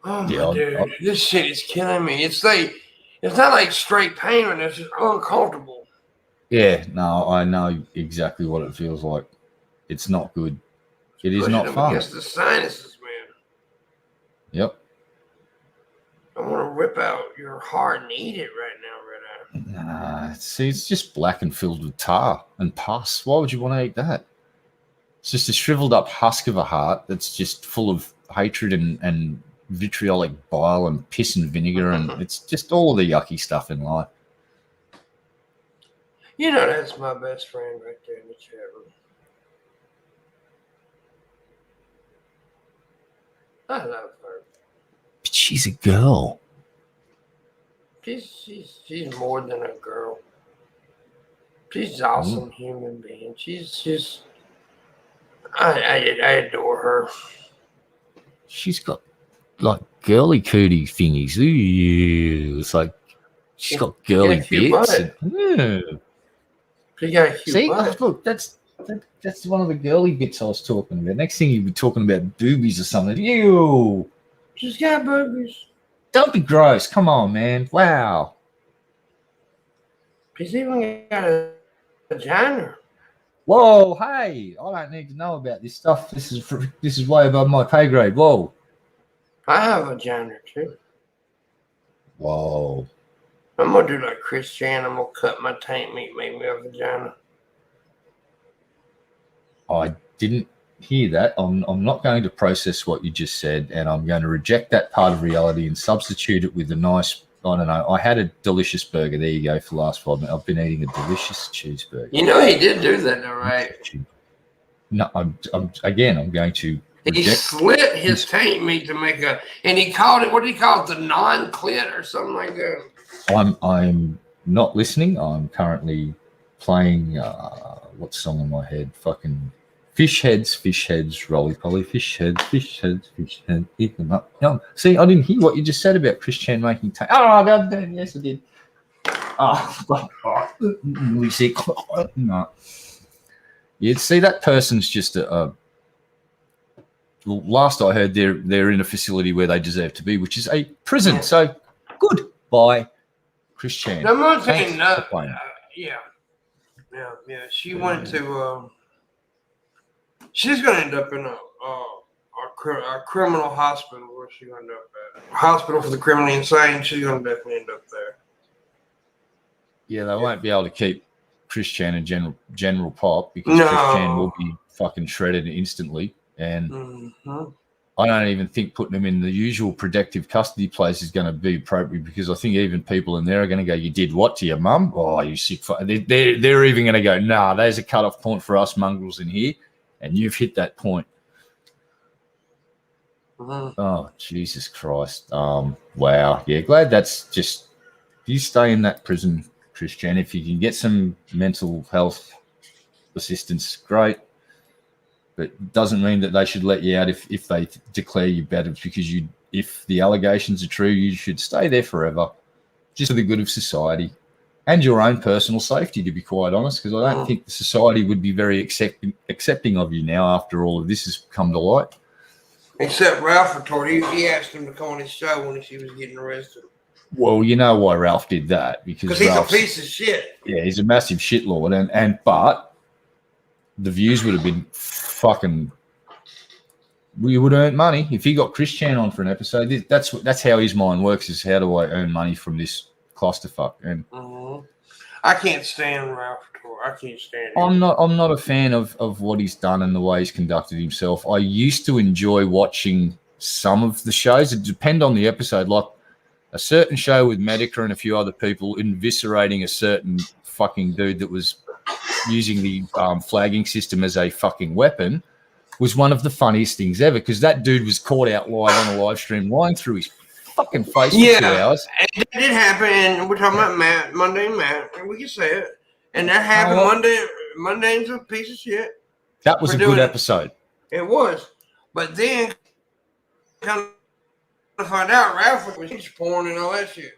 Speaker 1: Oh
Speaker 3: Yeah,
Speaker 1: my dude, this shit is killing me. It's not like straight pain, and it's just uncomfortable.
Speaker 3: Yeah, no, I know exactly what it feels like. It's not good. It is
Speaker 1: Pushing
Speaker 3: not
Speaker 1: them
Speaker 3: fun.
Speaker 1: against the sinuses, man.
Speaker 3: Yep.
Speaker 1: I want to rip out your heart and eat it right now, Red Eye.
Speaker 3: See, it's just black and filled with tar and pus. Why would you want to eat that? It's just a shriveled up husk of a heart that's just full of hatred and vitriolic bile and piss and vinegar, and it's just all of the yucky stuff in life.
Speaker 1: You know that's my best friend right there in the chat room. I love her.
Speaker 3: But she's a girl.
Speaker 1: She's more than a girl. She's an awesome human being. I adore her.
Speaker 3: She's got like girly cootie thingies. Ooh, it's like she's got girly bits. Yeah.
Speaker 1: She got a cute
Speaker 3: See,
Speaker 1: butt.
Speaker 3: look, that's one of the girly bits I was talking about. Next thing you'd be talking about boobies or something. Ew.
Speaker 1: She's got boobies.
Speaker 3: Don't be gross. Come on, man. Wow.
Speaker 1: She's even got a vagina.
Speaker 3: Whoa, hey, I don't need to know about this stuff. This is way above my pay grade. Whoa.
Speaker 1: I have a vagina too.
Speaker 3: Whoa.
Speaker 1: I'm gonna do like Chris Chan. I'm gonna cut my taint meat, make me a vagina.
Speaker 3: I didn't hear that. I'm not going to process what you just said, and I'm going to reject that part of reality and substitute it with a nice, I don't know. I had a delicious burger. There you go for the last 5 minutes. I've been eating a delicious cheeseburger.
Speaker 1: You know he did do that, though, right?
Speaker 3: No, I'm going to.
Speaker 1: He slit his taint meat to make and he called it, what did he call it, the non-clit or something like that?
Speaker 3: I'm not listening. I'm currently playing what song in my head? Fucking fish heads, roly poly, fish heads, eat them up. No, see, I didn't hear what you just said about Chris Chan making taint. Oh, God, yes, I did. We see. No. You'd see that person's just last I heard, they're in a facility where they deserve to be, which is a prison. So goodbye, Chris Chan.
Speaker 1: I'm not saying no. Yeah. She went to. She's gonna end up in a criminal hospital. Where's she gonna end up at? Hospital for the criminally insane. She's gonna definitely end up there.
Speaker 3: Yeah, they won't be able to keep Chris Chan in general pop because Chris Chan will be fucking shredded instantly. And I don't even think putting him in the usual protective custody place is going to be appropriate because I think even people in there are going to go, "You did what to your mum? Oh, you sick fuck." They're even going to go, "Nah, there's a cutoff point for us mongrels in here, and you've hit that point." Oh, Jesus Christ. Wow. Yeah, glad that's just, you stay in that prison, Chris Chan. If you can get some mental health assistance, great. But it doesn't mean that they should let you out if they declare you better, because if the allegations are true, you should stay there forever, just for the good of society and your own personal safety, to be quite honest, because I don't think the society would be very accepting of you now after all of this has come to light. Except
Speaker 1: Ralph retorted. He asked him to come on his show when he was getting arrested.
Speaker 3: Well, you know why Ralph did that, because
Speaker 1: he's a piece of shit.
Speaker 3: Yeah, he's a massive shitlord, but the views would have been fucking. We would earn money if he got Chris Chan on for an episode. That's how his mind works. Is how do I earn money from this clusterfuck? And
Speaker 1: I can't stand Ralph. I can't stand him.
Speaker 3: I'm not a fan of what he's done and the way he's conducted himself. I used to enjoy watching some of the shows. It depend on the episode. Like a certain show with Medica and a few other people eviscerating a certain fucking dude that was using the flagging system as a fucking weapon was one of the funniest things ever, because that dude was caught out live on a live stream lying through his fucking face for 2 hours.
Speaker 1: It did happen, and we're talking about Mundane Matt, and we can say it. And that happened Mundane's a piece of shit.
Speaker 3: That was a good episode.
Speaker 1: It was. But then come to find out Ralph was porn and all that shit.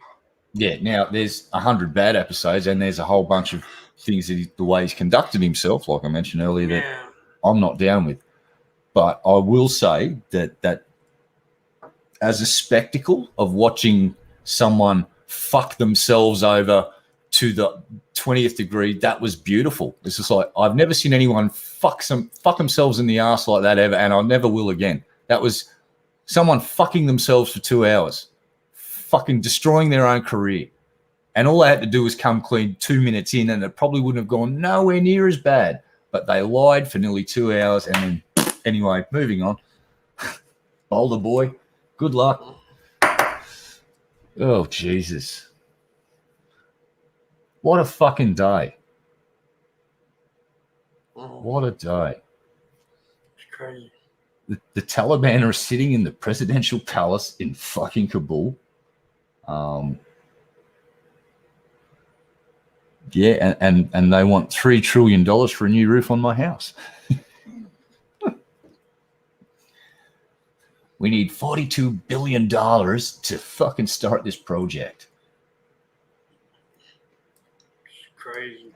Speaker 3: Yeah, now there's 100 bad episodes, and there's a whole bunch of things that the way he's conducted himself, like I mentioned earlier, that I'm not down with. But I will say that as a spectacle of watching someone fuck themselves over to the 20th degree, that was beautiful. It's just like, I've never seen anyone fuck themselves in the ass like that ever, and I never will again. That was someone fucking themselves for 2 hours, fucking destroying their own career. And all they had to do was come clean 2 minutes in, and it probably wouldn't have gone nowhere near as bad. But they lied for nearly 2 hours, and then, anyway, moving on. Boulder boy, good luck. Oh, Jesus. What a fucking day. What a day.
Speaker 1: It's crazy.
Speaker 3: The Taliban are sitting in the presidential palace in fucking Kabul. Yeah, and they want $3 trillion for a new roof on my house. We need $42 billion to fucking start this project.
Speaker 1: It's crazy.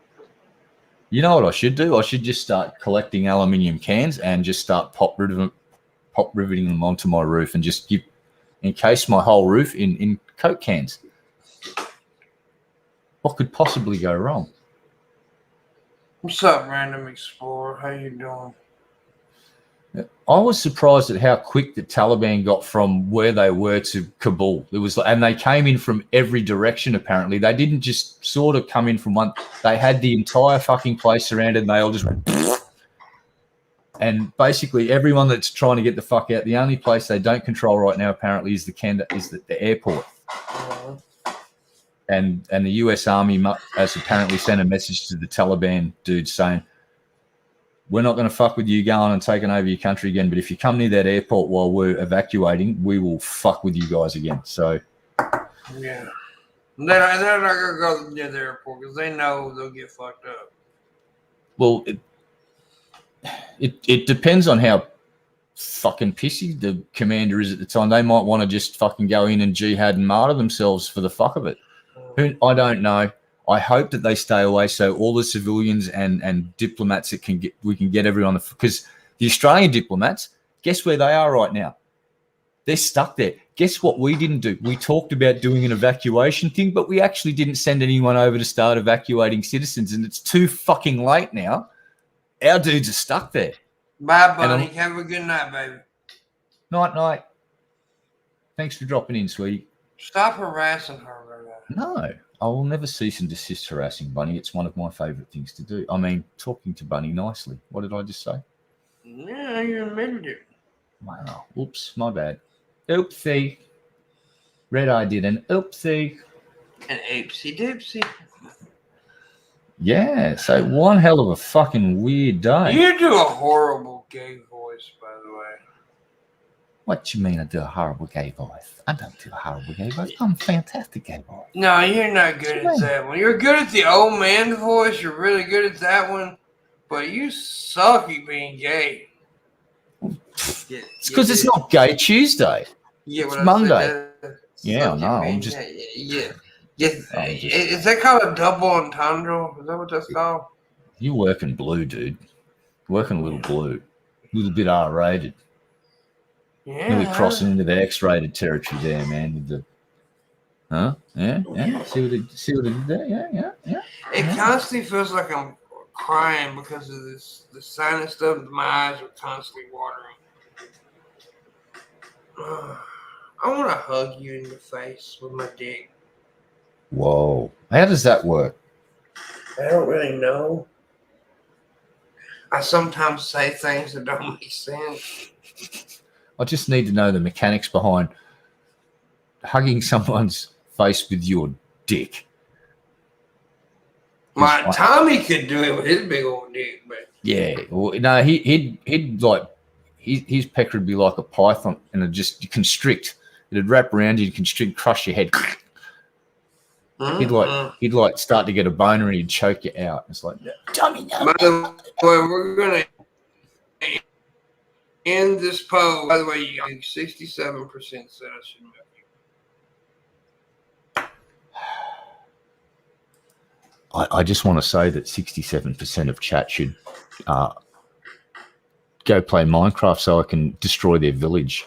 Speaker 3: You know what I should do? I should just start collecting aluminium cans and just start pop riveting them onto my roof and just encase my whole roof in Coke cans. What could possibly go wrong?
Speaker 1: What's up, Random Explorer? How you doing?
Speaker 3: I was surprised at how quick the Taliban got from where they were to Kabul. It was, and they came in from every direction. Apparently, they didn't just sort of come in from one. They had the entire fucking place surrounded, and they all just went. And basically, everyone that's trying to get the fuck out, the only place they don't control right now, apparently, is the airport. And the US Army has apparently sent a message to the Taliban dudes saying, we're not going to fuck with you going and taking over your country again, but if you come near that airport while we're evacuating, we will fuck with you guys again. So,
Speaker 1: yeah. They're not going to go near the airport because they know they'll get fucked up.
Speaker 3: Well, it depends on how fucking pissy the commander is at the time. They might want to just fucking go in and jihad and martyr themselves for the fuck of it. I don't know. I hope that they stay away so all the civilians and diplomats we can get everyone, because the Australian diplomats, guess where they are right now? They're stuck there. Guess what we didn't do? We talked about doing an evacuation thing, but we actually didn't send anyone over to start evacuating citizens, and it's too fucking late now. Our dudes are stuck there.
Speaker 1: Bye, Bunny. Have a good night, baby.
Speaker 3: Night. Thanks for dropping in, sweetie.
Speaker 1: Stop harassing her, brother.
Speaker 3: No, I will never cease and desist harassing Bunny. It's one of my favourite things to do. I mean, talking to Bunny nicely. What did I just say?
Speaker 1: Yeah, you admitted it.
Speaker 3: Wow. Oops, my bad. Oopsie. Red Eye did an oopsie.
Speaker 1: An oopsie doopsie.
Speaker 3: Yeah, so one hell of a fucking weird day.
Speaker 1: You do a horrible gay voice, by the way.
Speaker 3: What you mean I do a horrible gay voice? I don't do a horrible gay voice. I'm a fantastic gay voice.
Speaker 1: No, you're not good at that one. You're good at the old man voice. You're really good at that one. But you suck at being gay.
Speaker 3: It's because it's not Gay Tuesday.
Speaker 1: Yeah,
Speaker 3: it's Monday. Yeah, I know. I'm just...
Speaker 1: Yeah. Is that called a double entendre? Is that what that's called?
Speaker 3: You're working blue, dude. Working a little blue. A little bit R-rated.
Speaker 1: Yeah.
Speaker 3: Really crossing into the X-rated territory there, man. With the, huh? Yeah. See what it did there? Yeah.
Speaker 1: It constantly feels like I'm crying because of the sinus stuff. My eyes are constantly watering. I want to hug you in the face with my dick.
Speaker 3: Whoa. How does that work?
Speaker 1: I don't really know. I sometimes say things that don't make sense.
Speaker 3: I just need to know the mechanics behind hugging someone's face with your dick.
Speaker 1: Tommy could do it with his big old dick, but
Speaker 3: yeah. Well, no, he'd like his pecker would be like a python, and it'd just constrict. It'd wrap around you, constrict, crush your head. He'd like start to get a boner and he'd choke you out. It's like, Tommy, no.
Speaker 1: By the way, we're gonna end this poll. By the way, you got 67% said I should milk you.
Speaker 3: I just want to say that 67% of chat should go play Minecraft so I can destroy their village.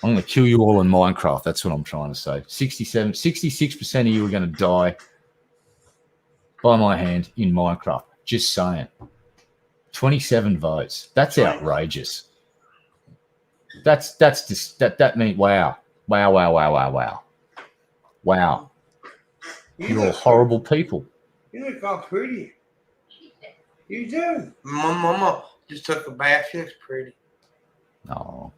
Speaker 3: I'm going to kill you all in Minecraft. That's what I'm trying to say. 66% of you are going to die by my hand in Minecraft. Just saying. 27 votes. That's outrageous. That's just that means wow. Wow. You're all horrible people.
Speaker 1: You look all pretty. You do. Mama just took a bath. She looks pretty.
Speaker 3: No.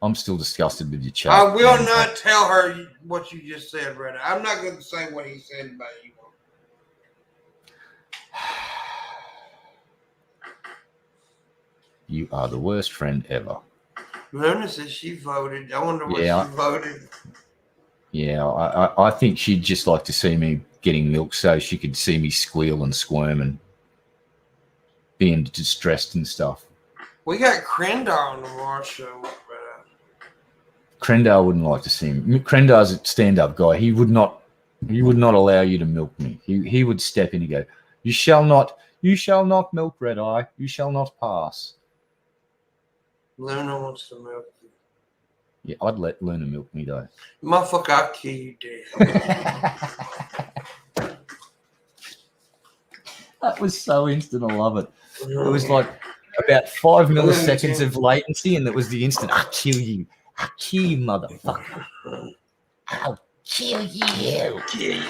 Speaker 3: I'm still disgusted with your chat.
Speaker 1: I will not tell her what you just said, Retta. I'm not going to say what he said about you.
Speaker 3: You are the worst friend ever.
Speaker 1: Luna says she voted. I wonder what she voted.
Speaker 3: Yeah, I think she'd just like to see me getting milk so she could see me squeal and squirm and being distressed and stuff.
Speaker 1: We got Crendar on tomorrow show.
Speaker 3: Crendar wouldn't like to see me. Crendar's a stand-up guy. He would not allow you to milk me. He would step in and go, You shall not milk Red Eye. You shall not pass.
Speaker 1: Luna wants to milk you.
Speaker 3: Yeah, I'd let Luna milk me though.
Speaker 1: Motherfucker, I'll kill you, dude.
Speaker 3: That was so instant. I love it. It was like about 5 milliseconds of latency, and it was the instant. I'll kill you. I'll kill you, motherfucker. I'll kill you.
Speaker 1: Kill you.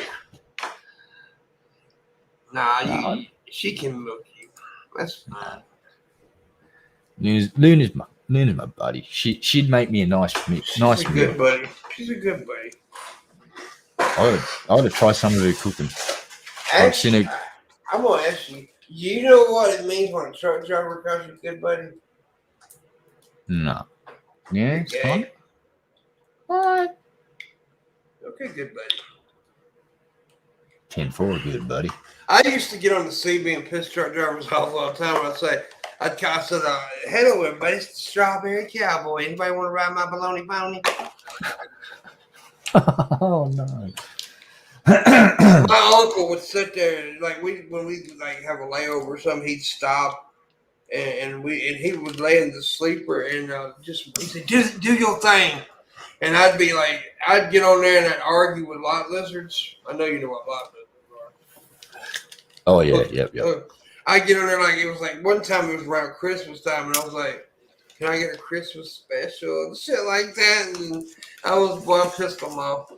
Speaker 1: Nah, she can milk you. That's fine.
Speaker 3: Luna's my buddy. She'd make me a nice meal.
Speaker 1: Good buddy. She's a good buddy.
Speaker 3: I ought to try some of her cooking.
Speaker 1: Actually, I'm gonna ask you. Do you know what it means when a truck driver calls you a good buddy?
Speaker 3: No. Yeah, it's
Speaker 1: Okay.
Speaker 3: fun. What?
Speaker 1: Okay, good buddy.
Speaker 3: 10-4, good buddy.
Speaker 1: I used to get on the CB and piss truck drivers off all the time. I'd say, I said, hello everybody, it's the Strawberry Cowboy. Anybody want to ride my baloney pony?
Speaker 3: Oh no.
Speaker 1: My uncle would sit there, like when we like have a layover or something, he'd stop and he would lay in the sleeper and just he said, do your thing. And I'd be like, I'd get on there and I'd argue with lot lizards. I know you know what lot lizards are.
Speaker 3: Oh yeah, yep.
Speaker 1: I get on there like it was like one time it was around Christmas time and I was like, can I get a Christmas special and shit like that? And I pissed them off.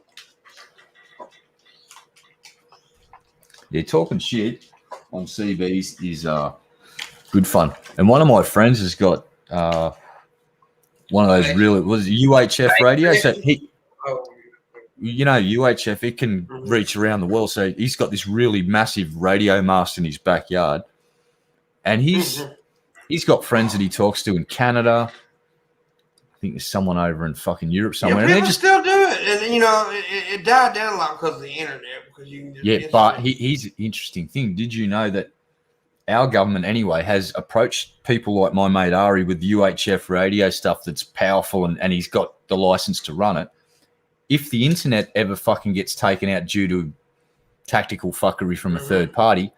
Speaker 3: Yeah, talking shit on CBs is good fun. And one of my friends has got one of those really UHF radio. So UHF, it can reach around the world. So he's got this really massive radio mast in his backyard. And he's got friends that he talks to in Canada. I think there's someone over in fucking Europe somewhere.
Speaker 1: Yeah,
Speaker 3: and
Speaker 1: people still do it. And, it died down a lot because of the internet. Because you can just
Speaker 3: but here's an interesting thing. Did you know that our government, anyway, has approached people like my mate Ari with UHF radio stuff that's powerful and he's got the license to run it. If the internet ever fucking gets taken out due to tactical fuckery from a third party,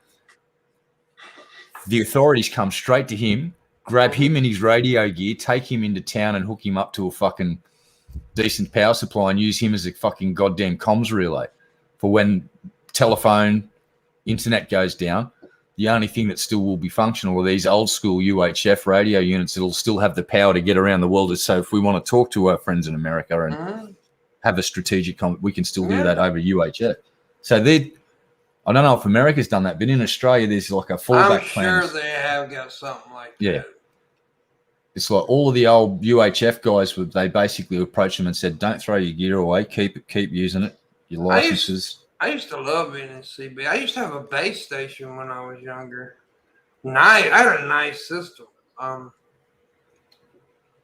Speaker 3: the authorities come straight to him, grab him and his radio gear, take him into town and hook him up to a fucking decent power supply and use him as a fucking goddamn comms relay for when telephone, internet goes down. The only thing that still will be functional are these old school UHF radio units that'll still have the power to get around the world. So if we want to talk to our friends in America and have a strategic we can still do that over UHF. So I don't know if America's done that, but in Australia, there's like a fallback plan.
Speaker 1: I'm sure they have got something like that.
Speaker 3: Yeah. It's like all of the old UHF guys, they basically approached them and said, don't throw your gear away. Keep using it. Your licenses.
Speaker 1: I used to love being in CB. I used to have a base station when I was younger. I had a nice system.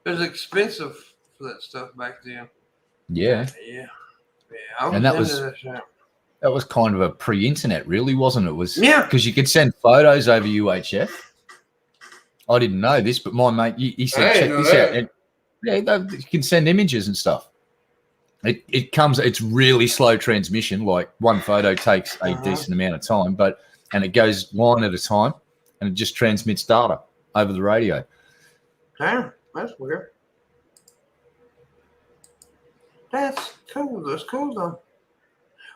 Speaker 1: It was expensive for that stuff back then.
Speaker 3: Yeah.
Speaker 1: Yeah. I was
Speaker 3: that was kind of a pre-internet, really, wasn't it? Because you could send photos over UHF. I didn't know this, but my mate, he said, check this out. And, you can send images and stuff. It's really slow transmission. Like one photo takes a decent amount of time, and it goes line at a time, and it just transmits data over the radio.
Speaker 1: Damn, that's weird. That's cool. That's cool though.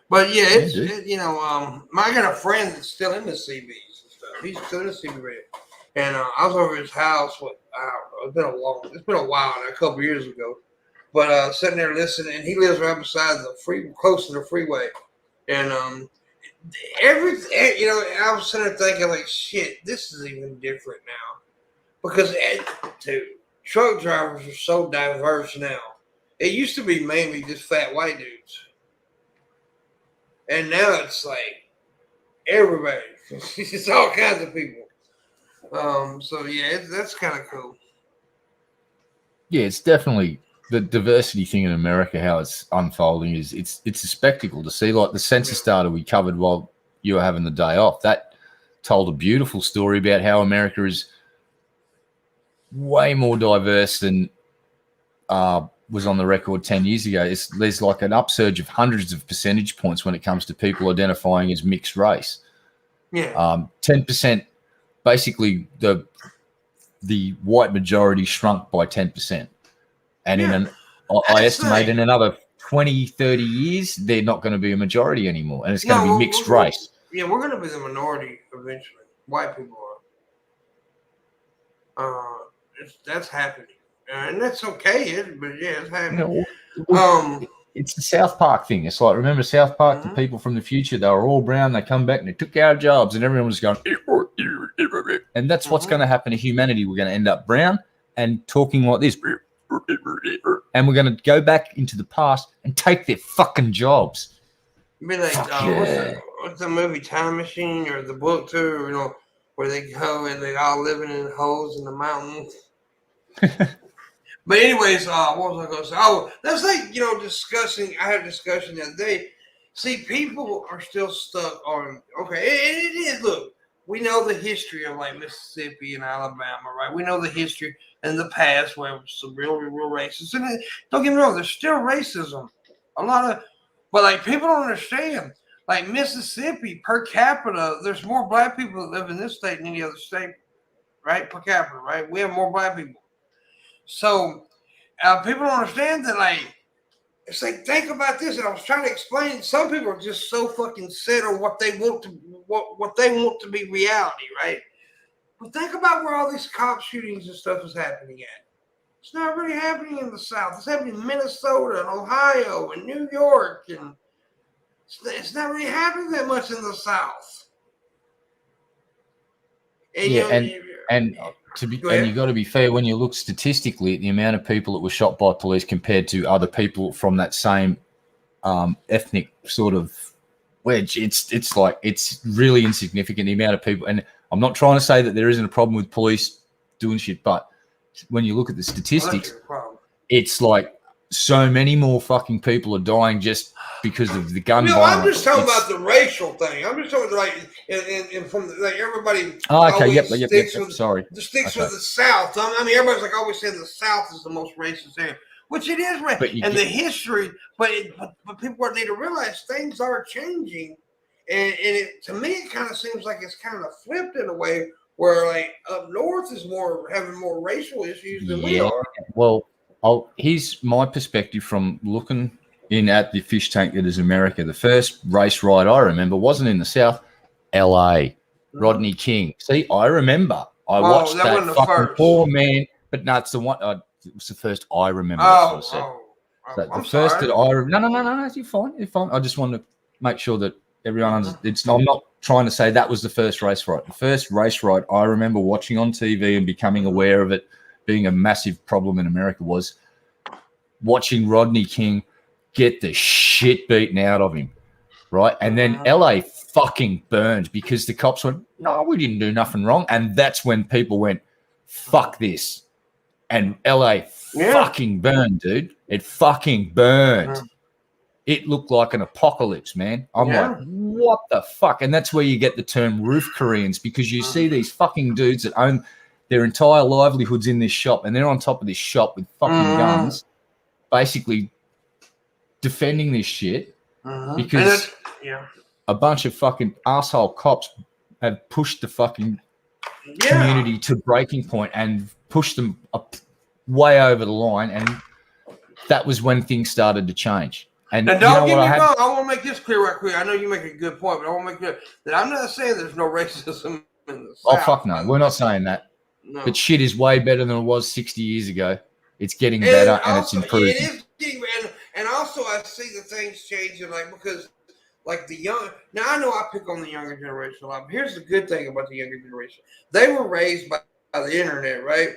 Speaker 1: But yeah, it's I got a friend that's still in the CBs and stuff. He's still in the CB radio, and I was over his house. I don't know. It's been a while, a couple years ago. But sitting there listening, and he lives right beside close to the freeway, and I was sitting there thinking like, shit, this is even different now, because dude, truck drivers are so diverse now. It used to be mainly just fat white dudes. And now it's like everybody. It's all kinds of people. So yeah, that's kind of cool.
Speaker 3: Yeah, it's definitely the diversity thing in America, how it's unfolding is it's a spectacle to see. Like the census data we covered while you were having the day off, that told a beautiful story about how America is way more diverse than was on the record 10 years ago. There's like an upsurge of hundreds of percentage points when it comes to people identifying as mixed race.
Speaker 1: Yeah.
Speaker 3: 10%, basically the white majority shrunk by 10%. And I estimate in another 20, 30 years, they're not going to be a majority anymore. And it's going to be mixed race.
Speaker 1: Yeah, we're going to be the minority eventually. White people are. That's happening. And that's okay, but yeah, it's happening.
Speaker 3: It's the South Park thing. It's like, remember South Park, the people from the future, they were all brown, they come back and they took our jobs, and everyone was going, and that's what's going to happen to humanity. We're going to end up brown and talking like this, and we're going to go back into the past and take their fucking jobs.
Speaker 1: Be like, what's the movie Time Machine or the book too, where they go and they all living in holes in the mountains. But anyways, what was I going to say? Oh, that's like, discussing. I had a discussion the other day. See, people are still stuck on, okay, it is, look, we know the history of like Mississippi and Alabama, right? We know the history and the past where it was some real racist. And don't get me wrong, there's still racism. But like people don't understand. Like Mississippi, per capita, there's more black people that live in this state than any other state, right? Per capita, right? We have more black people. So people don't understand that, like, it's like, think about this. And I was trying to explain, some people are just so fucking set on what they want to be reality, right? But think about where all these cop shootings and stuff is happening at. It's not really happening in the South. It's happening in Minnesota and Ohio and New York, and it's not really happening that much in the South. And
Speaker 3: and you got to be fair, when you look statistically at the amount of people that were shot by police compared to other people from that same ethnic sort of wedge, it's like, it's really insignificant, the amount of people. And I'm not trying to say that there isn't a problem with police doing shit, but when you look at the statistics, it's like so many more fucking people are dying just because of the gun violence.
Speaker 1: I'm just talking about the racial thing. I'm just talking like, and from like everybody.
Speaker 3: Oh, okay, yep. Sorry,
Speaker 1: sticks with the South. I mean, everybody's like always saying the South is the most racist area, which it is, and the history. But people need to realize things are changing, and to me, it kind of seems like it's kind of flipped in a way where like up north is having more racial issues than we are.
Speaker 3: Well, here's my perspective from looking in at the fish tank that is America. The first race riot I remember wasn't in the South, LA. Rodney King. See, I remember. I watched that fucking poor man, but no, it's the one. It was the first I remember.
Speaker 1: No,
Speaker 3: you're fine. You're fine. I just wanted to make sure that everyone understands. I'm not trying to say that was the first race riot. The first race riot I remember watching on TV and becoming aware of it being a massive problem in America was watching Rodney King get the shit beaten out of him, right? And then LA fucking burned because the cops went, no, we didn't do nothing wrong. And that's when people went, fuck this. And LA fucking burned, dude. It fucking burned. It looked like an apocalypse, man. I'm like, what the fuck? And that's where you get the term roof Koreans, because you see these fucking dudes that own their entire livelihoods in this shop, and they're on top of this shop with fucking guns, basically defending this shit because a bunch of fucking asshole cops have pushed the fucking community to breaking point and pushed them up way over the line. And that was when things started to change. And
Speaker 1: now,
Speaker 3: you
Speaker 1: don't
Speaker 3: know
Speaker 1: get
Speaker 3: what
Speaker 1: me wrong. I want to make this clear right quick. I know you make a good point, but I want to make clear that I'm not saying there's no racism in the
Speaker 3: Oh,
Speaker 1: South.
Speaker 3: fuck no. We're not saying that.
Speaker 1: No.
Speaker 3: But shit is way better than it was 60 years ago. It's getting better and it's improving.
Speaker 1: It is getting better. And also I see the things changing, like, because like the young, now I know I pick on the younger generation a lot, but here's the good thing about the younger generation. They were raised by the internet, right?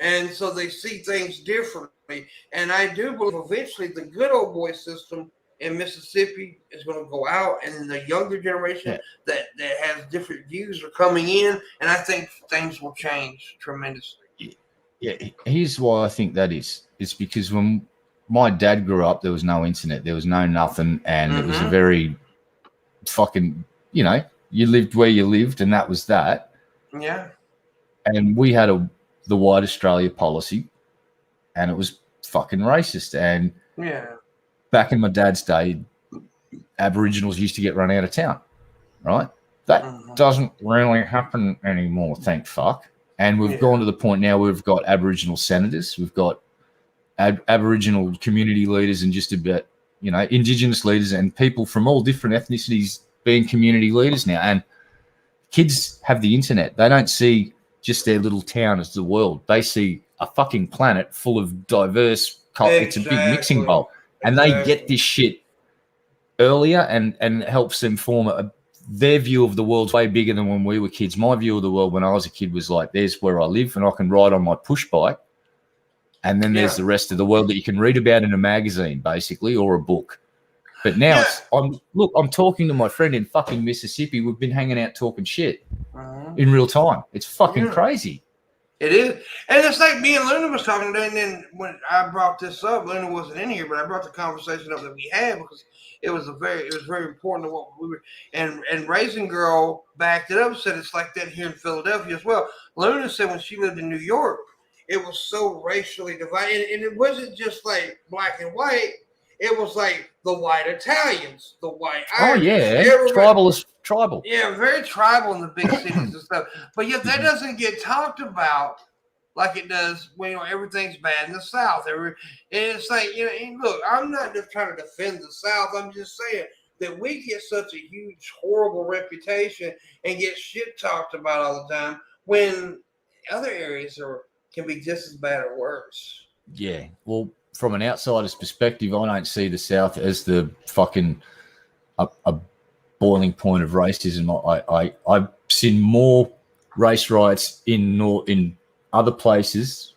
Speaker 1: And so they see things differently. And I do believe eventually the good old boy system in Mississippi is going to go out, and the younger generation that has different views are coming in, and I think things will change tremendously.
Speaker 3: Yeah, here's why I think that is. It's because when my dad grew up, there was no internet, there was no nothing, and it was a very fucking, you know, you lived where you lived, and that was that.
Speaker 1: Yeah.
Speaker 3: And we had the White Australia policy, and it was fucking racist. And back in my dad's day, Aboriginals used to get run out of town, right? That doesn't really happen anymore, thank fuck. And we've gone to the point now where we've got Aboriginal senators, we've got Aboriginal community leaders, and just about, you know, Indigenous leaders and people from all different ethnicities being community leaders now. And kids have the internet. They don't see just their little town as the world. They see a fucking planet full of diverse culture. It's a big mixing bowl. And they get this shit earlier, and it helps them form their view of the world's way bigger than when we were kids. My view of the world when I was a kid was like, there's where I live and I can ride on my push bike. And then there's the rest of the world that you can read about in a magazine, basically, or a book. But now, I'm talking to my friend in fucking Mississippi. We've been hanging out talking shit in real time. It's fucking crazy.
Speaker 1: It is. And it's like me and Luna was talking today, and then when I brought this up, Luna wasn't in here, but I brought the conversation up that we had because it was very important to what we were, and Raising Girl backed it up and said it's like that here in Philadelphia as well. Luna said when she lived in New York, it was so racially divided, and it wasn't just like black and white. It was like the white Italians, the white Irish.
Speaker 3: Tribal.
Speaker 1: Yeah, very tribal in the big cities and stuff. But yet that doesn't get talked about like it does when, you know, everything's bad in the South. And it's like, you know, and look, I'm not just trying to defend the South. I'm just saying that we get such a huge, horrible reputation and get shit talked about all the time when other areas can be just as bad or worse.
Speaker 3: Yeah, well, from an outsider's perspective, I don't see the South as the fucking a boiling point of racism. I've seen more race riots in other places.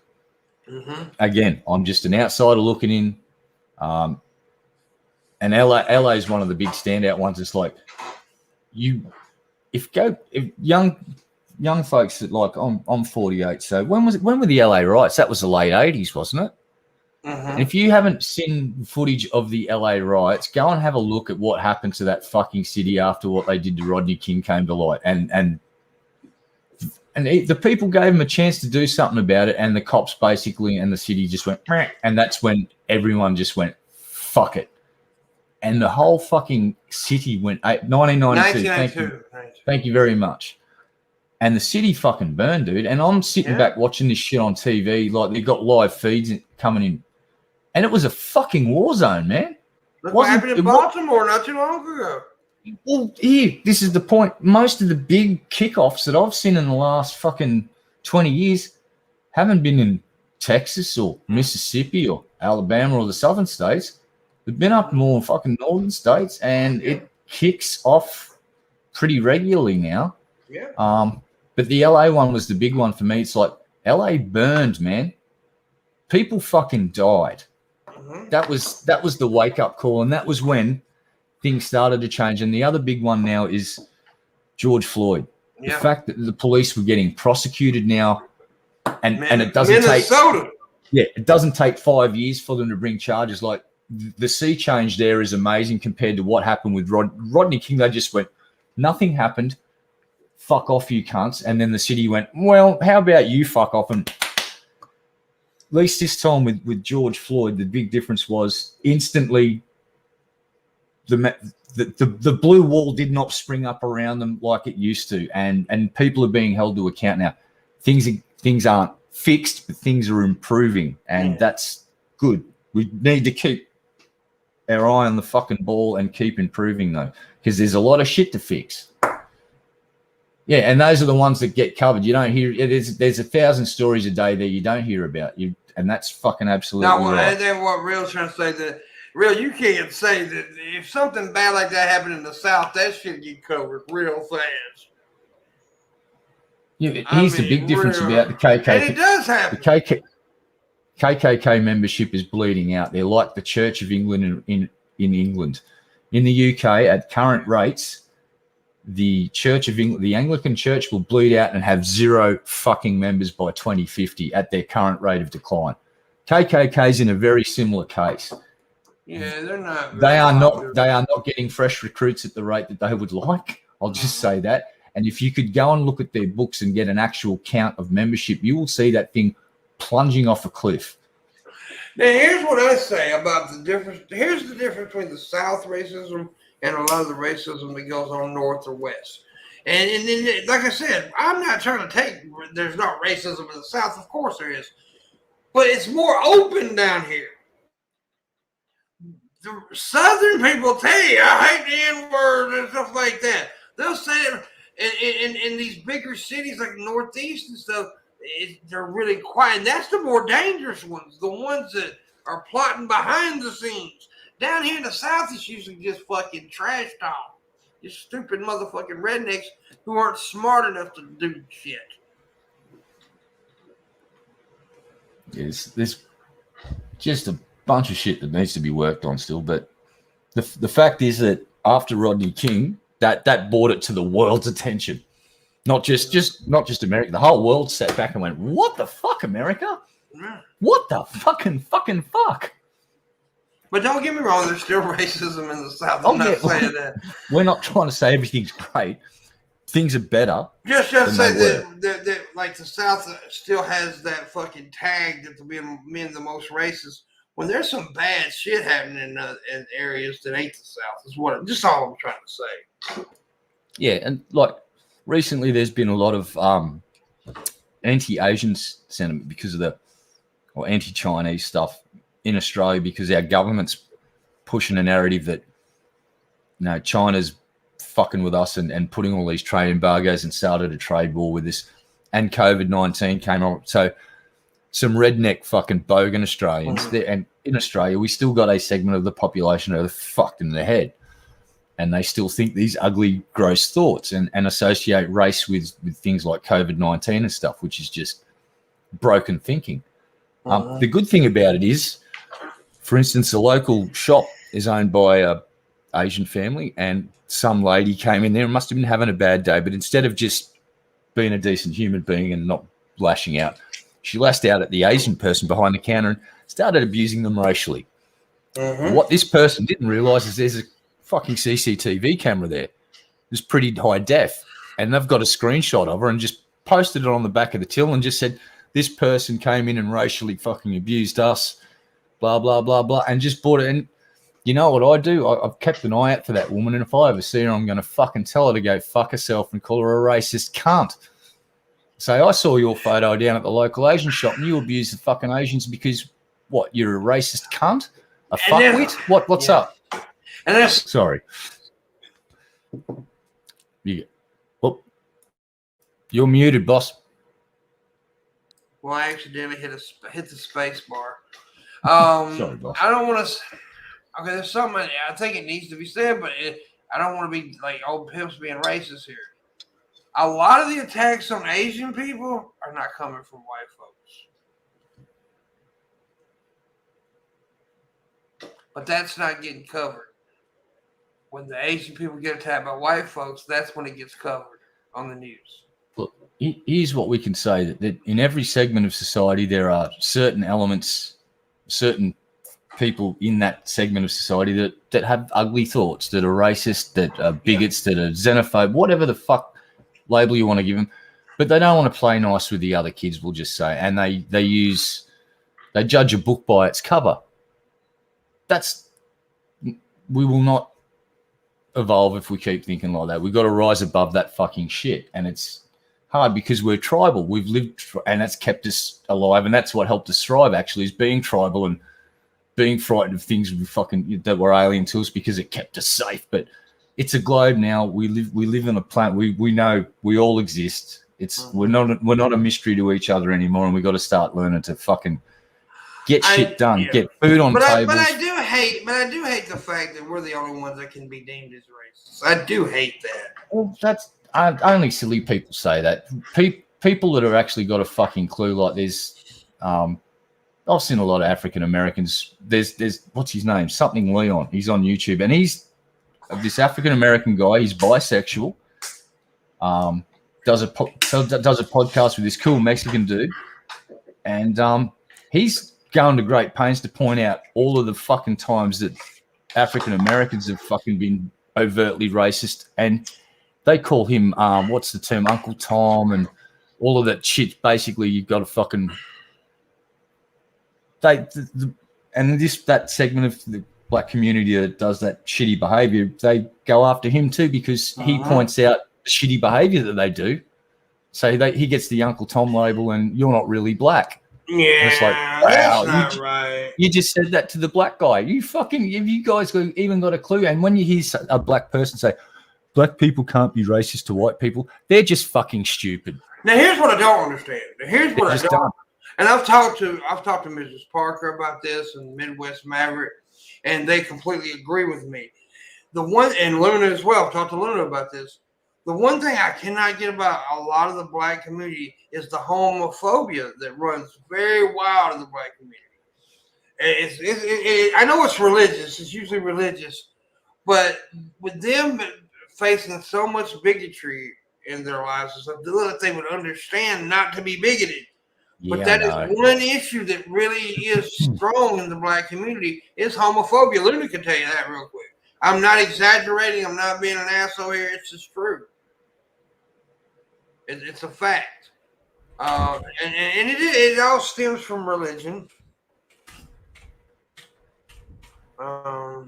Speaker 3: Again, I'm just an outsider looking in, and LA is one of the big standout ones. It's like if young folks that, like, I'm 48, so when were the LA riots? That was the late 80s, wasn't it? And if you haven't seen footage of the LA riots, go and have a look at what happened to that fucking city after what they did to Rodney King came to light. And the people gave him a chance to do something about it, and the cops basically and the city just went, meh, and that's when everyone just went, fuck it. And the whole fucking city went, 1992. Thank you very much. And the city fucking burned, dude. And I'm sitting back watching this shit on TV, like they got live feeds coming in. And it was a fucking war zone, man.
Speaker 1: Look what happened in Baltimore not too long ago.
Speaker 3: Well, this is the point. Most of the big kickoffs that I've seen in the last fucking 20 years haven't been in Texas or Mississippi or Alabama or the southern states. They've been up more fucking northern states, and it kicks off pretty regularly now.
Speaker 1: Yeah.
Speaker 3: But the LA one was the big one for me. It's like LA burned, man. People fucking died. That was the wake up call, and that was when things started to change. And the other big one now is George Floyd. The fact that the police were getting prosecuted now, and it doesn't it doesn't take 5 years for them to bring charges. Like, the sea change there is amazing compared to what happened with Rodney King. They just went, nothing happened. Fuck off, you cunts. And then the city went, well, how about you fuck off? And at least this time with George Floyd, the big difference was instantly the blue wall did not spring up around them like it used to, and people are being held to account now. Things aren't fixed, but things are improving, and that's good. We need to keep our eye on the fucking ball and keep improving, though, because there's a lot of shit to fix. Yeah, and those are the ones that get covered. You don't hear. There's 1,000 stories a day that you don't hear about. And that's fucking absolutely right.
Speaker 1: And then what Real's trying to say that Real, you can't say that if something bad like that happened in the South, that shit get covered real fast.
Speaker 3: Yeah, here's the big difference about the KKK.
Speaker 1: And it does happen.
Speaker 3: The KKK membership is bleeding out. They're like the Church of England in England. In the UK, at current rates, the Church of England, the Anglican Church, will bleed out and have 0 fucking members by 2050 at their current rate of decline. KKK's in a very similar case.
Speaker 1: Yeah, they're not.
Speaker 3: They are not getting fresh recruits at the rate that they would like. I'll just say that. And if you could go and look at their books and get an actual count of membership, you will see that thing plunging off a cliff.
Speaker 1: Now, here's what I say about the difference. Here's the difference between the South racism and a lot of the racism that goes on North or West. And then, like I said, I'm not trying to take, there's not racism in the South. Of course there is. But it's more open down here. The Southern people tell you, I hate the N-word and stuff like that. They'll say it in these bigger cities like Northeast and stuff, they're really quiet. And that's the more dangerous ones, the ones that are plotting behind the scenes. Down here in the South, it's usually just fucking trash talk. You stupid motherfucking rednecks who aren't smart enough to do shit.
Speaker 3: There's just a bunch of shit that needs to be worked on still. But the fact is that after Rodney King, that brought it to the world's attention. Not just America. The whole world sat back and went, "What the fuck, America? What the fucking fuck?"
Speaker 1: But don't get me wrong, there's still racism in the South. I'm not saying that.
Speaker 3: We're not trying to say everything's great. Things are better.
Speaker 1: Just say that like the South still has that fucking tag that they're being the most racist. When there's some bad shit happening in areas that ain't the South, is just all I'm trying to say.
Speaker 3: Yeah, and like recently, there's been a lot of anti-Asian sentiment because of or anti-Chinese stuff in Australia because our government's pushing a narrative that China's fucking with us and putting all these trade embargoes and started a trade war with us, and COVID-19 came on. So some redneck fucking bogan Australians, and in Australia, we still got a segment of the population that are fucked in the head. And they still think these ugly, gross thoughts and associate race with things like COVID-19 and stuff, which is just broken thinking. The good thing about it is, for instance, a local shop is owned by an Asian family, and some lady came in there and must have been having a bad day, but instead of just being a decent human being and not lashing out, she lashed out at the Asian person behind the counter and started abusing them racially. What this person didn't realise is there's a fucking CCTV camera there. It's pretty high def, and they've got a screenshot of her and just posted it on the back of the till and just said, this person came in and racially fucking abused us, blah, blah, blah, blah, and just bought it. And you know what I do? I've kept an eye out for that woman, and if I ever see her, I'm going to fucking tell her to go fuck herself and call her a racist cunt. Say, I saw your photo down at the local Asian shop and you abuse the fucking Asians because, what, you're a racist cunt? A fuckwit? What's up?
Speaker 1: And that's
Speaker 3: sorry. You're muted, boss.
Speaker 1: Well, I accidentally hit the space bar.
Speaker 3: Sorry, boss.
Speaker 1: I don't want to. Okay, there's something I think it needs to be said, but I don't want to be like old pimps being racist here. A lot of the attacks on Asian people are not coming from white folks. But that's not getting covered. When the Asian people get attacked by white folks, that's when it gets covered on the news.
Speaker 3: Look, here's what we can say, that in every segment of society, there are certain elements, certain people in that segment of society that have ugly thoughts, that are racist, that are bigots, that are xenophobe, whatever the fuck label you want to give them, but they don't want to play nice with the other kids, we'll just say, and they judge a book by its cover. We will not evolve if we keep thinking like that. We've got to rise above that fucking shit, and it's hard because we're tribal. We've lived, and that's kept us alive, and that's what helped us thrive, actually, is being tribal and being frightened of things that were alien to us because it kept us safe. But it's a globe now. We live on a planet. We know we all exist. We're not a mystery to each other anymore, and we got to start learning to fucking get shit done, get food on tables.
Speaker 1: But I do hate the fact that we're the only ones that can be deemed as racist. I do hate that.
Speaker 3: Well, that's only silly people say that. People that have actually got a fucking clue, like there's, I've seen a lot of African Americans. There's what's his name? Something Leon. He's on YouTube, and he's this African American guy. He's bisexual. Does a podcast with this cool Mexican dude, and he's going to great pains to point out all of the fucking times that African Americans have fucking been overtly racist, and they call him what's the term, Uncle Tom, and all of that shit. Basically, you've got to fucking that segment of the black community that does that shitty behavior, they go after him too because he points out the shitty behavior that they do. So he gets the Uncle Tom label, and you're not really black.
Speaker 1: Yeah,
Speaker 3: and it's like, wow,
Speaker 1: that's not right.
Speaker 3: You just said that to the black guy. Have you guys even got a clue? And when you hear a black person say, black people can't be racist to white people, they're just fucking stupid.
Speaker 1: Now, here's what I don't understand. And I've talked to Mrs. Parker about this and Midwest Maverick, and they completely agree with me. And Luna as well. I've talked to Luna about this. The one thing I cannot get about a lot of the black community is the homophobia that runs very wild in the black community. I know it's religious. It's usually religious. But with them facing so much bigotry in their lives, it's like that they would understand not to be bigoted. But that is one issue that really is strong in the black community is homophobia. Luna can tell you that real quick. I'm not exaggerating. I'm not being an asshole here. It's just true. It's a fact. And it all stems from religion.
Speaker 3: All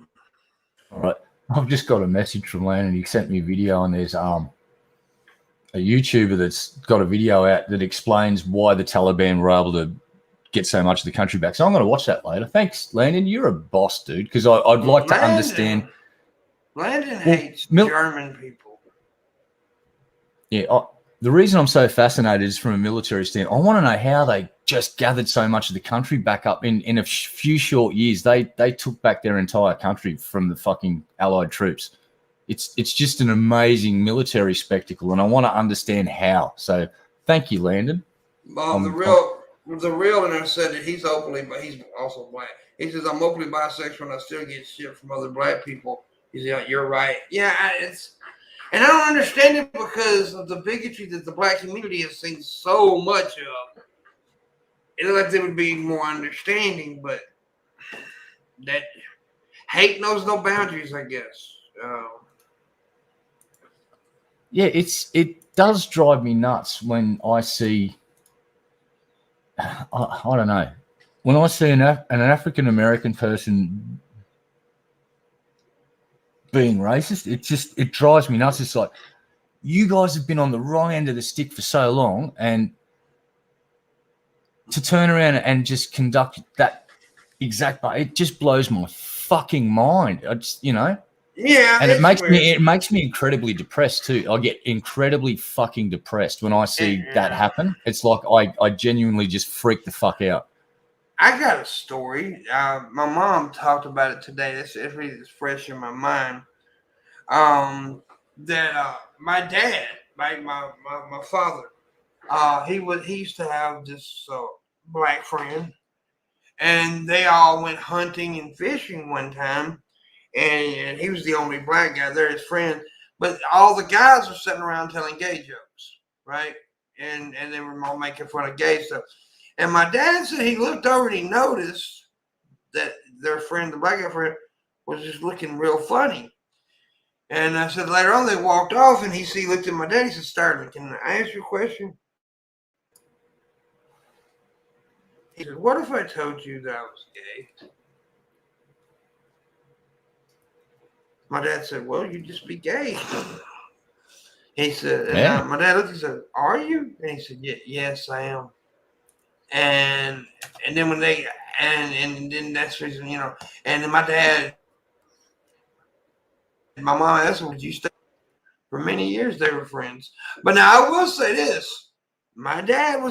Speaker 3: right. I've just got a message from Landon. He sent me a video, and there's a YouTuber that's got a video out that explains why the Taliban were able to get so much of the country back. So I'm going to watch that later. Thanks, Landon. You're a boss, dude, because I'd like to understand.
Speaker 1: Landon hates German people.
Speaker 3: Yeah, the reason I'm so fascinated is from a military stand. I want to know how they just gathered so much of the country back up in a few short years. They took back their entire country from the fucking Allied troops. It's just an amazing military spectacle, and I want to understand how. So thank you, Landon.
Speaker 1: Well, the real and I said that he's also black. He says, I'm openly bisexual and I still get shit from other black people. He's like, you're right. Yeah, and I don't understand it because of the bigotry that the black community has seen so much of. It's like they would be more understanding, but that hate knows no boundaries, I guess.
Speaker 3: Yeah, it does drive me nuts when I see, I don't know, when I see an African American person being racist, it drives me nuts. It's like, you guys have been on the wrong end of the stick for so long, and to turn around and just conduct that exact, it just blows my fucking mind.
Speaker 1: Yeah,
Speaker 3: and it makes me incredibly depressed too. I get incredibly fucking depressed when I see that happen. It's like I genuinely just freak the fuck out.
Speaker 1: I got a story. My mom talked about it today. It's really fresh in my mind. That my dad, my father, he used to have this black friend, and they all went hunting and fishing one time, and he was the only black guy there, his friend. But all the guys were sitting around telling gay jokes, right? And they were all making fun of gay stuff. And my dad said he looked over and he noticed that their friend, the black guy friend, was just looking real funny. And I said later on they walked off, and he looked at my dad. He said, "Starling, can I ask you a question?" He said, "What if I told you that I was gay?" My dad said, "Well, you just be gay." He said, my dad looked and said, "Are you?" And he said, "Yes, I am." and then when they and then that's the reason, and then my dad, my mom, that's what you stay for many years. They were friends. But now I will say this: my dad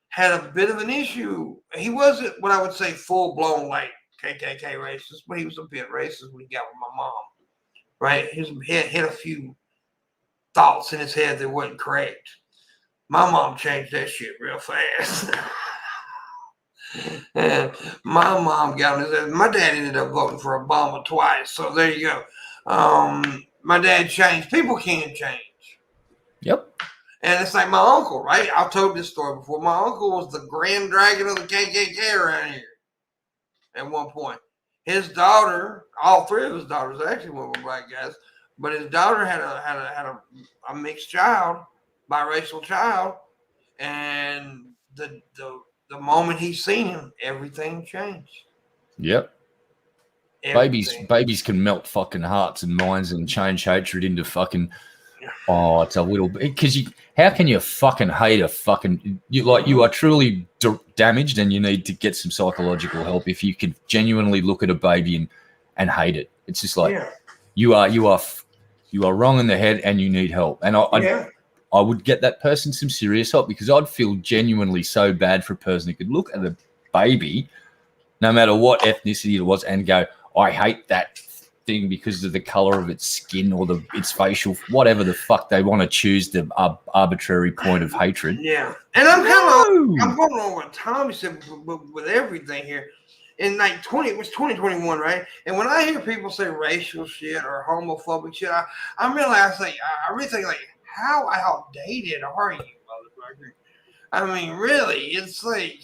Speaker 1: had a bit of an issue. He wasn't what I would say full blown like KKK racist, but he was a bit racist when he got with my mom. Right? He had a few thoughts in his head that wasn't correct. My mom changed that shit real fast. And my mom got on his ass. My dad ended up voting for Obama twice. So there you go. My dad changed. People can change.
Speaker 3: Yep.
Speaker 1: And it's like my uncle, right? I've told this story before. My uncle was the grand dragon of the KKK around here at one point. His daughter, all three of his daughters actually were black guys, but his daughter had a mixed child, biracial child, and the moment he seen him, everything changed.
Speaker 3: Yep.
Speaker 1: Everything.
Speaker 3: Babies can melt fucking hearts and minds and change hatred into fucking. Oh, it's a little bit because how can you fucking hate a fucking you are truly damaged and you need to get some psychological help if you can genuinely look at a baby and hate it. It's just like you are wrong in the head and you need help. And I would get that person some serious help because I'd feel genuinely so bad for a person who could look at a baby, no matter what ethnicity it was, and go, I hate that thing because of the color of its skin or its facial, whatever the fuck they want to choose the arbitrary point of hatred.
Speaker 1: Yeah, and I'm going on what Tommy said with everything here. In like it was 2021, right? And when I hear people say racial shit or homophobic shit, I realize I really think like, how outdated are you, motherfucker? I mean, really, it's like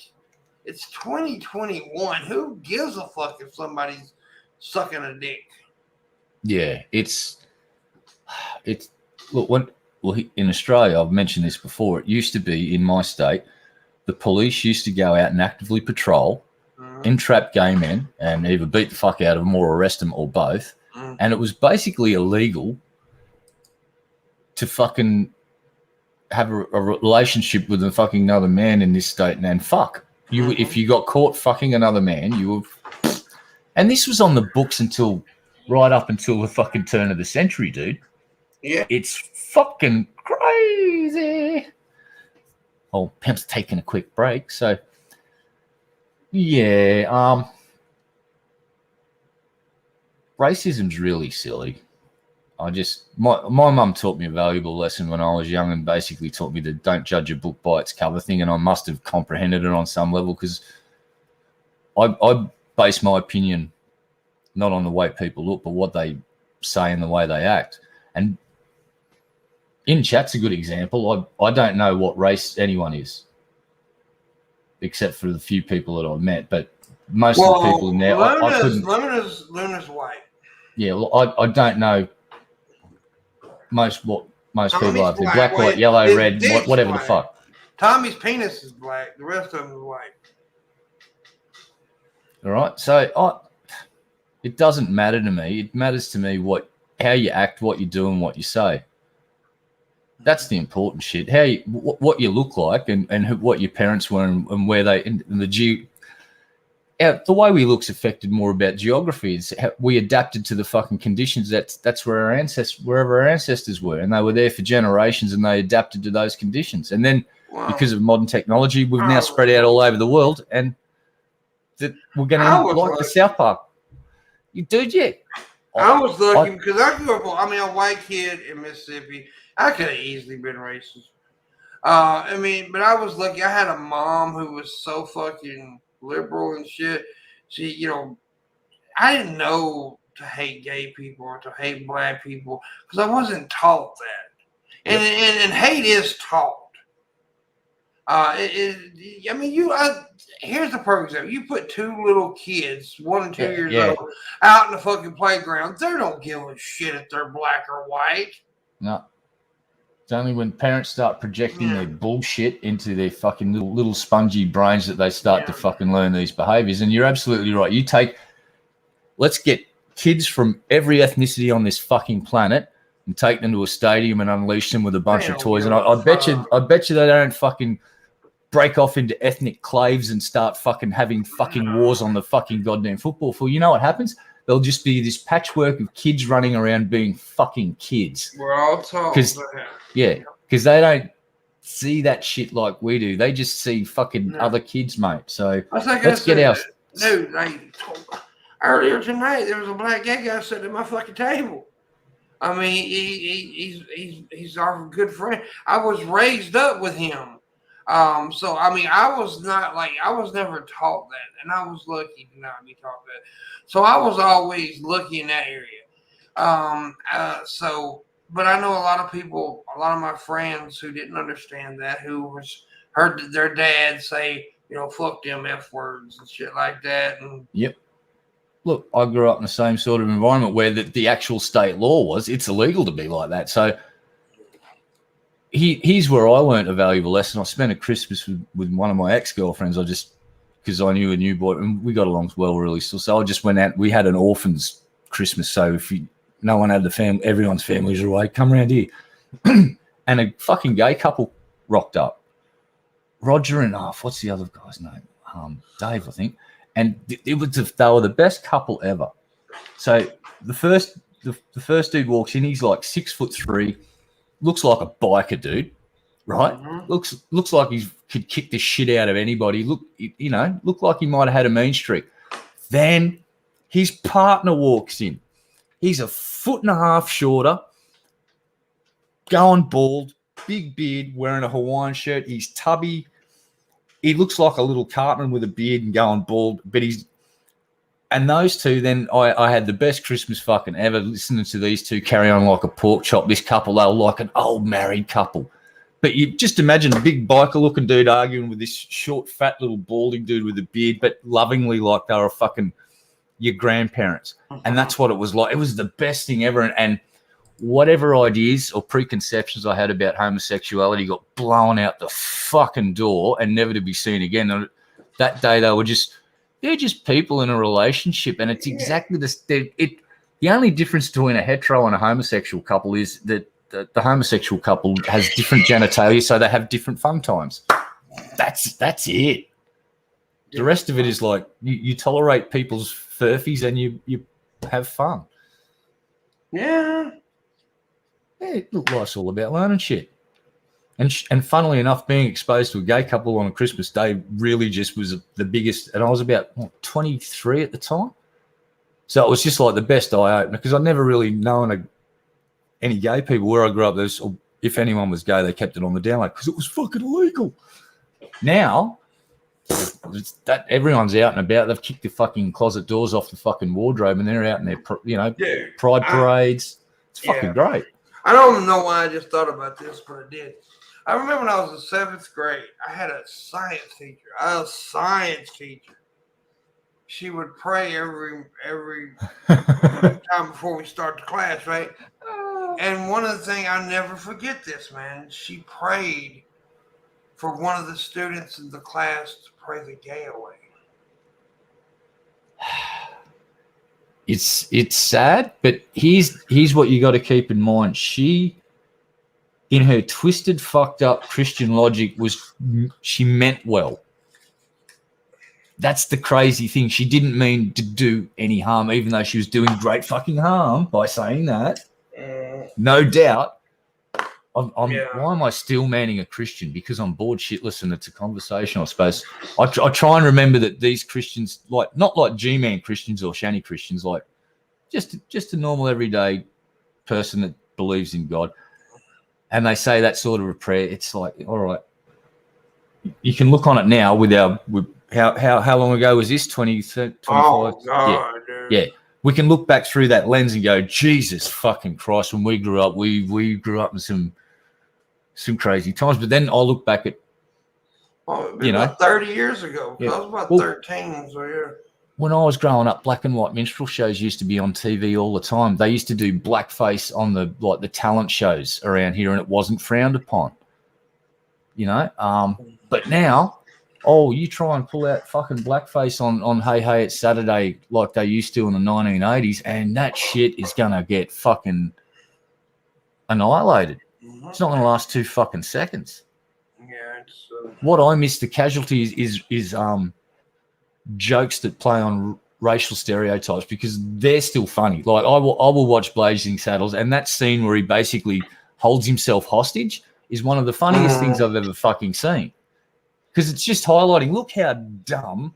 Speaker 1: it's 2021. Who gives a fuck if somebody's sucking a dick?
Speaker 3: Yeah, it's look in Australia, I've mentioned this before. It used to be in my state, the police used to go out and actively patrol, entrap gay men, and either beat the fuck out of them or arrest them or both. And it was basically illegal to fucking have a relationship with a fucking another man in this state. And fuck you, if you got caught fucking another man, you were. And this was on the books right up until the fucking turn of the century, dude.
Speaker 1: Yeah.
Speaker 3: It's fucking crazy. Oh, Pimp's taking a quick break. So, yeah, racism's really silly. My mum taught me a valuable lesson when I was young and basically taught me to don't judge a book by its cover thing, and I must have comprehended it on some level because I base my opinion not on the way people look, but what they say and the way they act. And in chat's a good example. I don't know what race anyone is, except for the few people that I've met. But most of the people in there, I couldn't.
Speaker 1: Luna's white.
Speaker 3: Yeah, well, I don't know most people are. They're black, white, yellow, red, whatever the fuck.
Speaker 1: Tommy's penis is black. The rest of them is white.
Speaker 3: All right, so it doesn't matter to me. It matters to me how you act, what you do, and what you say. That's the important shit. What you look like, and what your parents were, and where they and the way we look's affected more about geography. It's how we adapted to the fucking conditions. That's wherever our ancestors were, and they were there for generations, and they adapted to those conditions. And then because of modern technology, we've now spread out all over the world, and that we're going to like the South Park. You dude, yeah.
Speaker 1: I was lucky because I grew up. A white kid in Mississippi. I could have easily been racist. But I was lucky. I had a mom who was so fucking liberal and shit. She, I didn't know to hate gay people or to hate black people because I wasn't taught that. And hate is taught. Here's the perfect example. You put two little kids, 1 and 2 years old, out in the fucking playground. They don't give a shit if they're black or white.
Speaker 3: No. It's only when parents start projecting their bullshit into their fucking little spongy brains that they start to fucking learn these behaviors. And you're absolutely right. Let's get kids from every ethnicity on this fucking planet and take them to a stadium and unleash them with a bunch of toys. And I bet you they don't fucking break off into ethnic claves and start fucking having fucking wars on the fucking goddamn football field. You know what happens? There'll just be this patchwork of kids running around being fucking kids.
Speaker 1: We're all told.
Speaker 3: Yeah, because they don't see that shit like we do. They just see fucking other kids, mate. So let's get our...
Speaker 1: Dude, earlier tonight, there was a black gay guy sitting at my fucking table. I mean, he's our good friend. I was raised up with him. So, I mean, I was never taught that. And I was lucky to not be taught that. So, I was always lucky in that area. But I know a lot of people, a lot of my friends who didn't understand that, heard their dad say, fuck them F words and shit like that. And
Speaker 3: yep. Look, I grew up in the same sort of environment where the actual state law was it's illegal to be like that. So here's where I learned a valuable lesson. I spent a Christmas with one of my ex-girlfriends. Because I knew a new boy, and we got along well really. So I just went out. We had an orphans Christmas. So if no one had the family, everyone's families are away. Come around here, and a fucking gay couple rocked up. Roger and what's the other guy's name? Dave, I think. And they were the best couple ever. So the first dude walks in. He's like 6'3", looks like a biker dude, right? Mm-hmm. Looks like he could kick the shit out of anybody. Looked like he might have had a mean streak. Then his partner walks in. He's 1.5 feet shorter, going bald, big beard, wearing a Hawaiian shirt. He's tubby. He looks like a little Cartman with a beard and going bald, and those two, then I had the best Christmas fucking ever listening to these two carry on like a pork chop. This couple, they were like an old married couple. But you just imagine a big biker-looking dude arguing with this short, fat little balding dude with a beard, but lovingly like they were fucking your grandparents. And that's what it was like. It was the best thing ever. And whatever ideas or preconceptions I had about homosexuality got blown out the fucking door and never to be seen again. That day they're just people in a relationship, and it's exactly the only difference between a hetero and a homosexual couple is that the homosexual couple has different genitalia, so they have different fun times. That's it. The rest of it is like you tolerate people's furfies and you have fun.
Speaker 1: Yeah.
Speaker 3: Yeah, look, life's all about learning shit. And funnily enough, being exposed to a gay couple on a Christmas day really just was the biggest. And I was about 23 at the time. So it was just like the best eye-opener because I'd never really known any gay people where I grew up. If anyone was gay, they kept it on the down low because it was fucking illegal. Now, everyone's out and about. They've kicked the fucking closet doors off the fucking wardrobe and they're out in their, pride parades. It's fucking great.
Speaker 1: I don't know why I just thought about this, but I did. I remember when I was in 7th grade, I had a science teacher. She would pray every time before we start the class, right? And one of the things, I'll never forget this, man. She prayed for one of the students in the class to pray the gay away.
Speaker 3: It's sad, but here's what you got to keep in mind. She, in her twisted, fucked up Christian logic, she meant well. That's the crazy thing. She didn't mean to do any harm, even though she was doing great fucking harm by saying that. No doubt. Why am I still manning a Christian? Because I'm bored shitless and it's a conversation, I suppose. I try and remember that these Christians, not like G-man Christians or shanny Christians, like just a normal everyday person that believes in God. And they say that sort of a prayer. It's like, all right, you can look on it now with how long ago was this? 25?
Speaker 1: Oh, God, dude.
Speaker 3: Yeah. We can look back through that lens and go, Jesus fucking Christ, when we grew up, we grew up in some crazy times. But then I'll look back at,
Speaker 1: about 30 years ago. Yeah. I was about 13, so yeah.
Speaker 3: When I was growing up, black and white minstrel shows used to be on TV all the time. They used to do blackface on the talent shows around here, and it wasn't frowned upon. But now, you try and pull out fucking blackface on Hey Hey It's Saturday like they used to in the 1980s, and that shit is gonna get fucking annihilated. Mm-hmm. It's not gonna last 2 fucking seconds.
Speaker 1: Yeah, So.
Speaker 3: What I miss the casualty is jokes that play on racial stereotypes because they're still funny. Like I will watch Blazing Saddles, and that scene where he basically holds himself hostage is one of the funniest things I've ever fucking seen. Because it's just highlighting, look how dumb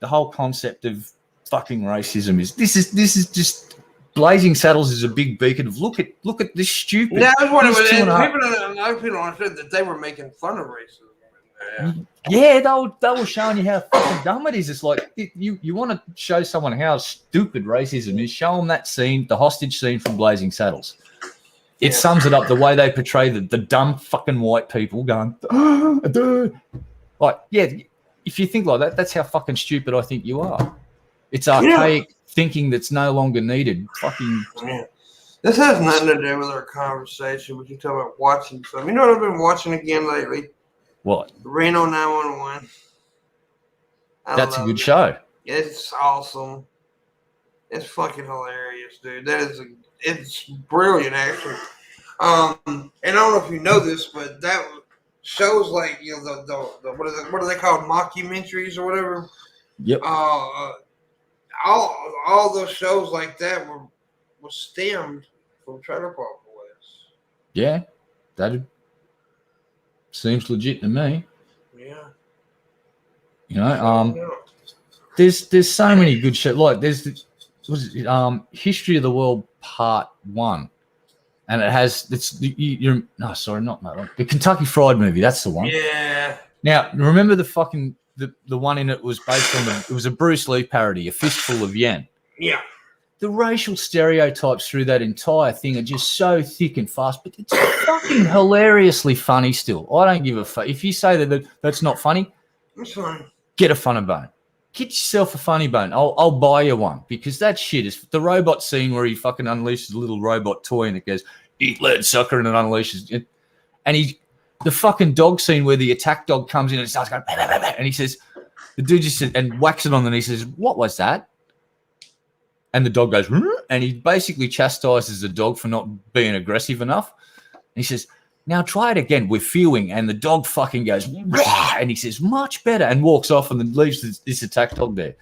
Speaker 3: the whole concept of fucking racism is. This is just Blazing Saddles is a big beacon of look at this stupid.
Speaker 1: Yeah, that's what it was.
Speaker 3: These two and a half-
Speaker 1: A lot of people understood that they were making fun of racism.
Speaker 3: Yeah, they were showing you how fucking dumb it is. It's like you want to show someone how stupid racism is. Show them that scene, the hostage scene from Blazing Saddles. It sums it up the way they portray the dumb fucking white people going, like, yeah, if you think like that, that's how fucking stupid I think you are. It's archaic thinking that's no longer needed. Fucking.
Speaker 1: Yeah. This has nothing to do with our conversation, but you talk about watching something. You know what I've been watching again lately?
Speaker 3: What?
Speaker 1: Reno 911.
Speaker 3: That's a good show.
Speaker 1: It's awesome. It's fucking hilarious, dude. It's brilliant, actually. And I don't know if you know this, but that shows like the what are they called, mockumentaries or whatever.
Speaker 3: Yep.
Speaker 1: All those shows like that were stemmed from Trailer Park Boys.
Speaker 3: Yeah, that seems legit to me.
Speaker 1: Yeah.
Speaker 3: You know, there's so many good shows. Like there's History of the World Part 1. And it has the Kentucky Fried Movie. That's the one.
Speaker 1: Yeah.
Speaker 3: Now remember the one in it was based on it was a Bruce Lee parody, A Fistful of Yen.
Speaker 1: Yeah.
Speaker 3: The racial stereotypes through that entire thing are just so thick and fast, but it's fucking hilariously funny still. I don't give a fuck. If you say that's not funny,
Speaker 1: It's fine.
Speaker 3: get a funny bone. Get yourself a funny bone. I'll buy you one because that shit is the robot scene where he fucking unleashes a little robot toy and it goes, eat lead sucker, and it unleashes it. And the fucking dog scene where the attack dog comes in and starts going, bah, bah, bah, bah, and he says, the dude just said, and whacks it on the knee, says, what was that? And the dog goes, and he basically chastises the dog for not being aggressive enough. And he says, now try it again. We're feeling. And the dog fucking goes, and he says, much better, and walks off and then leaves this attack dog there.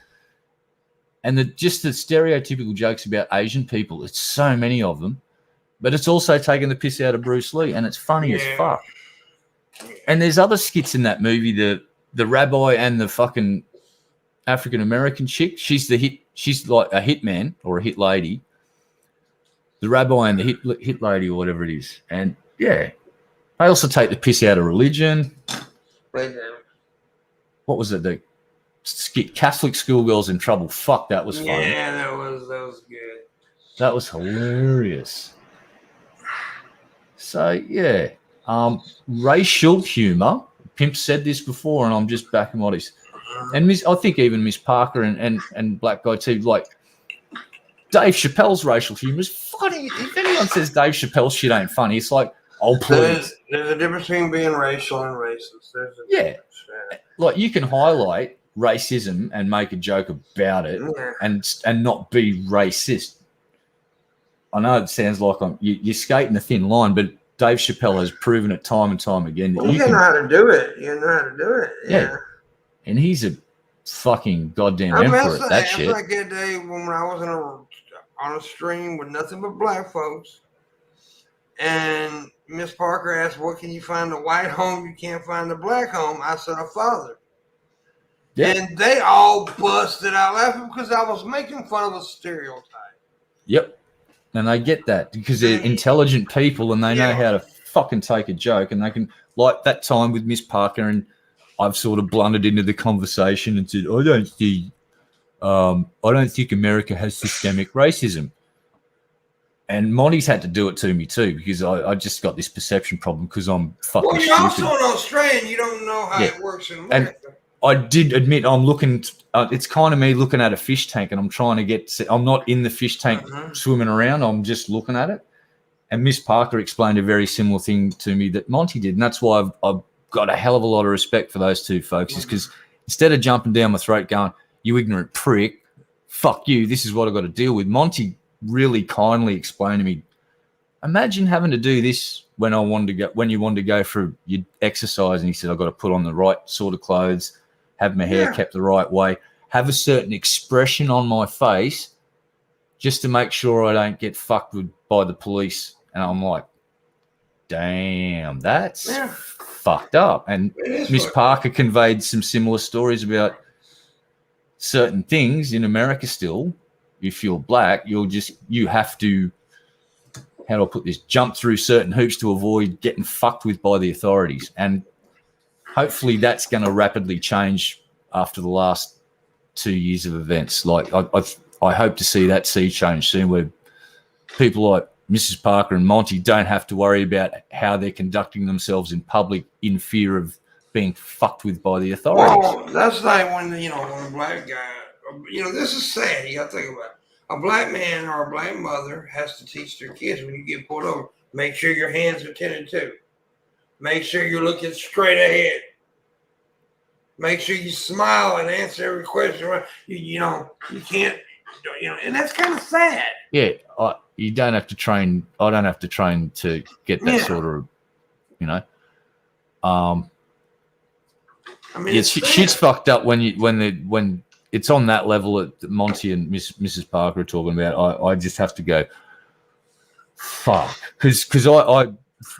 Speaker 3: And just the stereotypical jokes about Asian people, it's so many of them, but it's also taking the piss out of Bruce Lee, and it's funny as fuck. And there's other skits in that movie, the rabbi and the fucking African-American chick. She's like a hitman or a hit lady. The rabbi and the hit lady or whatever it is. And yeah, they also take the piss out of religion.
Speaker 1: Right now.
Speaker 3: What was it? The skit Catholic schoolgirls in trouble. Fuck, that was funny.
Speaker 1: Yeah, that was good.
Speaker 3: That was hilarious. So yeah, racial humor. Pimp said this before, and I'm just backing what he's. And I think even Miss Parker and Black Guy too. Like Dave Chappelle's racial humor is funny. If anyone says Dave Chappelle's shit ain't funny, it's like, oh please.
Speaker 1: There's a difference between being racial and racist.
Speaker 3: Yeah. Like you can highlight racism and make a joke about it, and not be racist. I know it sounds like you're skating a thin line, but Dave Chappelle has proven it time and time again that
Speaker 1: you know how to do it. You know how to do it. Yeah.
Speaker 3: And he's a fucking goddamn emperor at that shit.
Speaker 1: Like that day when I was on a stream with nothing but black folks, and Miss Parker asked, "What can you find a white home you can't find a black home?" I said, "A father." Yeah. And they all busted out laughing because I was making fun of a stereotype.
Speaker 3: Yep. And they get that because they're intelligent people and they know how to fucking take a joke, and they can, like that time with Miss Parker, and I've sort of blundered into the conversation and said, I don't think America has systemic racism. And Monty's had to do it to me too because I just got this perception problem because I'm fucking stupid.
Speaker 1: Well, you're also an Australian. You don't know how it works in America.
Speaker 3: And I did admit I'm looking. It's kind of me looking at a fish tank, and I'm trying to get. I'm not in the fish tank swimming around. I'm just looking at it. And Miss Parker explained a very similar thing to me that Monty did, and that's why I've got a hell of a lot of respect for those two folks. Is because instead of jumping down my throat, going, "You ignorant prick, fuck you," this is what I've got to deal with. Monty really kindly explained to me. Imagine having to do this when you wanted to go for your exercise, and he said, I've got to put on the right sort of clothes, have my hair kept the right way, have a certain expression on my face just to make sure I don't get fucked with by the police. And I'm like, damn, that's fucked up. And Miss Parker conveyed some similar stories about certain things in America still. If you're black, you have to, how do I put this, jump through certain hoops to avoid getting fucked with by the authorities. And hopefully that's going to rapidly change after the last 2 years of events. Like I hope to see that sea change soon, where people like Mrs. Parker and Monty don't have to worry about how they're conducting themselves in public in fear of being fucked with by the authorities.
Speaker 1: Well, that's like when a black guy, this is sad. You got to think about it. A black man or a black mother has to teach their kids when you get pulled over, make sure your hands are tended to. Make sure you're looking straight ahead. Make sure you smile and answer every question. You can't, and that's kind of sad.
Speaker 3: Yeah, you don't have to train. I don't have to train to get that sort of, shit's fucked up when it's on that level that Monty and Mrs. Parker are talking about. I just have to go, fuck, because I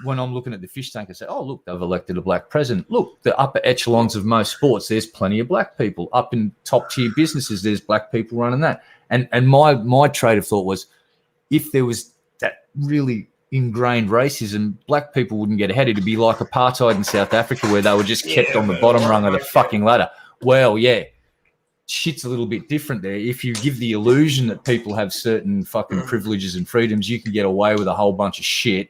Speaker 3: when I'm looking at the fish tank, I say, oh look, they've elected a black president. Look, the upper echelons of most sports, there's plenty of black people. Up in top tier businesses, there's black people running that. And my trade of thought was, if there was that really ingrained racism, black people wouldn't get ahead. It'd be like apartheid in South Africa, where they were just kept on the bottom rung of the fucking ladder. Well, yeah, shit's a little bit different there. If you give the illusion that people have certain fucking privileges and freedoms, you can get away with a whole bunch of shit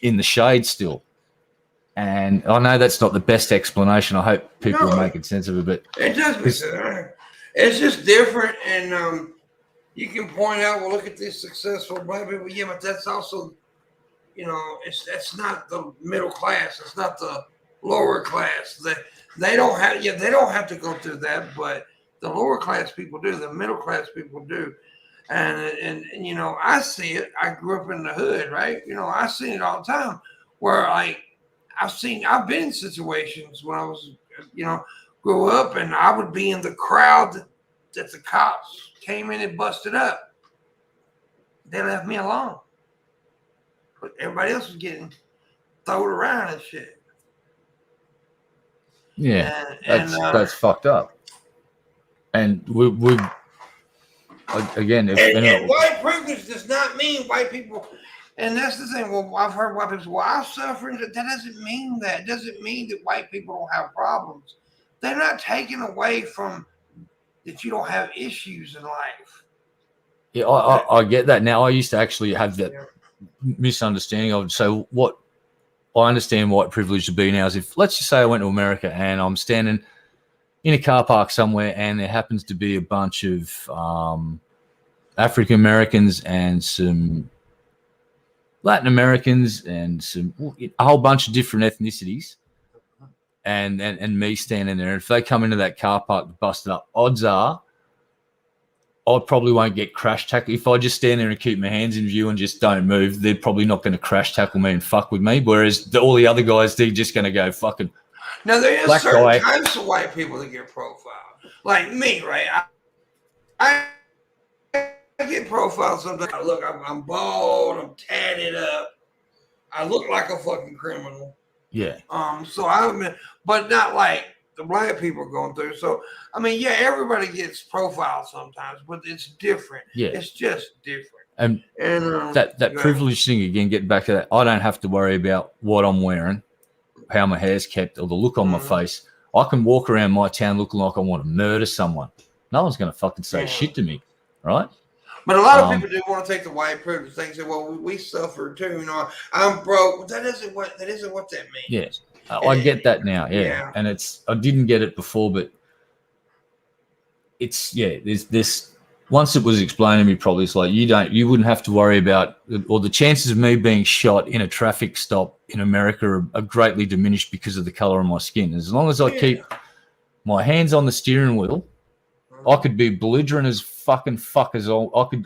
Speaker 3: in the shade still. And I know that's not the best explanation. I hope people are making sense of it, but
Speaker 1: it does make sense. It's just different, and you can point out, well, look at these successful black people. Yeah, but that's also, that's not the middle class. It's not the lower class. They don't have to go through that, but the lower class people do. The middle class people do. And I see it. I grew up in the hood, right? I see it all the time where I've been in situations when I was, grew up, and I would be in the crowd that the cops came in and busted up. They left me alone. But everybody else was getting thrown around and shit.
Speaker 3: Yeah, that's fucked up. And we again,
Speaker 1: and white privilege does not mean white people. And that's the thing. Well, I've heard white people say, well, I suffer. That doesn't mean that. It doesn't mean that white people don't have problems. They're not taken away from that you don't have issues in life.
Speaker 3: Yeah, I get that. Now, I used to actually have that misunderstanding of, so what I understand white privilege to be now is, if, let's just say I went to America and I'm standing in a car park somewhere and there happens to be a bunch of African Americans and some Latin Americans and a whole bunch of different ethnicities, and me standing there. If they come into that car park busted up, odds are I probably won't get crash tackled. If I just stand there and keep my hands in view and just don't move, they're probably not going to crash tackle me and fuck with me. Whereas all the other guys, they're just going to go fucking.
Speaker 1: Now, there is certain types of white people that get profiled. Like me, right? I get profiled sometimes. Look, I'm bald, I'm tatted up. I look like a fucking criminal.
Speaker 3: Yeah.
Speaker 1: So but not like the black people are going through. So, I mean, yeah, everybody gets profiled sometimes, but it's different.
Speaker 3: Yeah.
Speaker 1: It's just different.
Speaker 3: And that privilege thing, again, getting back to that, I don't have to worry about what I'm wearing, how my hair's kept, or the look on my face. I can walk around my town looking like I want to murder someone. No one's going to fucking say shit to me, right?
Speaker 1: But a lot of people do want to take the white privilege thing and say, well, we suffer too. I'm broke. That isn't what that means.
Speaker 3: Yeah. I get that now. Yeah. And I didn't get it before, but there's this, once it was explained to me properly, it's like, you wouldn't have to worry about, or the chances of me being shot in a traffic stop in America are greatly diminished because of the color of my skin. As long as I keep my hands on the steering wheel, I could be belligerent as fucking fuckers.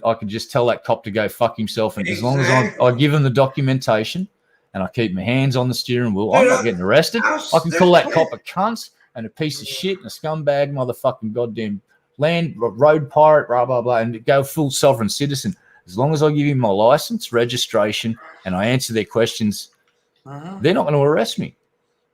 Speaker 3: I could just tell that cop to go fuck himself. And as long as I give him the documentation and I keep my hands on the steering wheel, I'm
Speaker 1: Dude,
Speaker 3: not getting arrested. I can
Speaker 1: there's
Speaker 3: call that
Speaker 1: plenty-
Speaker 3: cop a cunt and a piece of shit and a scumbag, motherfucking goddamn road pirate, blah, blah, blah, and go full sovereign citizen. As long as I give him my license, registration, and I answer their questions, they're not going to arrest me.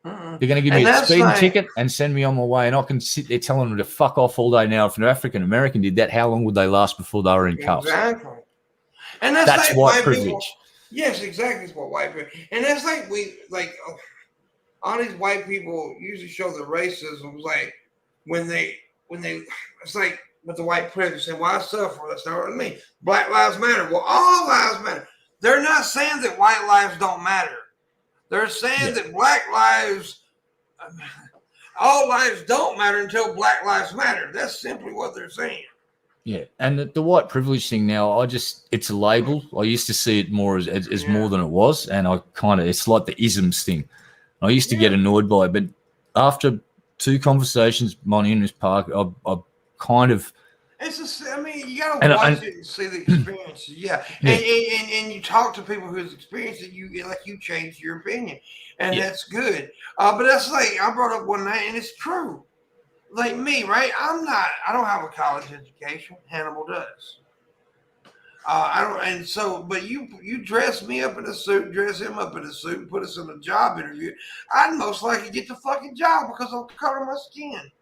Speaker 3: They're going to give me a speeding ticket and send me on my way, and I can sit there telling them to fuck off all day. Now, if an African American did that, how long would they last before they were in cuffs?
Speaker 1: Exactly. And that's like
Speaker 3: white privilege.
Speaker 1: Yes, exactly. It's what white people. And that's like all these white people usually show the racism like when they it's like with the white privilege saying, "Well, I suffer." That's not what I mean. Black lives matter. Well, all lives matter. They're not saying that white lives don't matter. They're saying that black lives, all lives don't matter until black lives matter. That's simply what they're saying.
Speaker 3: Yeah, and the white privilege thing now, it's a label. I used to see it more as more than it was, and it's like the isms thing. I used to get annoyed by it, but after 2 conversations, Monty in this park, I kind of...
Speaker 1: you gotta watch it and see the experiences. And you talk to people who's experienced it. You change your opinion, and that's good. But that's like I brought up one night, and it's true. Like me, right? I don't have a college education. Hannibal does. I don't, and so, but you dress me up in a suit, dress him up in a suit, and put us in a job interview. I'd most likely get the fucking job because of the color of my skin.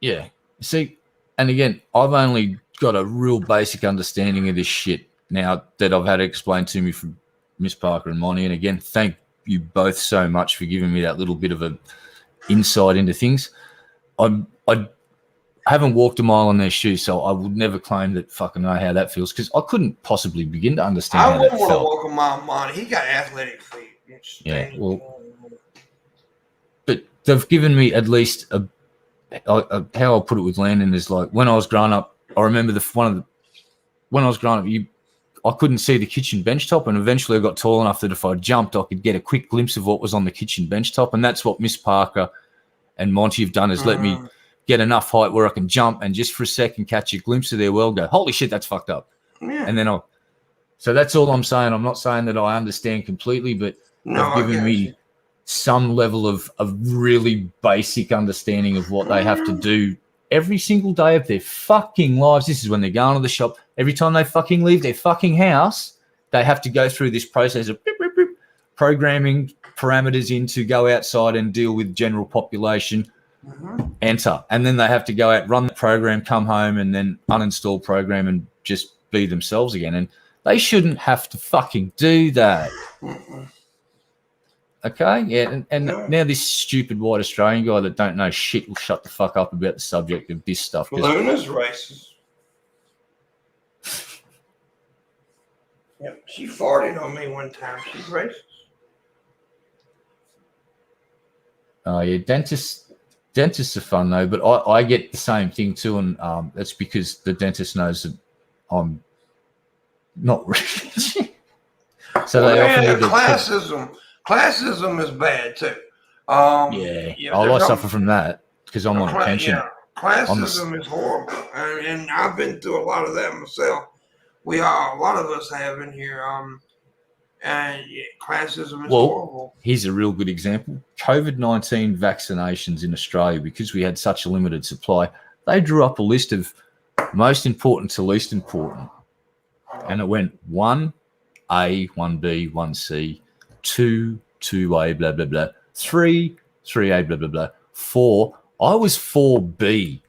Speaker 1: Yeah.
Speaker 3: See. And again, I've only got a real basic understanding of this shit now that I've had it explained to me from Miss Parker and Monty. And again, thank you both so much for giving me that little bit of a insight into things. I haven't walked a mile in their shoes, so I would never claim that fucking know how that feels because I couldn't possibly begin to understand how that felt. I wouldn't want to walk a mile, Monty. He got athletic feet. Yeah, well, but they've given me at least how I'll put it with Landon is like when I was growing up, I remember when I was growing up, I couldn't see the kitchen bench top, and eventually I got tall enough that if I jumped, I could get a quick glimpse of what was on the kitchen bench top, and that's what Miss Parker and Monty have done is let me get enough height where I can jump and just for a second catch a glimpse of their world, go, holy shit, that's fucked up. Yeah. And then so that's all I'm saying. I'm not saying that I understand completely, but they've given me some level of really basic understanding of what they have to do every single day of their fucking lives. This is when they're going to the shop. Every time they fucking leave their fucking house, they have to go through this process of programming parameters in to go outside and deal with general population, enter. And then they have to go out, run the program, come home, and then uninstall program and just be themselves again. And they shouldn't have to fucking do that. Okay, yeah, and now this stupid white Australian guy that don't know shit will shut the fuck up about the subject of this stuff.
Speaker 1: Luna's racist. Yep, she farted on me one time. She's racist.
Speaker 3: Oh yeah, dentists are fun though, but I get the same thing too, and that's because the dentist knows that I'm not rich. So they often need classism.
Speaker 1: Classism is bad too.
Speaker 3: I suffer from that because I'm on a pension.
Speaker 1: Yeah. Classism is horrible, and I've been through a lot of that myself. A lot of us have in here. And classism is horrible.
Speaker 3: Here's a real good example. COVID-19 vaccinations in Australia, because we had such a limited supply, they drew up a list of most important to least important. And it went 1A, 1B, 1C, 2, 2A, blah, blah, blah, 3, 3A, blah, blah, blah, 4. I was 4B.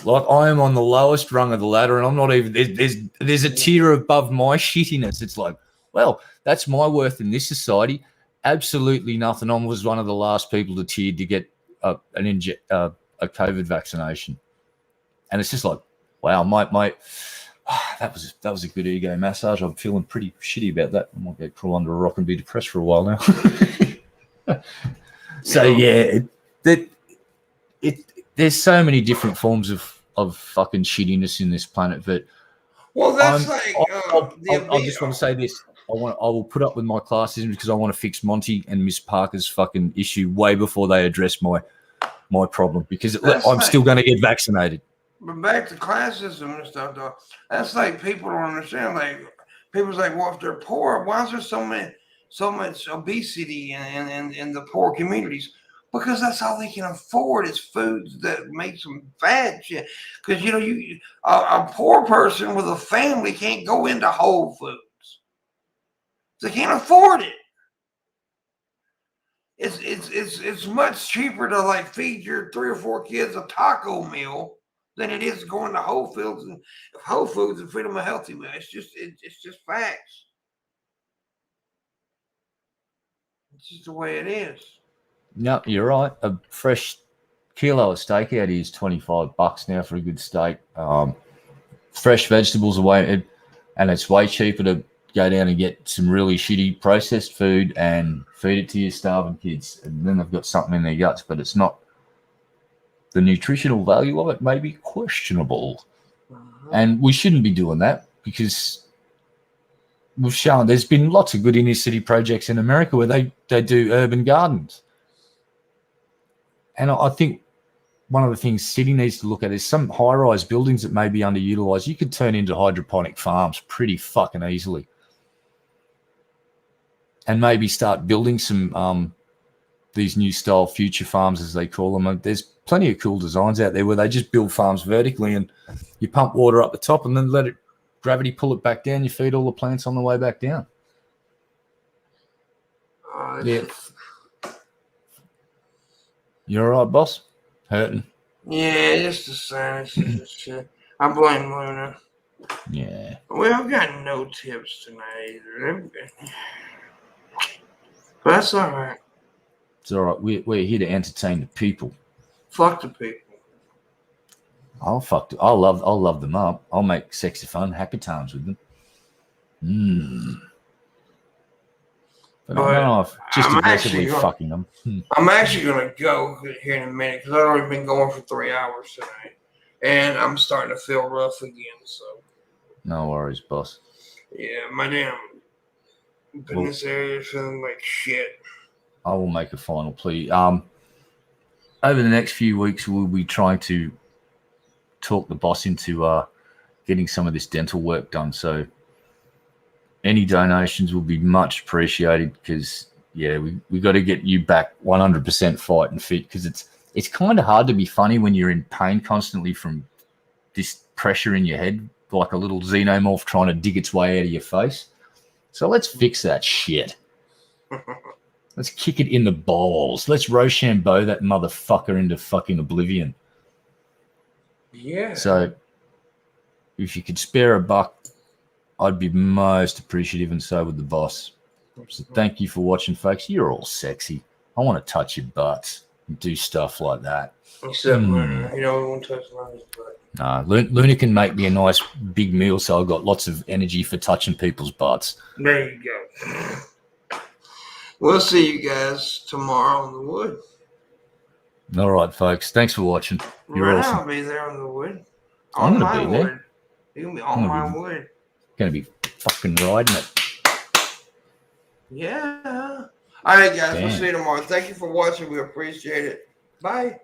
Speaker 3: Like I am on the lowest rung of the ladder, and I'm not even, there's a tier above my shittiness. It's like, well, that's my worth in this society. Absolutely nothing. I was one of the last people to tier to get a COVID vaccination. And it's just like, wow, mate, that was a good ego massage. I'm feeling pretty shitty about that. I might go crawl under a rock and be depressed for a while now. So yeah, there's so many different forms of fucking shittiness in this planet. But I just want to say this. I will put up with my classism because I want to fix Monty and Miss Parker's fucking issue way before they address my problem, because I'm still going to get vaccinated.
Speaker 1: But back to classism and stuff, though, that's like people don't understand. Like people's like, well, if they're poor, why is there so many? so much obesity in the poor communities? Because that's all they can afford is foods that makes them fat. Because a poor person with a family can't go into Whole Foods. They can't afford it. It's much cheaper to like feed your 3 or 4 kids a taco meal than it is going to Whole Foods and feed them a healthy meal. It's just facts. It's just the way it is.
Speaker 3: No, you're right. A fresh kilo of steak out here is $25 now for a good steak. Fresh vegetables away, and it's way cheaper to go down and get some really shitty processed food and feed it to your starving kids, and then they've got something in their guts, but it's not. The nutritional value of it may be questionable, and we shouldn't be doing that because we've shown there's been lots of good inner city projects in America where they do urban gardens. And I think one of the things Sydney needs to look at is some high-rise buildings that may be underutilized. You could turn into hydroponic farms pretty fucking easily. And maybe start building some these new style future farms, as they call them. And there's plenty of cool designs out there where they just build farms vertically and you pump water up the top and then let it gravity pull it back down. You feed all the plants on the way back down. Yeah. You all right, boss? Hurting?
Speaker 1: Yeah, just the same. I blame Luna.
Speaker 3: Yeah.
Speaker 1: Well, I've got no tips tonight either. But that's all right.
Speaker 3: It's all right. We're here to entertain the people.
Speaker 1: Fuck the people.
Speaker 3: I'll love them up. I'll make sexy fun, happy times with them. But I don't know if just aggressively fucking them.
Speaker 1: I'm actually going to go here in a minute because I've already been going for 3 hours tonight. And I'm starting to feel rough again, so.
Speaker 3: No worries, boss.
Speaker 1: Yeah, my damn business area is feeling like shit.
Speaker 3: I will make a final plea. Over the next few weeks, we'll be trying to talk the boss into getting some of this dental work done. So any donations will be much appreciated because, yeah, we got to get you back 100% fight and fit because it's kind of hard to be funny when you're in pain constantly from this pressure in your head, like a little xenomorph trying to dig its way out of your face. So let's fix that shit. Let's kick it in the balls. Let's Rochambeau that motherfucker into fucking oblivion.
Speaker 1: Yeah.
Speaker 3: So if you could spare a buck, I'd be most appreciative, and so would the boss. So thank you for watching, folks. You're all sexy. I want to touch your butts and do stuff like that.
Speaker 1: Except Luna. We won't touch Luna's butt.
Speaker 3: Nah, Luna can make me a nice big meal, so I've got lots of energy for touching people's butts.
Speaker 1: There you go. We'll see you guys tomorrow in the wood.
Speaker 3: All right, folks. Thanks for watching. You're awesome.
Speaker 1: I'll be there in the wood.
Speaker 3: I'm going to be there.
Speaker 1: You'll be on my wood.
Speaker 3: Going to be fucking riding it.
Speaker 1: Yeah. All right, guys. We'll see you tomorrow. Thank you for watching. We appreciate it. Bye.